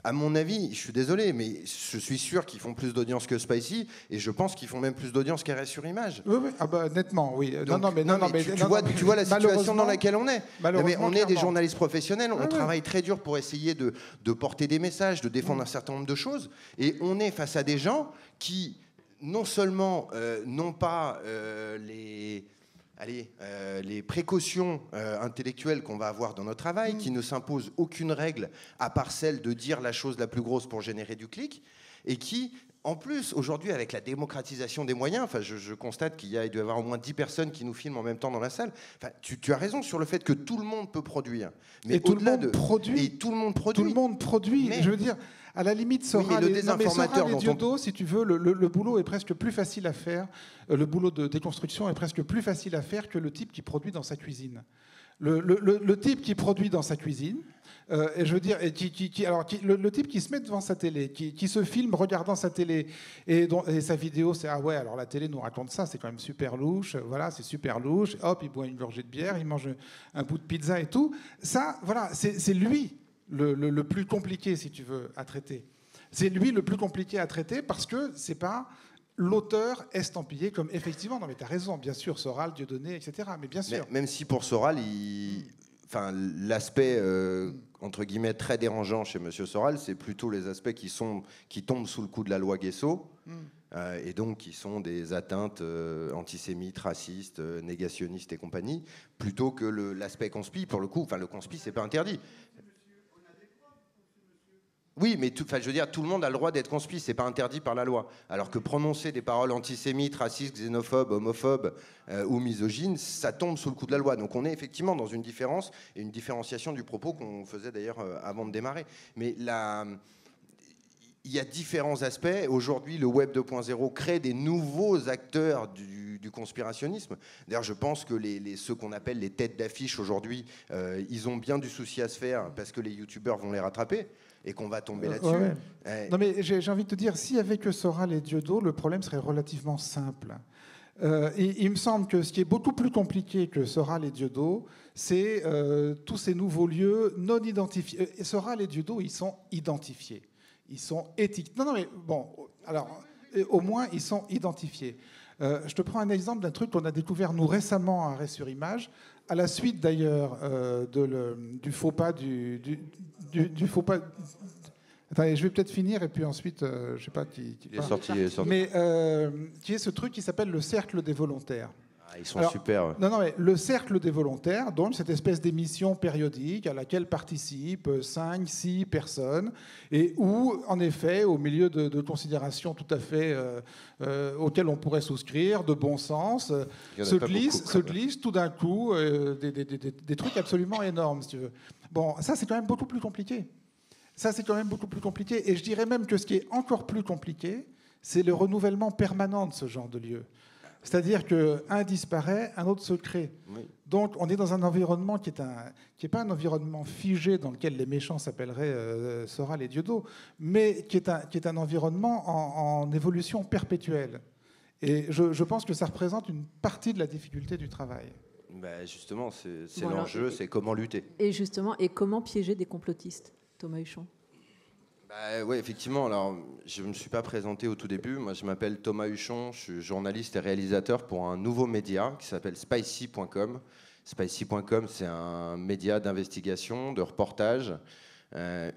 À mon avis, je suis désolé, mais je suis sûr qu'ils font plus d'audience que Spicy, et je pense qu'ils font même plus d'audience qu'RS sur Image. Oui. Nettement, oui. Tu vois la situation dans laquelle on est. Mais on est des journalistes professionnels, on travaille très dur pour essayer de porter des messages, de défendre un certain nombre de choses, et on est face à des gens qui, non seulement n'ont pas les précautions intellectuelles qu'on va avoir dans notre travail, qui ne s'imposent aucune règle à part celle de dire la chose la plus grosse pour générer du clic, et qui, en plus, aujourd'hui, avec la démocratisation des moyens, enfin, je constate qu'il doit y avoir au moins 10 personnes qui nous filment en même temps dans la salle. Enfin, tu as raison sur le fait que tout le monde peut produire. Mais et tout le monde produit. Tout le monde produit. Tout le monde produit. Mais, je veux dire, à la limite, Soral et Diodo, si tu veux, le boulot est presque plus facile à faire. Le boulot de déconstruction est presque plus facile à faire que le type qui produit dans sa cuisine. Le type qui produit dans sa cuisine, et je veux dire, le type qui se met devant sa télé, qui se filme regardant sa télé, et sa vidéo, c'est ah ouais, alors la télé nous raconte ça, c'est quand même super louche, voilà, c'est super louche, hop, il boit une gorgée de bière, il mange un bout de pizza et tout. Ça, voilà, c'est lui le plus compliqué, si tu veux, à traiter. C'est lui le plus compliqué à traiter parce que c'est pas l'auteur estampillé comme effectivement. Non, mais tu as raison, bien sûr, Soral, Dieudonné, etc. Mais bien sûr. Même si pour Soral, l'aspect entre guillemets très dérangeant chez Monsieur Soral, c'est plutôt les aspects qui tombent sous le coup de la loi Guesso. Et donc qui sont des atteintes antisémites, racistes, négationnistes et compagnie, plutôt que l'aspect conspi. Pour le coup, le conspi, c'est pas interdit. Oui, mais je veux dire, tout le monde a le droit d'être conspi, c'est pas interdit par la loi. Alors que prononcer des paroles antisémites, racistes, xénophobes, homophobes ou misogynes, ça tombe sous le coup de la loi. Donc on est effectivement dans une différence et une différenciation du propos qu'on faisait d'ailleurs avant de démarrer. Mais il y a différents aspects. Aujourd'hui, le Web 2.0 crée des nouveaux acteurs du conspirationnisme. D'ailleurs, je pense que ceux qu'on appelle les têtes d'affiche aujourd'hui, ils ont bien du souci à se faire parce que les youtubeurs vont les rattraper. Et qu'on va tomber là-dessus. Non, mais j'ai envie de te dire, s'il y avait que Soral et Diodo, le problème serait relativement simple. Il me semble que ce qui est beaucoup plus compliqué que Soral et Diodo, c'est tous ces nouveaux lieux non identifiés. Soral et Diodo, ils sont identifiés. Ils sont étiquetés. Non, mais bon, alors, au moins, ils sont identifiés. Je te prends un exemple d'un truc qu'on a découvert, nous, récemment à Arrêt sur Image, à la suite, d'ailleurs, du faux pas du faux pas. Attendez, je vais peut-être finir et puis ensuite, je sais pas qui il est sorti. Mais qui est ce truc qui s'appelle le cercle des volontaires. Ils sont super. Non, mais le cercle des volontaires, donc cette espèce d'émission périodique à laquelle participent 5, 6 personnes et où, en effet, au milieu de considérations tout à fait auxquelles on pourrait souscrire, de bon sens, se glissent tout d'un coup des trucs absolument énormes, si tu veux. Bon, ça, c'est quand même beaucoup plus compliqué. Et je dirais même que ce qui est encore plus compliqué, c'est le renouvellement permanent de ce genre de lieu. C'est-à-dire qu'un disparaît, un autre se crée. Oui. Donc on est dans un environnement qui est pas un environnement figé dans lequel les méchants s'appelleraient Soral et Diodo, mais qui est un environnement en évolution perpétuelle. Et je pense que ça représente une partie de la difficulté du travail. Justement, c'est l'enjeu, c'est comment lutter. Et justement, et comment piéger des complotistes, Thomas Huchon? Oui, effectivement. Alors, je ne me suis pas présenté au tout début. Moi, je m'appelle Thomas Huchon. Je suis journaliste et réalisateur pour un nouveau média qui s'appelle Spicy.com. Spicy.com, c'est un média d'investigation, de reportage,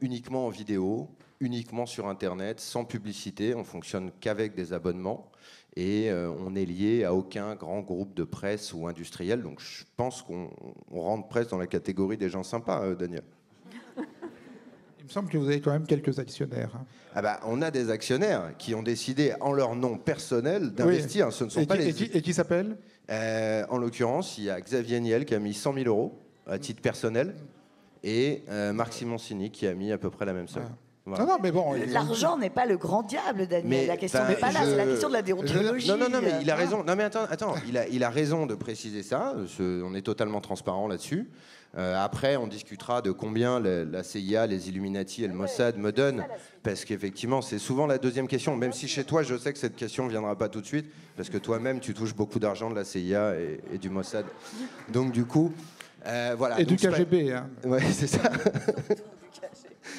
uniquement en vidéo, uniquement sur Internet, sans publicité. On fonctionne qu'avec des abonnements. Et on n'est lié à aucun grand groupe de presse ou industriel. Donc, je pense qu'on rentre presque dans la catégorie des gens sympas, Daniel. me semble que vous avez quand même quelques actionnaires. Ah bah, on a des actionnaires qui ont décidé en leur nom personnel d'investir. Oui. Ce ne sont pas les... Et qui s'appellent En l'occurrence, il y a Xavier Niel qui a mis 100 000 euros à titre personnel et Marc Simoncini qui a mis à peu près la même somme. Voilà. Non, mais bon, l'argent n'est pas le grand diable, Daniel. La question n'est pas là, c'est la question de la déontologie. Non, mais il a raison. Non, mais attends, il a raison de préciser ça. On est totalement transparent là-dessus. Après, on discutera de combien la CIA, les Illuminati et le Mossad me donnent, parce qu'effectivement, c'est souvent la deuxième question. Même si chez toi, je sais que cette question ne viendra pas tout de suite, parce que toi-même, tu touches beaucoup d'argent de la CIA et du Mossad. Donc, du coup, voilà. Et donc, du KGB. Hein. Ouais, c'est ça.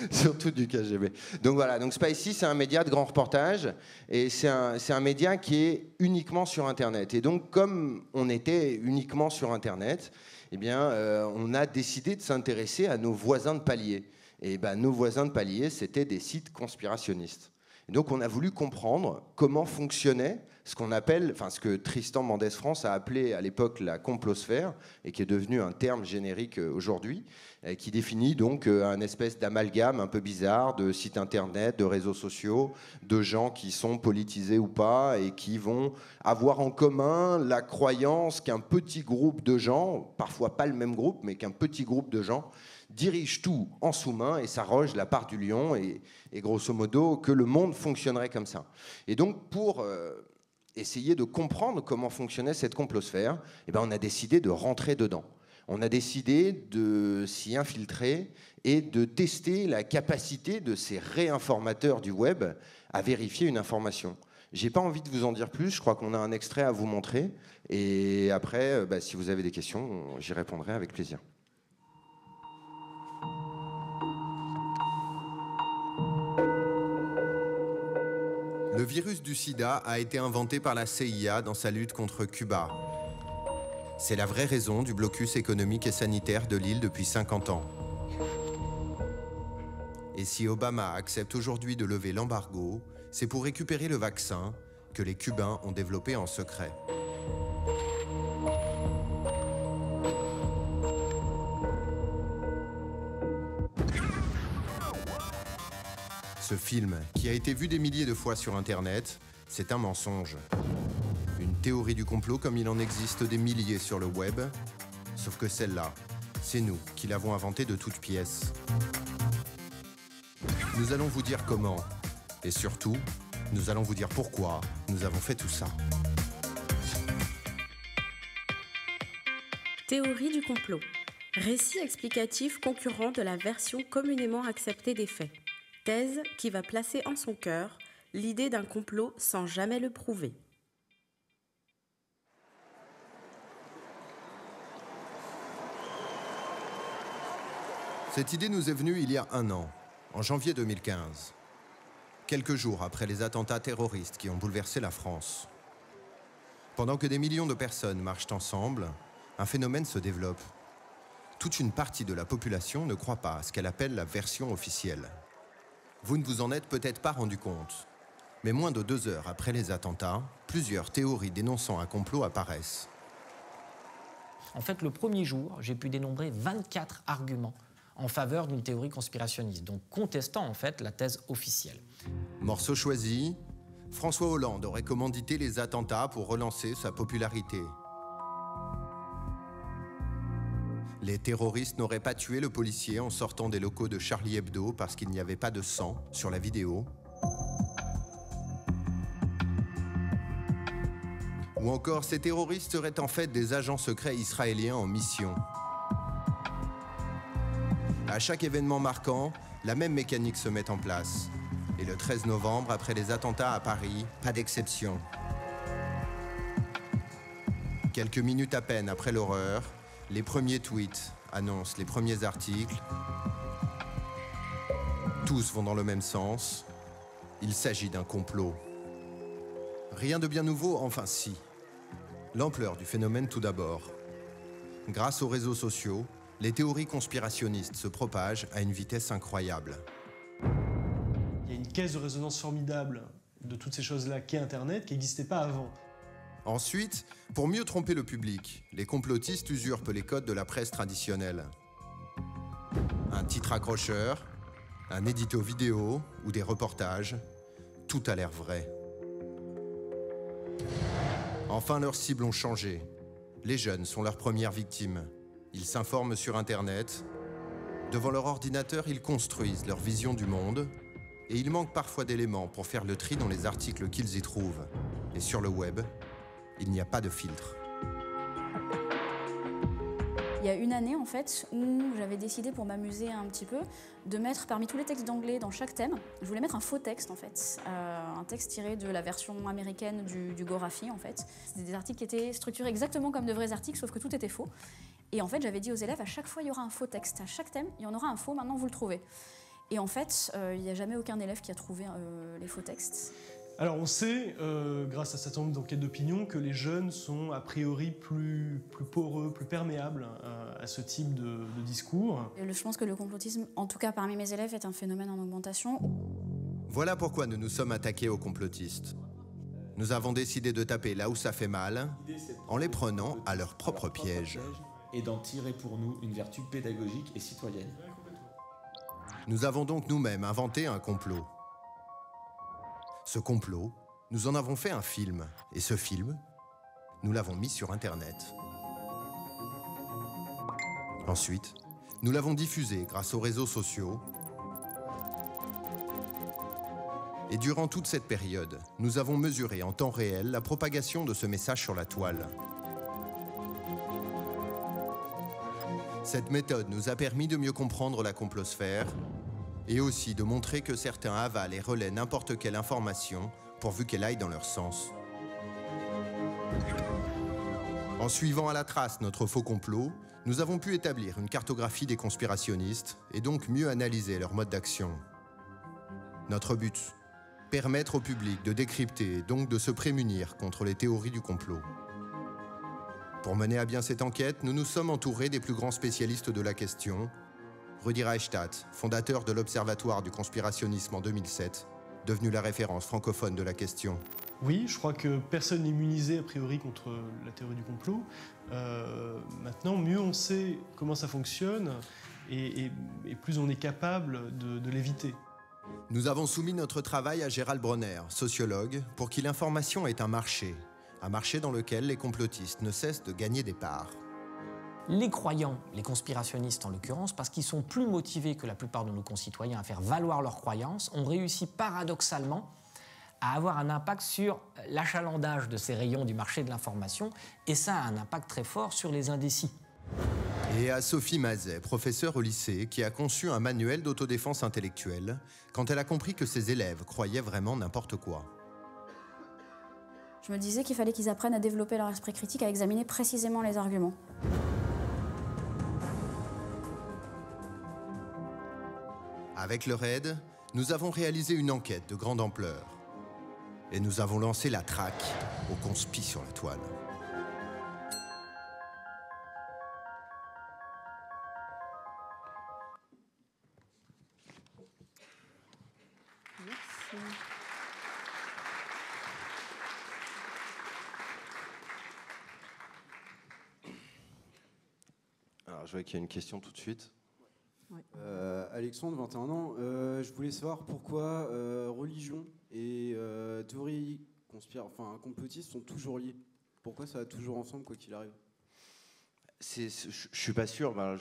Surtout du KGB. Donc voilà, donc Spicy, c'est un média de grand reportage et c'est un média qui est uniquement sur Internet. Et donc, comme on était uniquement sur Internet, eh bien, on a décidé de s'intéresser à nos voisins de palier. Et ben, nos voisins de palier, c'était des sites conspirationnistes. Et donc, on a voulu comprendre comment fonctionnait ce qu'on appelle, enfin ce que Tristan Mendès France a appelé à l'époque la complosphère et qui est devenu un terme générique aujourd'hui, qui définit donc un espèce d'amalgame un peu bizarre de sites internet, de réseaux sociaux, de gens qui sont politisés ou pas et qui vont avoir en commun la croyance qu'un petit groupe de gens, parfois pas le même groupe, mais qu'un petit groupe de gens dirige tout en sous-main et s'arroge la part du lion et grosso modo que le monde fonctionnerait comme ça. Et donc pour essayer de comprendre comment fonctionnait cette complosphère, eh ben, on a décidé de rentrer dedans. On a décidé de s'y infiltrer et de tester la capacité de ces réinformateurs du web à vérifier une information. J'ai pas envie de vous en dire plus, je crois qu'on a un extrait à vous montrer. Et après, si vous avez des questions, j'y répondrai avec plaisir. Le virus du sida a été inventé par la CIA dans sa lutte contre Cuba. C'est la vraie raison du blocus économique et sanitaire de l'île depuis 50 ans. Et si Obama accepte aujourd'hui de lever l'embargo, c'est pour récupérer le vaccin que les Cubains ont développé en secret. Ce film, qui a été vu des milliers de fois sur Internet, c'est un mensonge. Une théorie du complot comme il en existe des milliers sur le web, sauf que celle-là, c'est nous qui l'avons inventée de toutes pièces. Nous allons vous dire comment, et surtout, nous allons vous dire pourquoi nous avons fait tout ça. Théorie du complot. Récit explicatif concurrent de la version communément acceptée des faits. Thèse qui va placer en son cœur l'idée d'un complot sans jamais le prouver. Cette idée nous est venue il y a 1 an, en janvier 2015, quelques jours après les attentats terroristes qui ont bouleversé la France. Pendant que des millions de personnes marchent ensemble, un phénomène se développe. Toute une partie de la population ne croit pas à ce qu'elle appelle la version officielle. Vous ne vous en êtes peut-être pas rendu compte, mais moins de 2 heures après les attentats, plusieurs théories dénonçant un complot apparaissent. En fait, le premier jour, j'ai pu dénombrer 24 arguments en faveur d'une théorie conspirationniste, donc contestant en fait la thèse officielle. Morceau choisi, François Hollande aurait commandité les attentats pour relancer sa popularité. Les terroristes n'auraient pas tué le policier en sortant des locaux de Charlie Hebdo parce qu'il n'y avait pas de sang sur la vidéo. Ou encore, ces terroristes seraient en fait des agents secrets israéliens en mission. À chaque événement marquant, la même mécanique se met en place. Et le 13 novembre, après les attentats à Paris, pas d'exception. Quelques minutes à peine après l'horreur, les premiers tweets annoncent les premiers articles. Tous vont dans le même sens. Il s'agit d'un complot. Rien de bien nouveau, enfin si. L'ampleur du phénomène tout d'abord. Grâce aux réseaux sociaux, les théories conspirationnistes se propagent à une vitesse incroyable. Il y a une caisse de résonance formidable de toutes ces choses-là qu'est Internet, qui n'existait pas avant. Ensuite, pour mieux tromper le public, les complotistes usurpent les codes de la presse traditionnelle. Un titre accrocheur, Un édito vidéo ou des reportages, tout a l'air vrai. Enfin, leurs cibles ont changé. Les jeunes sont leurs premières victimes. Ils s'informent sur Internet. Devant leur ordinateur, ils construisent leur vision du monde. Et il manque parfois d'éléments pour faire le tri dans les articles qu'ils y trouvent. Et sur le web, il n'y a pas de filtre. Il y a une année, en fait, où j'avais décidé, pour m'amuser un petit peu, de mettre parmi tous les textes d'anglais dans chaque thème, je voulais mettre un faux texte, en fait. Un texte tiré de la version américaine du Gorafi, en fait. C'était des articles qui étaient structurés exactement comme de vrais articles, sauf que tout était faux. Et en fait, j'avais dit aux élèves, à chaque fois, il y aura un faux texte. À chaque thème, il y en aura un faux, maintenant vous le trouvez. Et en fait, il n'y a jamais aucun élève qui a trouvé les faux textes. Alors on sait, grâce à cet nombre d'enquêtes d'opinion, que les jeunes sont a priori plus poreux, plus perméables à ce type de discours. Je pense que le complotisme, en tout cas parmi mes élèves, est un phénomène en augmentation. Voilà pourquoi nous nous sommes attaqués aux complotistes. Nous avons décidé de taper là où ça fait mal, en les prenant à leur propre piège. Et d'en tirer pour nous une vertu pédagogique et citoyenne. Nous avons donc nous-mêmes inventé un complot. Ce complot, nous en avons fait un film. Et ce film, nous l'avons mis sur Internet. Ensuite, nous l'avons diffusé grâce aux réseaux sociaux. Et durant toute cette période, nous avons mesuré en temps réel la propagation de ce message sur la toile. Cette méthode nous a permis de mieux comprendre la complosphère et aussi de montrer que certains avalent et relaient n'importe quelle information pourvu qu'elle aille dans leur sens. En suivant à la trace notre faux complot, nous avons pu établir une cartographie des conspirationnistes et donc mieux analyser leur mode d'action. Notre but, permettre au public de décrypter et donc de se prémunir contre les théories du complot. Pour mener à bien cette enquête, nous nous sommes entourés des plus grands spécialistes de la question. Rudi Reichstadt, fondateur de l'Observatoire du conspirationnisme en 2007, devenu la référence francophone de la question. Oui, je crois que personne n'est immunisé a priori contre la théorie du complot. Maintenant, mieux on sait comment ça fonctionne et plus on est capable de l'éviter. Nous avons soumis notre travail à Gérald Bronner, sociologue, pour qui l'information est un marché dans lequel les complotistes ne cessent de gagner des parts. Les croyants, les conspirationnistes en l'occurrence, parce qu'ils sont plus motivés que la plupart de nos concitoyens à faire valoir leurs croyances, ont réussi paradoxalement à avoir un impact sur l'achalandage de ces rayons du marché de l'information, et ça a un impact très fort sur les indécis. Et à Sophie Mazet, professeure au lycée, qui a conçu un manuel d'autodéfense intellectuelle quand elle a compris que ses élèves croyaient vraiment n'importe quoi. Je me disais qu'il fallait qu'ils apprennent à développer leur esprit critique, à examiner précisément les arguments. Avec leur aide, nous avons réalisé une enquête de grande ampleur. Et nous avons lancé la traque aux conspis sur la toile. Merci. Alors, je vois qu'il y a une question tout de suite. Alexandre, 21 ans. Je voulais savoir pourquoi religion et théorie complotistes sont toujours liés. Pourquoi ça va toujours ensemble, quoi qu'il arrive? Je suis pas sûr. On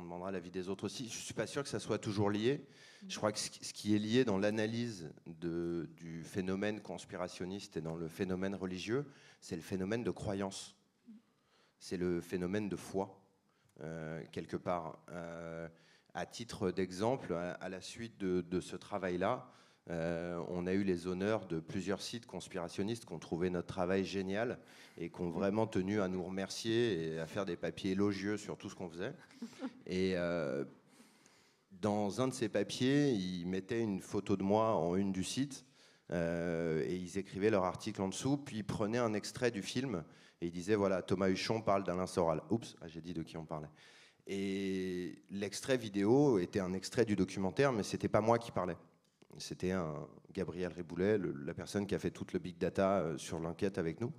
demandera l'avis des autres aussi. Je suis pas sûr que ça soit toujours lié. Je crois que ce qui est lié dans l'analyse du phénomène conspirationniste et dans le phénomène religieux, c'est le phénomène de croyance. C'est le phénomène de foi. Quelque part. À titre d'exemple, à la suite de ce travail-là, on a eu les honneurs de plusieurs sites conspirationnistes qui ont trouvé notre travail génial et qui ont vraiment tenu à nous remercier et à faire des papiers élogieux sur tout ce qu'on faisait. Et dans un de ces papiers, ils mettaient une photo de moi en une du site et ils écrivaient leur article en dessous, puis ils prenaient un extrait du film et ils disaient, voilà, Thomas Huchon parle d'Alain Soral. Oups, j'ai dit de qui on parlait. Et l'extrait vidéo était un extrait du documentaire, mais c'était pas moi qui parlais. C'était Gabriel Riboulet, la personne qui a fait toute le big data sur l'enquête avec nous.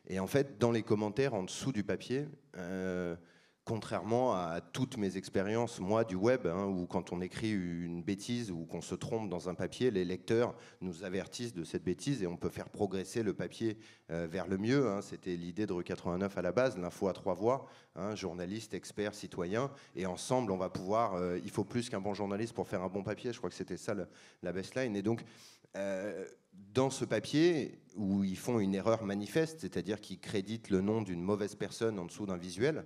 Et en fait, dans les commentaires en dessous du papier, contrairement à toutes mes expériences, moi, du web, hein, où quand on écrit une bêtise ou qu'on se trompe dans un papier, les lecteurs nous avertissent de cette bêtise et on peut faire progresser le papier vers le mieux. Hein. C'était l'idée de Rue 89 à la base, l'info à 3 voix, hein, journaliste, expert, citoyen, et ensemble, on va pouvoir... il faut plus qu'un bon journaliste pour faire un bon papier, je crois que c'était ça la baseline. Et donc, dans ce papier, où ils font une erreur manifeste, c'est-à-dire qu'ils créditent le nom d'une mauvaise personne en dessous d'un visuel,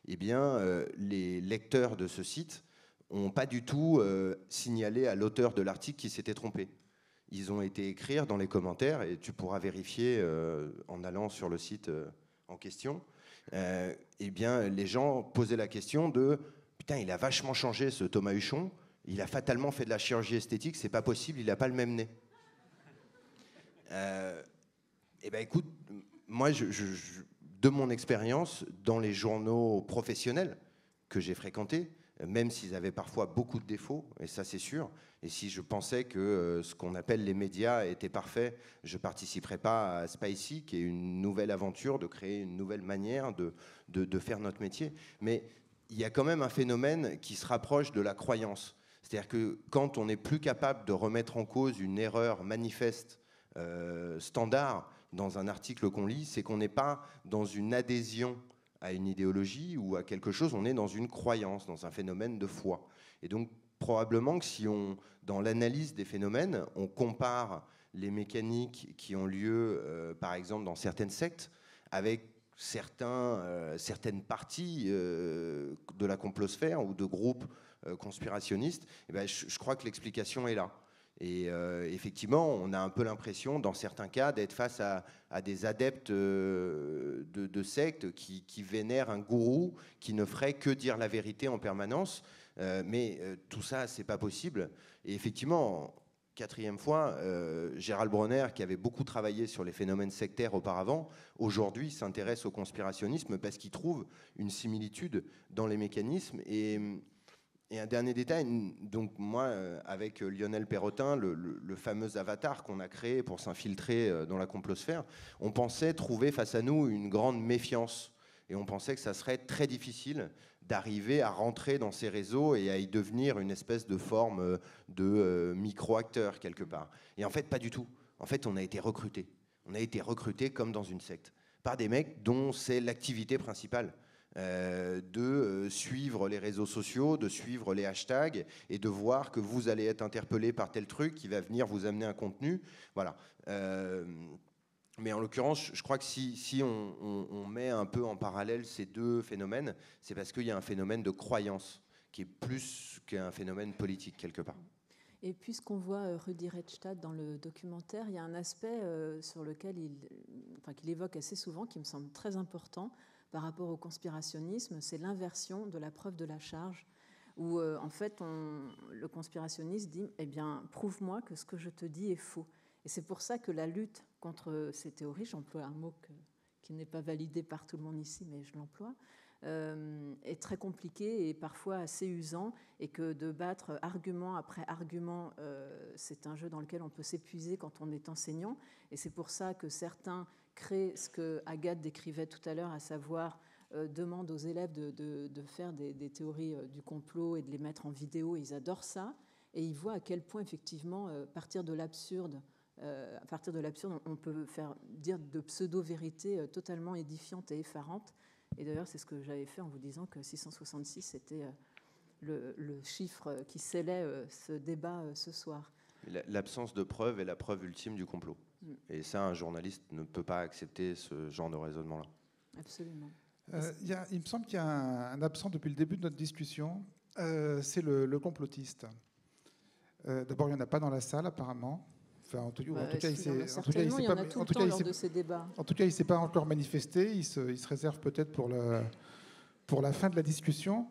eh bien, les lecteurs de ce site n'ont pas du tout signalé à l'auteur de l'article qu'il s'était trompé. Ils ont été écrire dans les commentaires, et tu pourras vérifier en allant sur le site en question, eh bien, les gens posaient la question de « Putain, il a vachement changé ce Thomas Huchon, il a fatalement fait de la chirurgie esthétique, c'est pas possible, il n'a pas le même nez. » Eh bien, écoute, moi, de mon expérience, dans les journaux professionnels que j'ai fréquentés, même s'ils avaient parfois beaucoup de défauts, et ça c'est sûr, et si je pensais que ce qu'on appelle les médias était parfait, je ne participerais pas à Spicy, qui est une nouvelle aventure de créer une nouvelle manière de faire notre métier. Mais il y a quand même un phénomène qui se rapproche de la croyance. C'est-à-dire que quand on n'est plus capable de remettre en cause une erreur manifeste, standard, dans un article qu'on lit, c'est qu'on n'est pas dans une adhésion à une idéologie ou à quelque chose, on est dans une croyance, dans un phénomène de foi. Et donc, probablement que si on, dans l'analyse des phénomènes, on compare les mécaniques qui ont lieu, par exemple, dans certaines sectes, avec certaines parties de la complosphère ou de groupes conspirationnistes, eh ben, je crois que l'explication est là. Et effectivement, on a un peu l'impression, dans certains cas, d'être face à des adeptes de sectes qui vénèrent un gourou qui ne ferait que dire la vérité en permanence. Mais tout ça, c'est pas possible. Et effectivement, quatrième fois, Gérald Bronner, qui avait beaucoup travaillé sur les phénomènes sectaires auparavant, aujourd'hui s'intéresse au conspirationnisme parce qu'il trouve une similitude dans les mécanismes. Et un dernier détail, donc moi, avec Lionel Perrotin, le fameux avatar qu'on a créé pour s'infiltrer dans la complosphère, on pensait trouver face à nous une grande méfiance. Et on pensait que ça serait très difficile d'arriver à rentrer dans ces réseaux et à y devenir une espèce de forme de micro-acteur quelque part. Et en fait, pas du tout. En fait, on a été recrutés. On a été recrutés comme dans une secte, par des mecs dont c'est l'activité principale. De suivre les réseaux sociaux, de suivre les hashtags et de voir que vous allez être interpellé par tel truc qui va venir vous amener un contenu. Voilà. Mais en l'occurrence, je crois que si on met un peu en parallèle ces deux phénomènes, c'est parce qu'il y a un phénomène de croyance qui est plus qu'un phénomène politique quelque part. Et puisqu'on voit Rudi Redstadt dans le documentaire, il y a un aspect sur lequel qu'il évoque assez souvent, qui me semble très important, par rapport au conspirationnisme, c'est l'inversion de la preuve de la charge, où en fait le conspirationniste dit « Eh bien, prouve-moi que ce que je te dis est faux ». Et c'est pour ça que la lutte contre ces théories, j'emploie un mot qui n'est pas validé par tout le monde ici, mais je l'emploie, est très compliqué et parfois assez usant, et que de battre argument après argument, c'est un jeu dans lequel on peut s'épuiser quand on est enseignant. Et c'est pour ça que certains créent ce que Agathe décrivait tout à l'heure, à savoir demandent aux élèves de faire des théories du complot et de les mettre en vidéo. Ils adorent ça, et ils voient à quel point effectivement, à partir de l'absurde, on peut faire dire de pseudo-vérités totalement édifiantes et effarantes. Et d'ailleurs, c'est ce que j'avais fait en vous disant que 666, c'était le chiffre qui scellait ce débat ce soir. L'absence de preuve est la preuve ultime du complot. Et ça, un journaliste ne peut pas accepter ce genre de raisonnement-là. Absolument. Il me semble qu'il y a un absent depuis le début de notre discussion, c'est le complotiste. D'abord, il n'y en a pas dans la salle, apparemment. Enfin, en tout cas, il ne s'est pas encore manifesté. Il se réserve peut-être pour la fin de la discussion.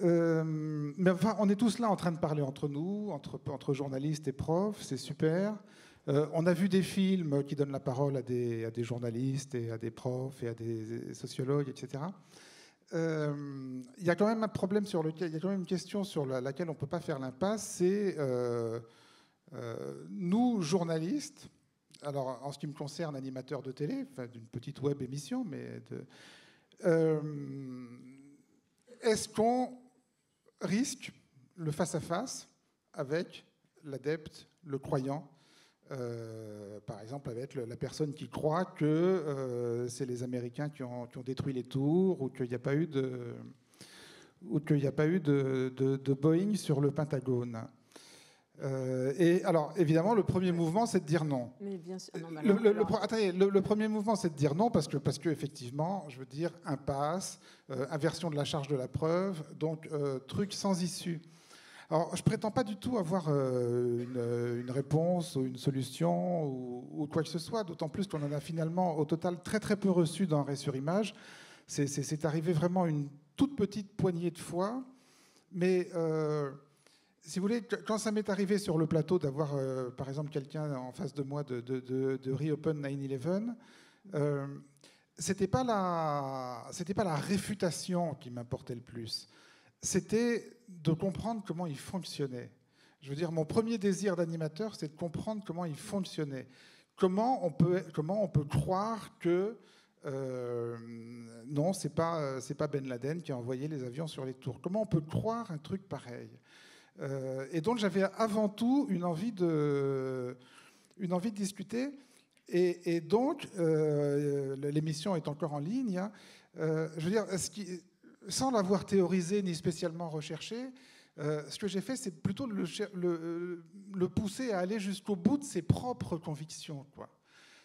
Mais enfin, on est tous là en train de parler entre nous, entre journalistes et profs, c'est super. On a vu des films qui donnent la parole à des journalistes et à des profs et à des sociologues, etc. Il y a quand même un problème il y a quand même une question sur laquelle on ne peut pas faire l'impasse, c'est nous, journalistes, alors en ce qui me concerne, animateur de télé, d'une petite web émission, mais est-ce qu'on risque le face-à-face avec l'adepte, le croyant, par exemple avec la personne qui croit que c'est les Américains qui ont détruit les tours, ou qu'il n'y a pas eu de Boeing sur le Pentagone. Et alors, évidemment, le premier mouvement, c'est de dire non. Mais bien sûr, non, le premier mouvement, c'est de dire non, parce que effectivement, je veux dire, impasse, inversion de la charge de la preuve, donc truc sans issue. Alors, je prétends pas du tout avoir une réponse ou une solution ou quoi que ce soit, d'autant plus qu'on en a finalement au total très très peu reçu dans Arrêt sur image. C'est arrivé vraiment une toute petite poignée de fois, mais si vous voulez, quand ça m'est arrivé sur le plateau d'avoir par exemple quelqu'un en face de moi de Reopen 9/11, c'était pas la réfutation qui m'importait le plus. C'était de comprendre comment il fonctionnait. Je veux dire, mon premier désir d'animateur, c'est de comprendre comment il fonctionnait. Comment on peut croire que non, c'est pas Ben Laden qui a envoyé les avions sur les tours. Comment on peut croire un truc pareil? Et donc j'avais avant tout une envie de discuter. Et donc l'émission est encore en ligne. Hein, je veux dire, sans l'avoir théorisé ni spécialement recherché, ce que j'ai fait, c'est plutôt le pousser à aller jusqu'au bout de ses propres convictions, quoi.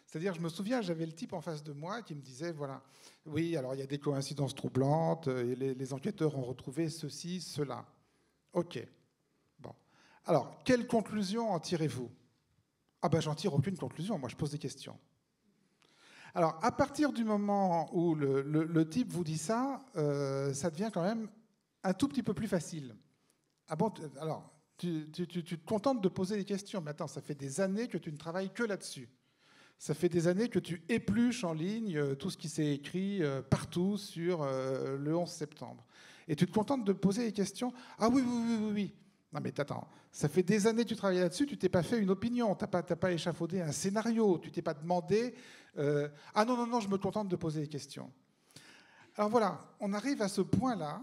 C'est-à-dire, je me souviens, j'avais le type en face de moi qui me disait, voilà, oui, alors il y a des coïncidences troublantes, et les enquêteurs ont retrouvé ceci, cela. OK. Bon. Alors, quelle conclusion en tirez-vous? Ah ben, j'en tire aucune conclusion, moi je pose des questions. Alors, à partir du moment où le type vous dit ça, ça devient quand même un tout petit peu plus facile. Ah bon, alors, tu te contentes de poser des questions, mais attends, ça fait des années que tu ne travailles que là-dessus. Ça fait des années que tu épluches en ligne tout ce qui s'est écrit partout sur le 11 septembre. Et tu te contentes de poser des questions. Ah oui. Non mais attends, ça fait des années que tu travailles là-dessus, tu t'es pas fait une opinion, tu n'as pas échafaudé un scénario, tu t'es pas demandé... ah non, je me contente de poser des questions. Alors voilà, on arrive à ce point-là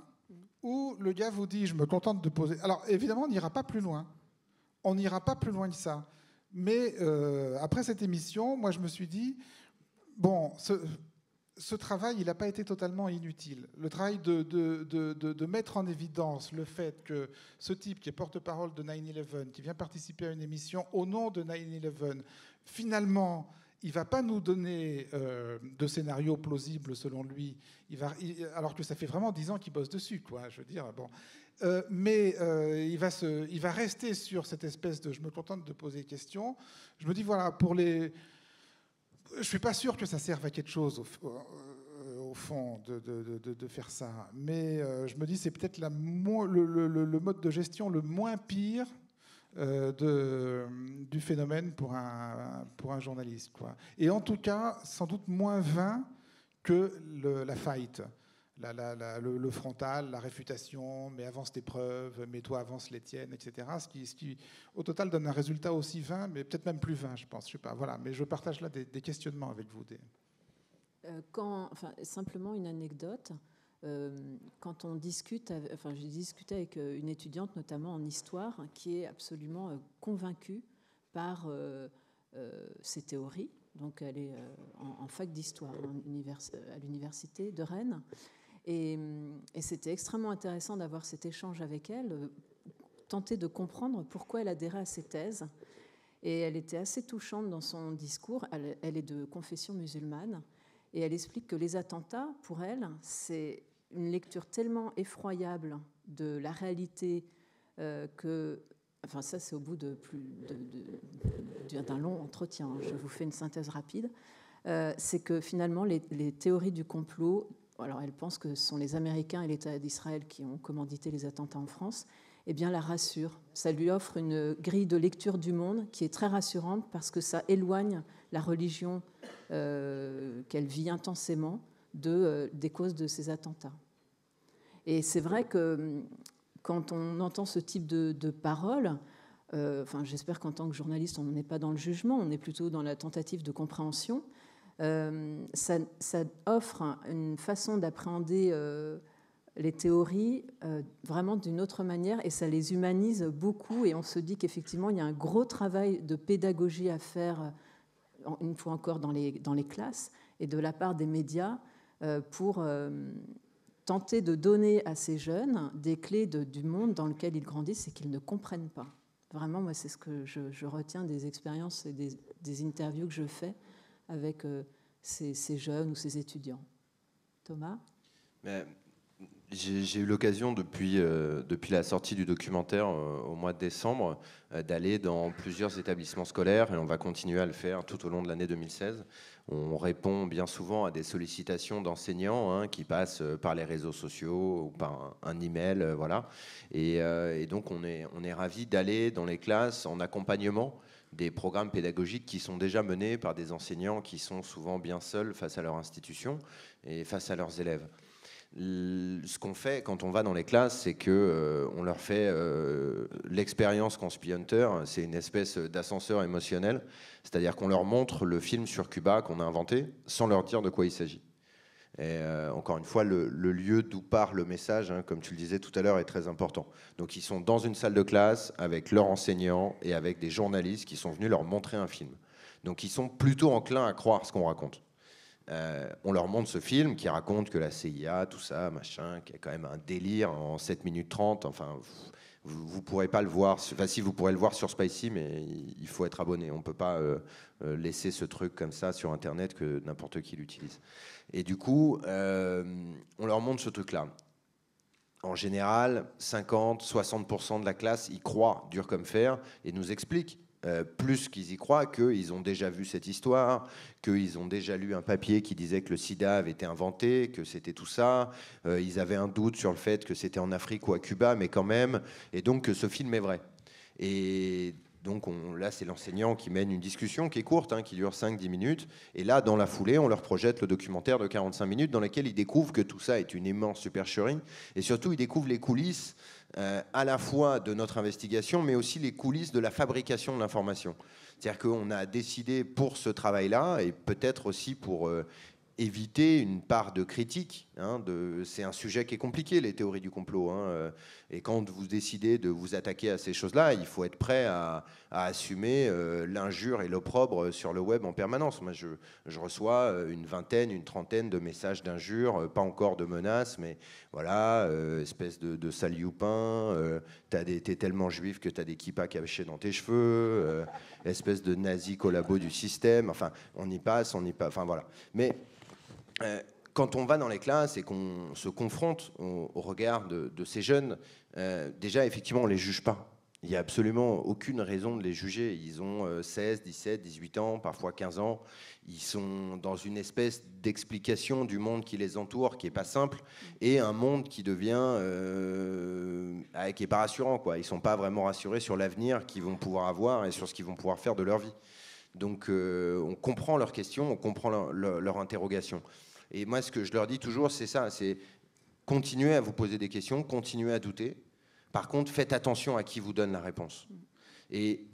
où le gars vous dit, je me contente de poser... Alors évidemment, on n'ira pas plus loin. On n'ira pas plus loin que ça. Mais après cette émission, moi je me suis dit, bon, ce travail, il n'a pas été totalement inutile. Le travail de mettre en évidence le fait que ce type qui est porte-parole de 9/11, qui vient participer à une émission au nom de 9/11, finalement, il ne va pas nous donner de scénario plausible selon lui, alors que ça fait vraiment 10 ans qu'il bosse dessus, quoi. Je veux dire, bon. Mais il va rester sur cette espèce de « je me contente de poser des questions ». Je me dis, voilà, je ne suis pas sûr que ça serve à quelque chose, au fond, de faire ça. Mais je me dis, c'est peut-être le mode de gestion le moins pire du phénomène pour un journaliste, quoi. Et en tout cas, sans doute moins vain que la fight. Le frontal, la réfutation, mais avance tes preuves, mais toi avance les tiennes, etc. Ce qui, au total, donne un résultat aussi vain, mais peut-être même plus vain, je pense. Je sais pas. Voilà. Mais je partage là des questionnements avec vous. Simplement une anecdote. Quand on discute, j'ai discuté avec une étudiante, notamment en histoire, qui est absolument convaincue par ces théories. Donc, elle est en fac d'histoire à l'université de Rennes. Et c'était extrêmement intéressant d'avoir cet échange avec elle, tenter de comprendre pourquoi elle adhérait à ces thèses. Et elle était assez touchante dans son discours. Elle est de confession musulmane. Et elle explique que les attentats, pour elle, c'est une lecture tellement effroyable de la réalité que... Enfin, ça, c'est au bout d'un long entretien. Je vous fais une synthèse rapide. C'est que finalement, les théories du complot... Alors, elle pense que ce sont les Américains et l'État d'Israël qui ont commandité les attentats en France, eh bien, la rassure. Ça lui offre une grille de lecture du monde qui est très rassurante parce que ça éloigne la religion qu'elle vit intensément des causes de ces attentats. Et c'est vrai que quand on entend ce type de paroles, j'espère qu'en tant que journaliste, on n'est pas dans le jugement, on est plutôt dans la tentative de compréhension. Ça offre une façon d'appréhender les théories vraiment d'une autre manière et ça les humanise beaucoup et on se dit qu'effectivement il y a un gros travail de pédagogie à faire une fois encore dans les classes et de la part des médias pour tenter de donner à ces jeunes des clés du monde dans lequel ils grandissent et qu'ils ne comprennent pas. Vraiment, moi, c'est ce que je retiens des expériences et des interviews que je fais avec ces jeunes ou ces étudiants. Thomas ? J'ai eu l'occasion depuis la sortie du documentaire au mois de décembre d'aller dans plusieurs établissements scolaires et on va continuer à le faire tout au long de l'année 2016. On répond bien souvent à des sollicitations d'enseignants qui passent par les réseaux sociaux ou par un email, voilà. Et donc on est ravis d'aller dans les classes en accompagnement des programmes pédagogiques qui sont déjà menés par des enseignants qui sont souvent bien seuls face à leur institution et face à leurs élèves. Ce qu'on fait quand on va dans les classes, c'est qu'on leur fait l'expérience Conspihunter, c'est une espèce d'ascenseur émotionnel, c'est-à-dire qu'on leur montre le film sur Cuba qu'on a inventé sans leur dire de quoi il s'agit. Et encore une fois, le lieu d'où part le message, comme tu le disais tout à l'heure, est très important. Donc ils sont dans une salle de classe avec leurs enseignants et avec des journalistes qui sont venus leur montrer un film. Donc ils sont plutôt enclins à croire ce qu'on raconte. On leur montre ce film qui raconte que la CIA, tout ça, machin, qui est quand même un délire en 7 minutes 30. Enfin, vous ne pourrez pas le voir. Enfin, si, vous pourrez le voir sur Spicy, mais il faut être abonné. On ne peut pas laisser ce truc comme ça sur Internet que n'importe qui l'utilise. Et du coup, on leur montre ce truc-là. En général, 50-60% de la classe y croient dur comme fer et nous expliquent. Plus qu'ils y croient, qu'ils ont déjà vu cette histoire, qu'ils ont déjà lu un papier qui disait que le sida avait été inventé, que c'était tout ça. Ils avaient un doute sur le fait que c'était en Afrique ou à Cuba, mais quand même. Et donc que ce film est vrai. Et donc là, c'est l'enseignant qui mène une discussion qui est courte, qui dure 5-10 minutes. Et là, dans la foulée, on leur projette le documentaire de 45 minutes dans lequel ils découvrent que tout ça est une immense supercherie. Et surtout, ils découvrent les coulisses à la fois de notre investigation, mais aussi les coulisses de la fabrication de l'information. C'est-à-dire qu'on a décidé pour ce travail-là, et peut-être aussi pour éviter une part de critique. C'est un sujet qui est compliqué, les théories du complot. Et quand vous décidez de vous attaquer à ces choses-là, il faut être prêt à assumer l'injure et l'opprobre sur le web en permanence. Moi, je reçois une vingtaine, une trentaine de messages d'injures, pas encore de menaces, mais voilà, espèce de sale youpin, t'es tellement juif que t'as des kippas cachés dans tes cheveux, espèce de nazi collabo du système. Enfin, on y passe, enfin voilà. Mais quand on va dans les classes et qu'on se confronte au regard de ces jeunes, déjà, effectivement, on ne les juge pas. Il n'y a absolument aucune raison de les juger. Ils ont 16, 17, 18 ans, parfois 15 ans. Ils sont dans une espèce d'explication du monde qui les entoure, qui n'est pas simple, et un monde qui devient... qui n'est pas rassurant, quoi. Ils ne sont pas vraiment rassurés sur l'avenir qu'ils vont pouvoir avoir et sur ce qu'ils vont pouvoir faire de leur vie. Donc on comprend leurs questions, on comprend leur interrogation. Et moi, ce que je leur dis toujours, c'est ça, c'est continuez à vous poser des questions, continuez à douter. Par contre, faites attention à qui vous donne la réponse. Et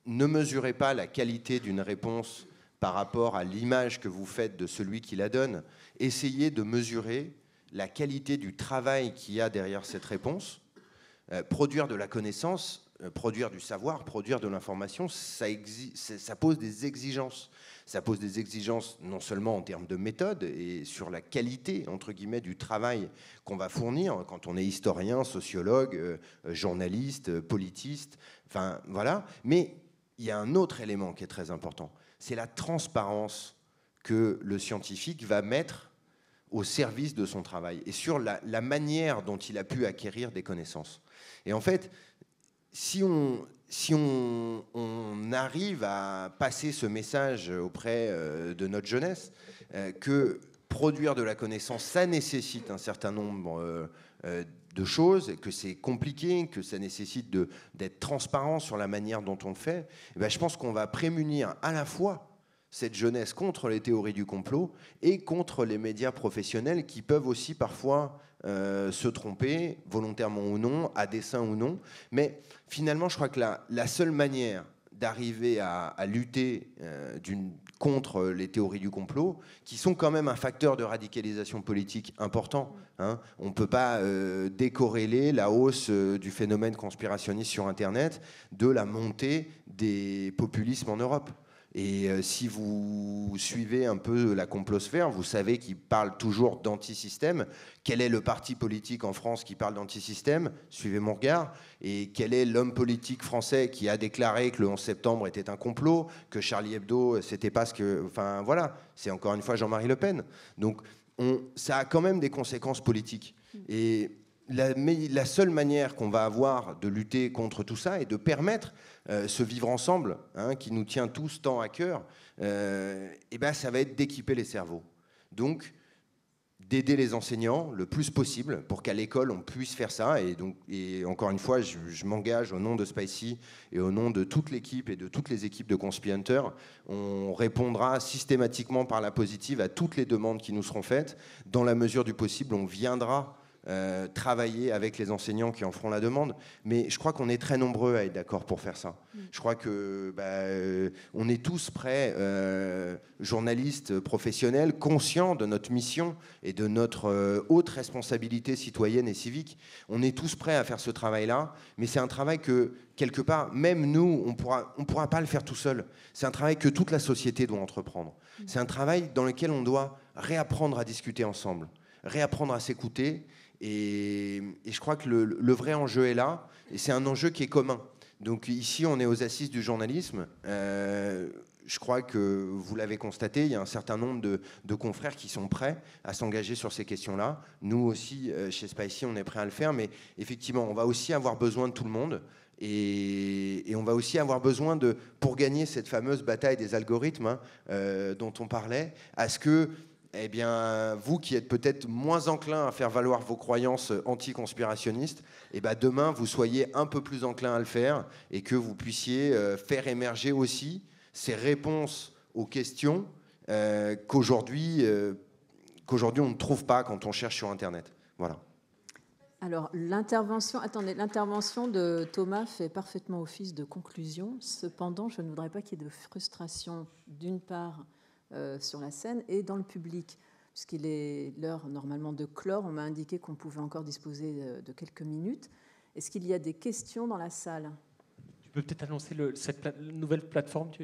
ne mesurez pas la qualité d'une réponse par rapport à l'image que vous faites de celui qui la donne. Essayez de mesurer la qualité du travail qu'il y a derrière cette réponse. Produire de la connaissance, produire du savoir, produire de l'information, ça pose des exigences. Ça pose des exigences non seulement en termes de méthode et sur la qualité, entre guillemets, du travail qu'on va fournir quand on est historien, sociologue, journaliste, politiste, enfin voilà. Mais il y a un autre élément qui est très important, c'est la transparence que le scientifique va mettre au service de son travail et sur la manière dont il a pu acquérir des connaissances. Et en fait, si on arrive à passer ce message auprès de notre jeunesse, que produire de la connaissance, ça nécessite un certain nombre de choses, que c'est compliqué, que ça nécessite d'être transparent sur la manière dont on le fait, et bien je pense qu'on va prémunir à la fois cette jeunesse contre les théories du complot et contre les médias professionnels qui peuvent aussi parfois se tromper, volontairement ou non, à dessein ou non. Mais finalement, je crois que la seule manière d'arriver à lutter contre les théories du complot, qui sont quand même un facteur de radicalisation politique important. Hein. On ne peut pas décorréler la hausse du phénomène conspirationniste sur Internet de la montée des populismes en Europe. Et si vous suivez un peu la complosphère, vous savez qu'ils parlent toujours d'antisystème. Quel est le parti politique en France qui parle d'antisystème? Suivez mon regard. Et quel est l'homme politique français qui a déclaré que le 11 septembre était un complot, que Charlie Hebdo, c'était pas ce que... Enfin, voilà, c'est encore une fois Jean-Marie Le Pen. Donc, ça a quand même des conséquences politiques. Et la seule manière qu'on va avoir de lutter contre tout ça est de permettre ce vivre ensemble, hein, qui nous tient tous tant à cœur, et ben, ça va être d'équiper les cerveaux. Donc, d'aider les enseignants le plus possible pour qu'à l'école, on puisse faire ça. Et encore une fois, je m'engage au nom de Spicy et au nom de toute l'équipe et de toutes les équipes de Conspi Hunter. On répondra systématiquement par la positive à toutes les demandes qui nous seront faites. Dans la mesure du possible, on viendra travailler avec les enseignants qui en feront la demande, mais je crois qu'on est très nombreux à être d'accord pour faire ça. Je crois que on est tous prêts, journalistes professionnels, conscients de notre mission et de notre haute responsabilité citoyenne et civique. On est tous prêts à faire ce travail-là, mais c'est un travail que, quelque part, même nous, on pourra pas le faire tout seul. C'est un travail que toute la société doit entreprendre. C'est un travail dans lequel on doit réapprendre à discuter ensemble, réapprendre à s'écouter. Et je crois que le vrai enjeu est là, et c'est un enjeu qui est commun. Donc ici, on est aux assises du journalisme. Je crois que vous l'avez constaté, il y a un certain nombre de confrères qui sont prêts à s'engager sur ces questions-là. Nous aussi, chez Spicy, on est prêts à le faire, mais effectivement, on va aussi avoir besoin de tout le monde. Et on va aussi avoir besoin pour gagner cette fameuse bataille des algorithmes, hein, dont on parlait, à ce que... Eh bien, vous qui êtes peut-être moins enclin à faire valoir vos croyances anti-conspirationnistes, eh bien, demain, vous soyez un peu plus enclin à le faire et que vous puissiez faire émerger aussi ces réponses aux questions qu'aujourd'hui, on ne trouve pas quand on cherche sur Internet. Voilà. Alors, l'intervention de Thomas fait parfaitement office de conclusion. Cependant, je ne voudrais pas qu'il y ait de frustration, d'une part, sur la scène et dans le public, puisqu'il est l'heure normalement de clore. On m'a indiqué qu'on pouvait encore disposer de quelques minutes. Est-ce qu'il y a des questions dans la salle? Tu peux peut-être annoncer cette nouvelle plateforme qui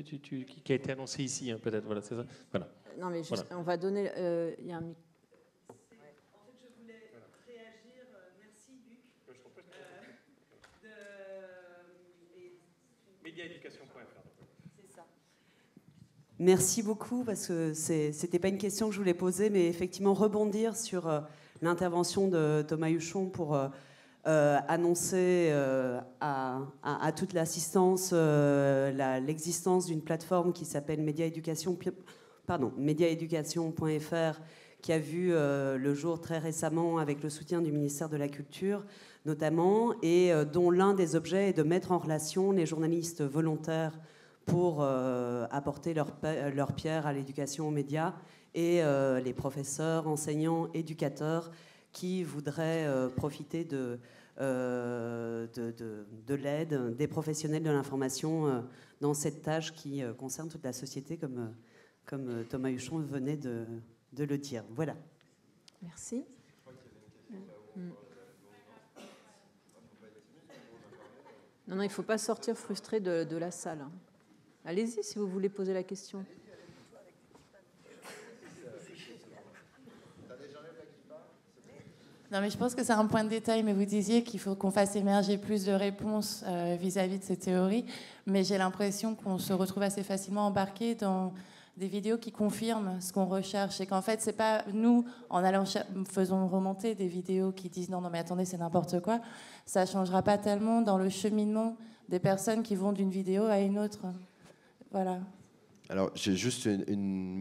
a été annoncée ici, hein, peut-être. Voilà, c'est ça. Voilà. Non, mais juste, voilà. On va donner. Il y a un micro. En fait, je voulais réagir. Merci, Luc. Mediaeducation.fr. Merci beaucoup, parce que ce n'était pas une question que je voulais poser, mais effectivement rebondir sur l'intervention de Thomas Huchon pour annoncer à toute l'assistance l'existence d'une plateforme qui s'appelle Mediaeducation.fr, qui a vu le jour très récemment avec le soutien du ministère de la Culture notamment, et dont l'un des objets est de mettre en relation les journalistes volontaires pour apporter leur pierre à l'éducation aux médias et les professeurs, enseignants, éducateurs qui voudraient profiter de l'aide des professionnels de l'information dans cette tâche qui concerne toute la société, comme Thomas Huchon venait de le dire. Voilà. Merci. Non, il ne faut pas sortir frustré de la salle. Allez-y si vous voulez poser la question. Non, mais je pense que c'est un point de détail, mais vous disiez qu'il faut qu'on fasse émerger plus de réponses vis-à-vis de ces théories, mais j'ai l'impression qu'on se retrouve assez facilement embarqué dans des vidéos qui confirment ce qu'on recherche, et qu'en fait, c'est pas nous, en allant faisons remonter des vidéos qui disent non, mais attendez, c'est n'importe quoi, ça changera pas tellement dans le cheminement des personnes qui vont d'une vidéo à une autre. Voilà. Alors, j'ai juste une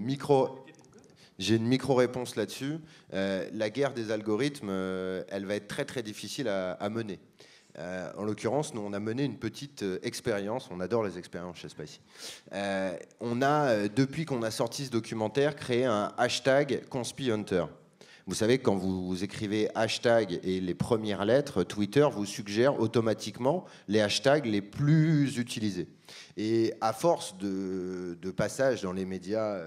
micro-réponse là-dessus. La guerre des algorithmes, elle va être très très difficile à mener. En l'occurrence, nous, on a mené une petite expérience. On adore les expériences chez Spicy. On a, depuis qu'on a sorti ce documentaire, créé un hashtag Conspi Hunter. Vous savez, quand vous écrivez hashtag et les premières lettres, Twitter vous suggère automatiquement les hashtags les plus utilisés. Et à force de passage dans les médias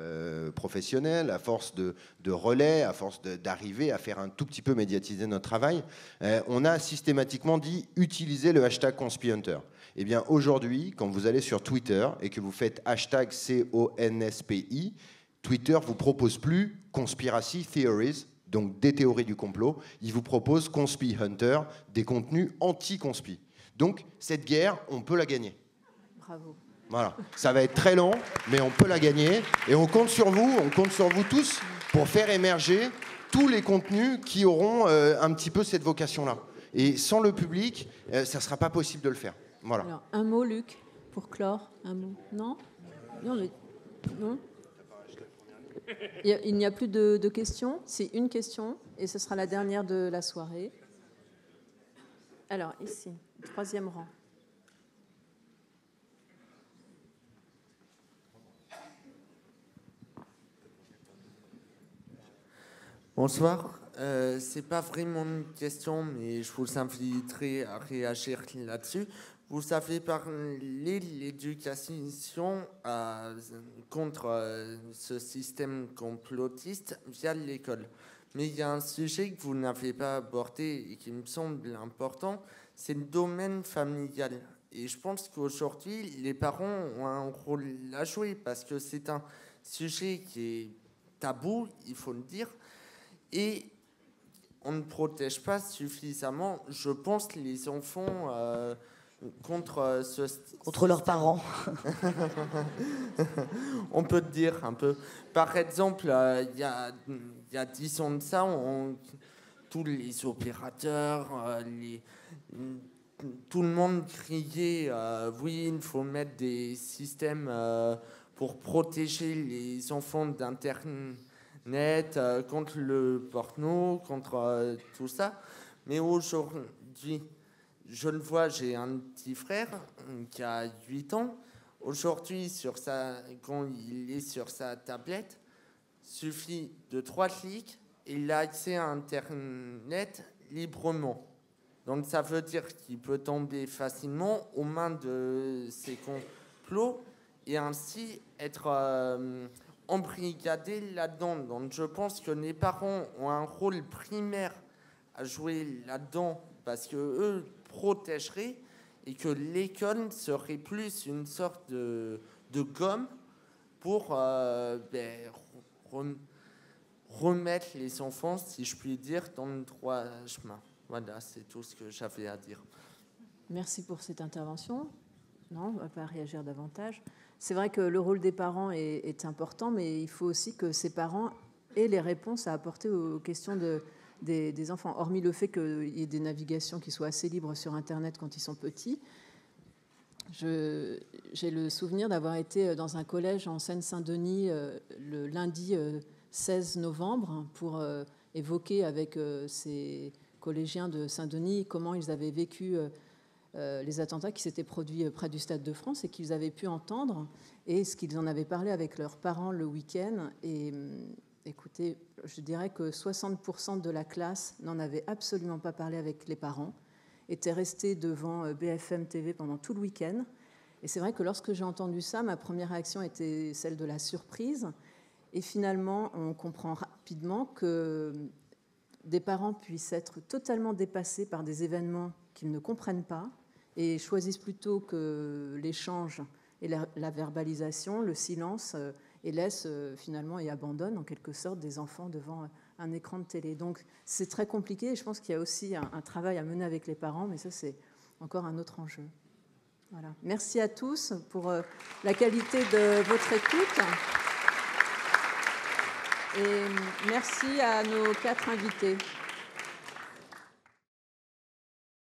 professionnels, à force de relais, à force d'arriver à faire un tout petit peu médiatiser notre travail, on a systématiquement dit utiliser le hashtag ConspiHunter. Eh bien aujourd'hui, quand vous allez sur Twitter et que vous faites hashtag CONSPI, Twitter vous propose plus Conspiracy Theories, donc des théories du complot, il vous propose ConspiHunter, des contenus anti-conspi. Donc cette guerre, on peut la gagner. Bravo. Voilà, ça va être très long, mais on peut la gagner. Et on compte sur vous tous pour faire émerger tous les contenus qui auront un petit peu cette vocation-là. Et sans le public, ça ne sera pas possible de le faire. Voilà. Alors, un mot, Luc, pour clore. Un mot. Non ? Non, mais... Non ? Il n'y a plus de questions. C'est une question, et ce sera la dernière de la soirée. Alors, ici, troisième rang. Bonsoir. C'est pas vraiment une question, mais je vous inviterai à réagir là-dessus. Vous avez parlé de l'éducation contre ce système complotiste via l'école. Mais il y a un sujet que vous n'avez pas abordé et qui me semble important, c'est le domaine familial. Et je pense qu'aujourd'hui, les parents ont un rôle à jouer parce que c'est un sujet qui est tabou, il faut le dire. Et on ne protège pas suffisamment, je pense, les enfants contre leurs parents. On peut dire un peu. Par exemple, il y a 10 ans de ça, tous les opérateurs, tout le monde criait oui, il faut mettre des systèmes pour protéger les enfants d'Internet. Contre le porno, contre tout ça. Mais aujourd'hui, je le vois, j'ai un petit frère qui a 8 ans. Aujourd'hui, quand il est sur sa tablette, suffit de 3 clics et il a accès à Internet librement. Donc ça veut dire qu'il peut tomber facilement aux mains de ces complots et ainsi être... embrigadés là-dedans. Donc je pense que les parents ont un rôle primaire à jouer là-dedans parce qu'eux protégeraient et que l'école serait plus une sorte de gomme pour remettre les enfants, si je puis dire, dans le droit chemin. Voilà, c'est tout ce que j'avais à dire. Merci pour cette intervention. Non, on ne va pas réagir davantage. C'est vrai que le rôle des parents est important, mais il faut aussi que ces parents aient les réponses à apporter aux questions des enfants. Hormis le fait qu'il y ait des navigations qui soient assez libres sur Internet quand ils sont petits. J'ai le souvenir d'avoir été dans un collège en Seine-Saint-Denis le lundi 16 novembre pour évoquer avec ces collégiens de Saint-Denis comment ils avaient vécu les attentats qui s'étaient produits près du Stade de France et qu'ils avaient pu entendre, et ce qu'ils en avaient parlé avec leurs parents le week-end. Et écoutez, je dirais que 60% de la classe n'en avait absolument pas parlé avec les parents, étaient restés devant BFM TV pendant tout le week-end. Et c'est vrai que lorsque j'ai entendu ça, ma première réaction était celle de la surprise. Et finalement, on comprend rapidement que des parents puissent être totalement dépassés par des événements qu'ils ne comprennent pas, et choisissent plutôt que l'échange et la verbalisation, le silence, et laissent finalement et abandonnent en quelque sorte des enfants devant un écran de télé. Donc c'est très compliqué, et je pense qu'il y a aussi un travail à mener avec les parents, mais ça c'est encore un autre enjeu. Voilà. Merci à tous pour la qualité de votre écoute. Et merci à nos 4 invités.